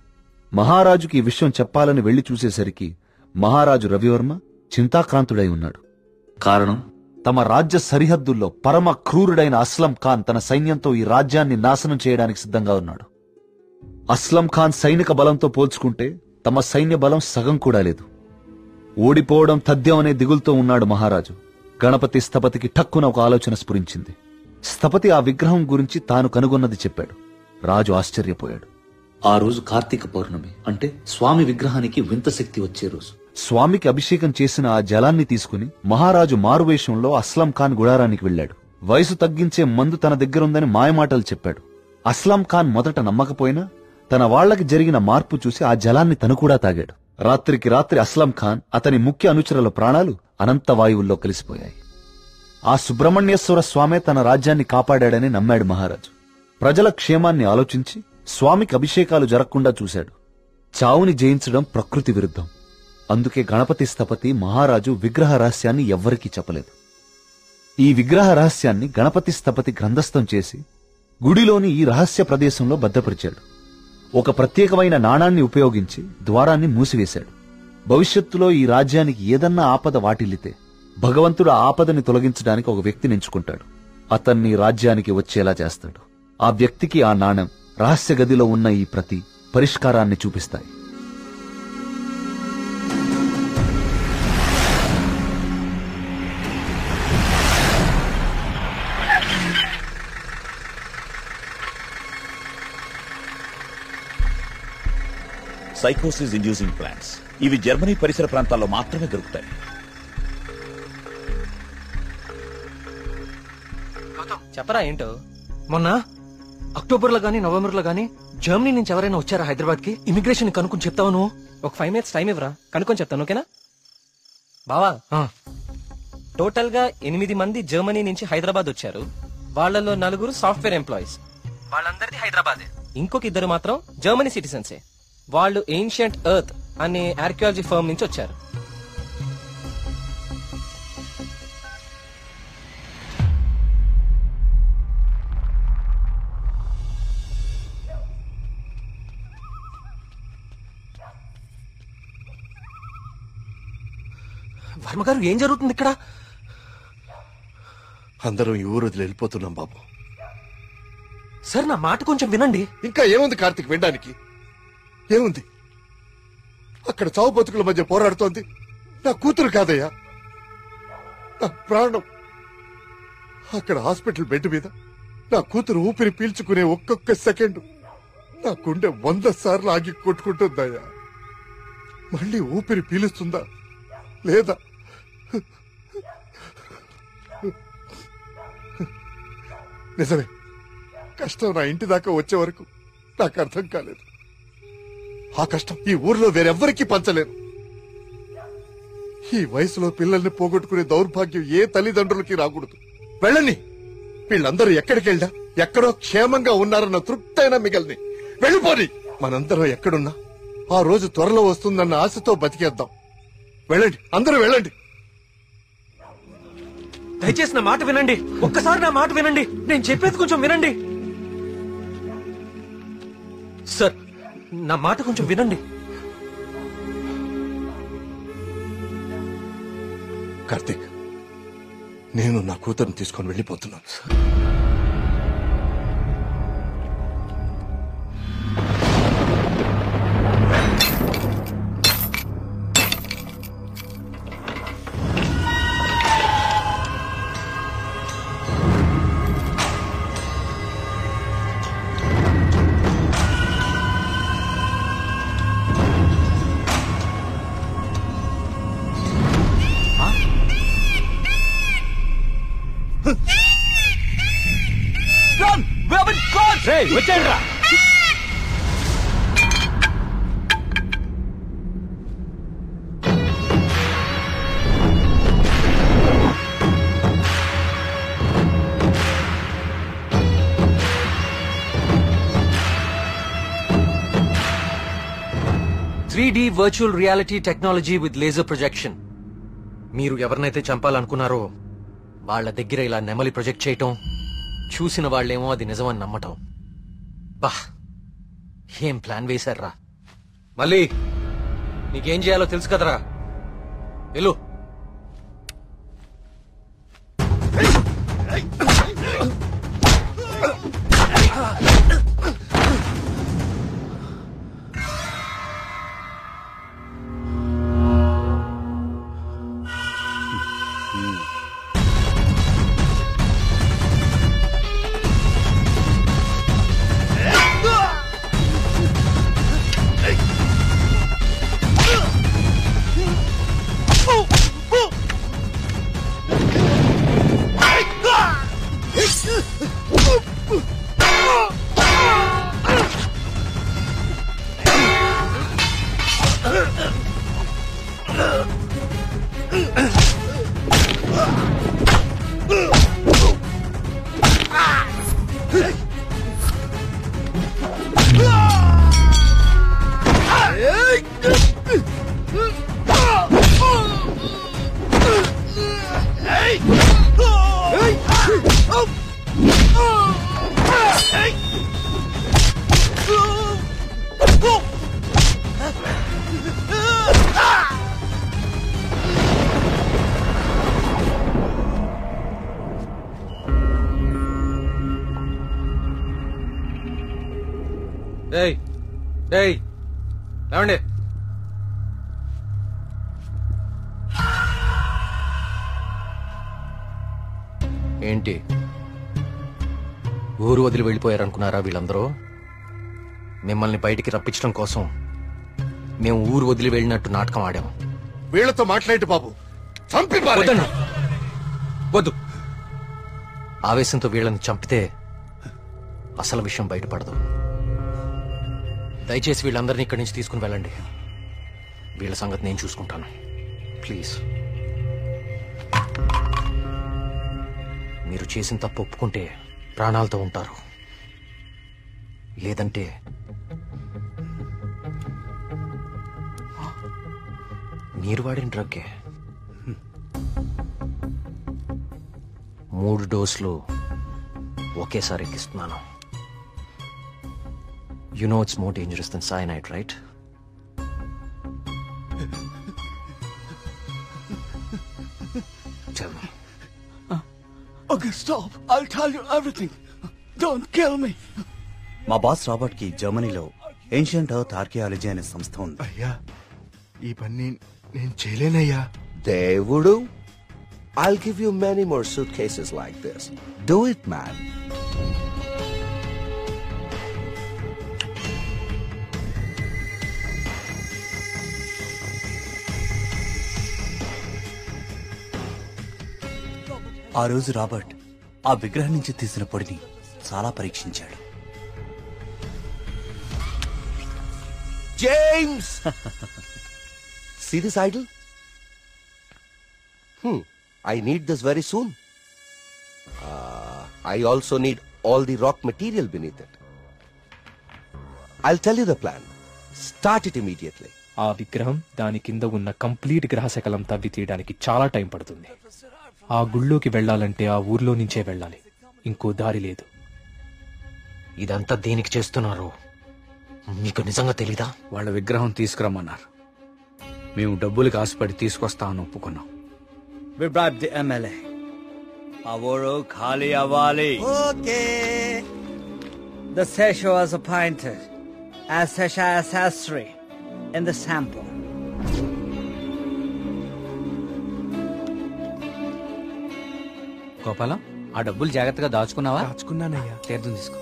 మహారాజుకి ఈ విషయం చెప్పాలని వెళ్లి చూసేసరికి మహారాజు రవివర్మ చింతాక్రాంతుడై ఉన్నాడు. కారణం, తమ రాజ్య సరిహద్దుల్లో పరమ క్రూరుడైన అస్లం ఖాన్ తన సైన్యంతో ఈ రాజ్యాన్ని నాశనం చేయడానికి సిద్ధంగా ఉన్నాడు. అస్లం ఖాన్ సైనిక బలంతో పోల్చుకుంటే తమ సైన్య బలం సగం కూడా లేదు. ఓడిపోవడం తథ్యం అనే దిగులుతో ఉన్నాడు మహారాజు. గణపతి స్థపతికి ఠక్కున ఒక ఆలోచన స్ఫురించింది. స్థపతి ఆ విగ్రహం గురించి తాను కనుగొన్నది చెప్పాడు. రాజు ఆశ్చర్యపోయాడు. ఆ రోజు కార్తీక పౌర్ణమి, అంటే స్వామి విగ్రహానికి వింత శక్తి వచ్చే రోజు. స్వామికి అభిషేకం చేసిన ఆ జలాన్ని తీసుకుని మహారాజు మారువేషంలో అస్లం ఖాన్ గుడారానికి వెళ్లాడు. వయసు తగ్గించే మందు తన దగ్గరుందని మాయమాటలు చెప్పాడు. అస్లం ఖాన్ మొదట నమ్మకపోయినా తన వాళ్లకి జరిగిన మార్పు చూసి ఆ జలాన్ని తను కూడా తాగాడు. రాత్రికి రాత్రి అస్లం ఖాన్, అతని ముఖ్య అనుచరుల ప్రాణాలు అనంత వాయువుల్లో కలిసిపోయాయి. ఆ సుబ్రహ్మణ్యేశ్వర స్వామే తన రాజ్యాన్ని కాపాడాడని నమ్మాడు మహారాజు. ప్రజల క్షేమాన్ని ఆలోచించి స్వామికి అభిషేకాలు జరగకుండా చూశాడు. చావుని జయించడం ప్రకృతి విరుద్ధం. అందుకే గణపతి స్థపతి మహారాజు విగ్రహ రహస్యాన్ని ఎవ్వరికీ చెప్పలేదు. ఈ విగ్రహ రహస్యాన్ని గణపతి స్థపతి గ్రంథస్థం చేసి గుడిలోని ఈ రహస్య ప్రదేశంలో భద్రపరిచాడు. ఒక ప్రత్యేకమైన నాణాన్ని ఉపయోగించి ద్వారాన్ని మూసివేశాడు. భవిష్యత్తులో ఈ రాజ్యానికి ఏదన్నా ఆపద వాటిల్లితే భగవంతుడు ఆ ఆపదని తొలగించడానికి ఒక వ్యక్తిని ఎంచుకుంటాడు. అతన్ని రాజ్యానికి వచ్చేలా చేస్తాడు. ఆ వ్యక్తికి ఆ నాణెం, రహస్య గదిలో ఉన్న ఈ ప్రతి పరిష్కారాన్ని చూపిస్తాయి. సైకోసిస్ ఇండ్యూసింగ్ ప్లాంట్స్ ఇవి జర్మనీ పరిసర ప్రాంతాల్లో మాత్రమే దొరుకుతాయి. చెప్పరా ఏంటో. మొన్న అక్టోబర్లో గానీ నవంబర్లో గానీ జర్మనీ నుంచి ఎవరైనా వచ్చారా హైదరాబాద్ కి? ఇమిగ్రేషన్ కనుక్కొని చెప్తావు నువ్వు? ఒక 5 minutes టైం ఇవ్వరా, కనుక్కొని చెప్తాను. ఓకేనా బావా? టోటల్ గా 8 మంది జర్మనీ నుంచి హైదరాబాద్ వచ్చారు. వాళ్ళలో 4 సాఫ్ట్వేర్ ఎంప్లాయీస్, వాళ్ళందరిది హైదరాబాద్. ఇంకొక 2 మాత్రం జర్మనీ సిటిజన్సే. వాళ్ళు ఏన్షియంట్ ఎర్త్ అనే ఆర్కియాలజీ ఫర్మ్ నుంచి వచ్చారు. వర్మగారు, ఏం జరుగుతుంది ఇక్కడ? అందరం ఈ ఊరు వదిలి వెళ్ళిపోతున్నాం బాబు. సార్, నా మాట కొంచెం వినండి. ఇంకా ఏముంది కార్తీక్ వినడానికి? ఏముంది? అక్కడ చావు బతుకుల మధ్య పోరాడుతోంది నా కూతురు కాదయ్యా, నా ప్రాణం. అక్కడ హాస్పిటల్ బెడ్ మీద నా కూతురు ఊపిరి పీల్చుకునే ఒక్కొక్క సెకండ్ నా గుండె 100 సార్లు ఆగి కొట్టుకుంటుందయ్యా. మళ్ళీ ఊపిరి పీలుస్తుందా లేదా? నిజమే, కష్టం నా ఇంటి దాకా వచ్చే వరకు నాకు అర్థం కాలేదు. ఆ కష్టం ఈ ఊర్లో వేరెవ్వరికీ పంచలేను. ఈ వయసులో పిల్లల్ని పోగొట్టుకునే దౌర్భాగ్యం ఏ తల్లిదండ్రులకి రాకూడదు. వెళ్ళని, వీళ్ళందరూ ఎక్కడికి వెళ్ళా ఎక్కడో క్షేమంగా ఉన్నారన్న తృప్తైనా మిగల్ని. వెళ్ళిపోని. మనందరం ఎక్కడున్నా ఆ రోజు త్వరలో వస్తుందన్న ఆశతో బతికేద్దాం. వెళ్ళండి, అందరూ వెళ్ళండి. దయచేసి నా మాట వినండి. ఒక్కసారి నా మాట వినండి. నేను చెప్పేది కొంచెం వినండి. సార్, నా మాట కొంచెం వినండి. కార్తీక్, నేను నా కూతురుని తీసుకొని వెళ్ళిపోతున్నాను. వచ్చేయండి రా. Virtual reality technology with laser projection. మీరు ఎవరినైతే చంపాలనుకున్నారో వాళ్ళ దగ్గర ఇలా నెమలి ప్రొజెక్ట్ చేయటం, చూసిన వాళ్ళేమో అది నిజమని నమ్మటం. బా, ఏం ప్లాన్ వేశారా? మళ్ళీ నీకేం చేయాలో తెలుసు కదరా, వెళ్ళు. ఏమండి, ఏంటి ఊరు వదిలి వెళ్ళిపోయారనుకున్నారా వీళ్ళందరూ? మిమ్మల్ని బయటికి రప్పించడం కోసం మేము ఊరు వదిలి వెళ్ళినట్టు నాటకం ఆడాము. వీళ్లతో మాట్లాడి బాబు, చంపి పారేయండి. వద్దు, ఆవేశంతో వీళ్ళని చంపితే అసలు విషయం బయటపడదు. దయచేసి వీళ్ళందరినీ ఇక్కడి నుంచి తీసుకుని వెళ్ళండి. వీళ్ళ సంగతి నేను చూసుకుంటాను, ప్లీజ్. మీరు చేసిన తప్పు ఒప్పుకుంటే ప్రాణాలతో ఉంటారు, లేదంటే మీరు వాడిన డ్రగ్గే 3 డోసులు ఒకేసారి ఎక్కిస్తున్నాను. You know it's more dangerous than cyanide, right? Tell me. Okay, stop. I'll tell you everything. Don't kill me. మా బాస్ రాబర్ట్ కి జర్మనీలో ఏన్షియంట్ ఎర్త్ ఆర్కియాలజీ అనే సంస్థ ఉంది. అయ్యా, ఈ పని నేను చేయలేనయ్యా. దేవుడు, I'll give you many more suitcases like this. Do it, man. ఆ రోజు రాబర్ట్ ఆ విగ్రహం నుంచి తీసిన పొడిని చాలా పరీక్షించాడు. James! See this idol? I need this very soon. I also need all the rock material beneath it. I'll tell you the plan. Start it immediately. ఆ విగ్రహం దాని కింద ఉన్న కంప్లీట్ గ్రహశకలం తవ్వి తీయడానికి చాలా టైం పడుతుంది. ఆ గుళ్ళోకి వెళ్లాలంటే ఆ ఊర్లో నుంచే వెళ్ళాలి, ఇంకో దారి లేదు. ఇదంతా దేనికి చేస్తున్నారు మీకు నిజంగా తెలీదా? వాళ్ళ విగ్రహం తీసుకురమ్మన్నారు, మేము డబ్బులకు ఆశపడి తీసుకొస్తామని ఒప్పుకున్నాం. We bribed the MLA. ఆ ఊరు ఖాళీ అవ్వాలి. Okay. The Sesha was appointed as Sesha Sastry in the sample. Gopalam, ఆ డబ్బులు జాగ్రత్తగా దాచుకున్నావా? దాచుకున్నానయ్యా. తీర్థం తీసుకో.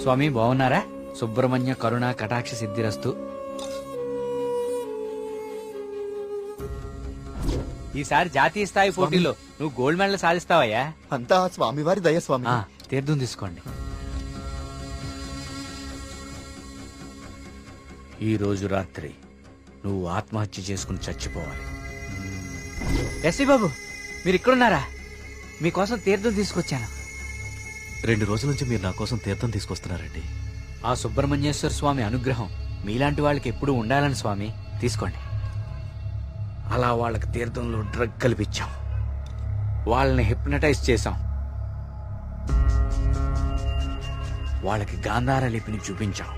స్వామి బాగున్నారా? సుబ్రహ్మణ్య కరుణ కటాక్ష సిద్ధిరస్తు. ఈసారి జాతీయ స్థాయి పోటీలో నువ్వు గోల్డ్ మెడల్ సాధిస్తావయ్యా. అంతా స్వామివారి దయ స్వామి. తీర్థం తీసుకోండి. ఈ రోజు రాత్రి నువ్వు ఆత్మహత్య చేసుకుని చచ్చిపోవాలి. ఎస్సీ బాబు, మీరు ఇక్కడున్నారా? మీకోసం తీర్థం తీసుకొచ్చాను. 2 రోజుల నుంచి మీరు నా కోసం తీర్థం తీసుకొస్తున్నారండి. ఆ సుబ్రహ్మణ్యేశ్వర స్వామి అనుగ్రహం మీలాంటి వాళ్ళకి ఎప్పుడూ ఉండాలని స్వామి. తీసుకోండి. అలా వాళ్ళకి తీర్థంలో డ్రగ్ కల్పించాం, వాళ్ళని హిప్నటైజ్ చేశాం, వాళ్ళకి గాంధార లిపిని చూపించాం.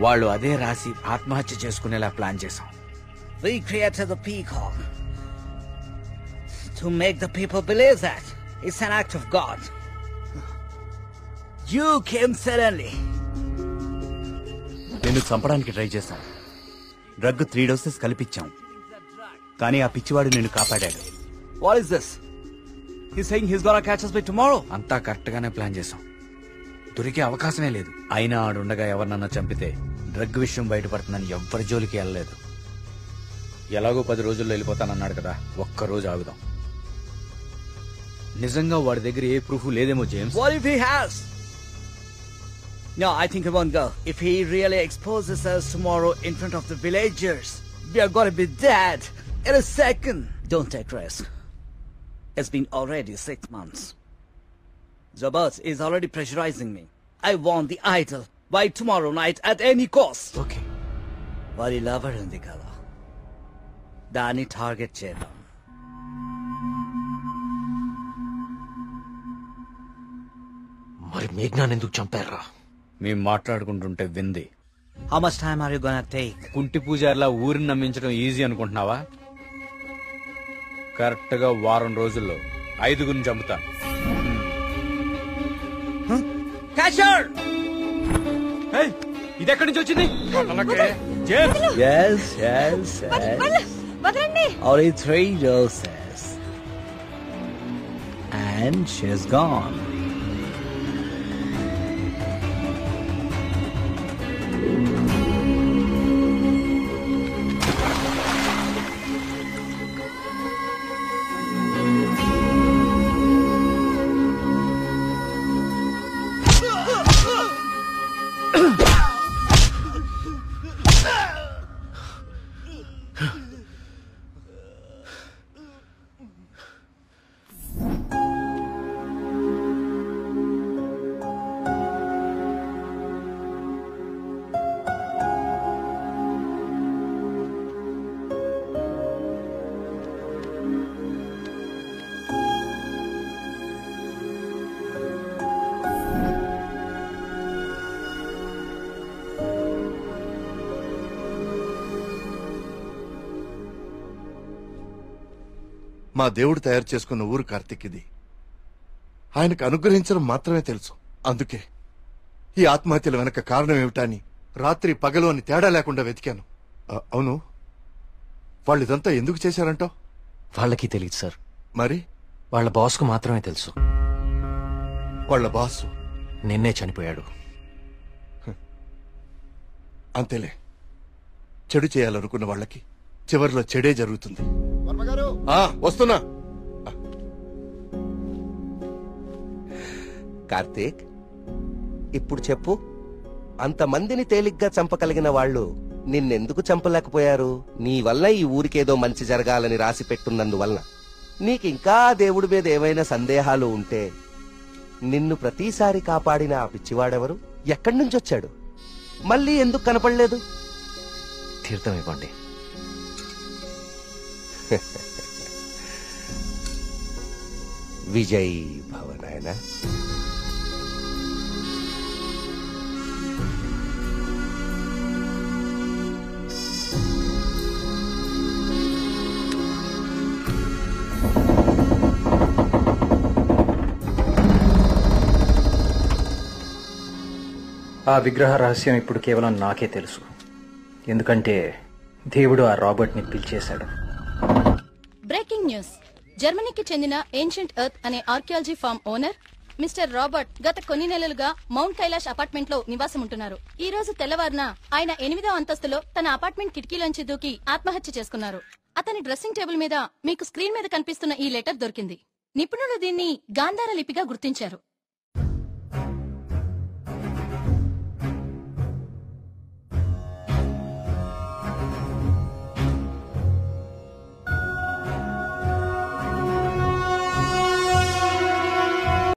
వాళ్ళు అదే రాసి ఆత్మహత్య చేసుకునేలా ప్లాన్ చేశాం. We created the peacock to make the people believe that it's an act of God. You came suddenly. నిన్ను చంపడానికి ట్రై చేశాం. డ్రగ్ 3 డోసెస్ కల్పించాం, కానీ ఆ పిచ్చివాడు నిన్ను కాపాడాడు. What is this? He's saying he's gonna catch us by tomorrow. అంతా correct గానే ప్లాన్ చేశాం. దొరికే అవకాశమే లేదు. అయినా ఆడుండగా ఎవరినన్నా చంపితే డ్రగ్ విషయం బయటపడుతుందని ఎవ్వరి జోలికి వెళ్ళలేదు. ఎలాగో 10 రోజుల్లో వెళ్ళిపోతానన్నాడు కదా, ఒక్కరోజు ఆగుదాం. నిజంగా వాడి దగ్గర ఏ ప్రూఫ్ లేదేమో James. What if he has? No, I think he won't go. If he really exposes us tomorrow in front of the villagers, we are gonna be dead in a second. Don't take risk. It's been already 6 months. Zabas is already pressurizing me. I want the idol by tomorrow night at any cost. Okay. Vari lover undi kada. Dani target chedam. మరి మేఘ్నాన్ని ఎందుకు చంపారా? మేము మాట్లాడుకుంటుంటే వింది. How much time are you gonna take? కుంటి పూజారిలా ఊరిని నమ్మించడం easy అనుకుంటున్నావా? Correct గా 1 రోజుల్లో 5 చంపుతా. Catch her! Hey, ఇది ఎక్కడి నుంచి వచ్చింది? Yes. Only 3 doses. And she's gone. మా దేవుడు తయారు చేసుకున్న ఊరు కార్తీక్ ఇది. ఆయనకు అనుగ్రహించడం మాత్రమే తెలుసు. అందుకే ఈ ఆత్మహత్యల వెనక కారణం ఏమిటా అని రాత్రి పగలు అని తేడా లేకుండా వెతికాను. అవును, వాళ్ళు ఇదంతా ఎందుకు చేశారంటావు? వాళ్ళకి తెలియదు సార్. మరి వాళ్ళ బాస్కు మాత్రమే తెలుసు. వాళ్ళ బాసు నిన్నే చనిపోయాడు. అంతేలే, చెడు చేయాలనుకున్న వాళ్ళకి చివరిలో చెడే జరుగుతుంది. వస్తున్నా. కార్తీక్, ఇప్పుడు చెప్పు, అంతమందిని తేలిగ్గా చంపగలిగిన వాళ్ళు నిన్నెందుకు చంపలేకపోయారు? నీ వల్ల ఈ ఊరికేదో మంచి జరగాలని రాసి పెట్టున్నందువల్ల. నీకింకా దేవుడి మీద ఏవైనా సందేహాలు ఉంటే నిన్ను ప్రతిసారి కాపాడిన ఆ పిచ్చివాడెవరు? ఎక్కడి నుంచి వచ్చాడు? మళ్ళీ ఎందుకు కనపడలేదు? తీర్థం ఇవ్వండి. విజయ్ భవనాయన. ఆ విగ్రహ రహస్యం ఇప్పుడు కేవలం నాకే తెలుసు. ఎందుకంటే దేవుడు ఆ రాబర్ట్ ని పిలిచేశాడు. Breaking news. జర్మనీకి చెందిన ఏన్షియంట్ ఎర్త్ అనే archaeology firm owner mister Robert గత కొన్ని నెలలుగా మౌంట్ కైలాష్ అపార్ట్మెంట్ లో నివాసం ఉంటున్నారు. ఈ రోజు తెల్లవారున ఆయన 8వ అంతస్తులో తన అపార్ట్మెంట్ కిటికీలోంచి దూకి ఆత్మహత్య చేసుకున్నారు. అతని డ్రెస్సింగ్ టేబుల్ మీద మీకు స్క్రీన్ మీద కనిపిస్తున్న ఈ లెటర్ దొరికింది. నిపుణులు దీన్ని గాంధార లిపిగా గుర్తించారు.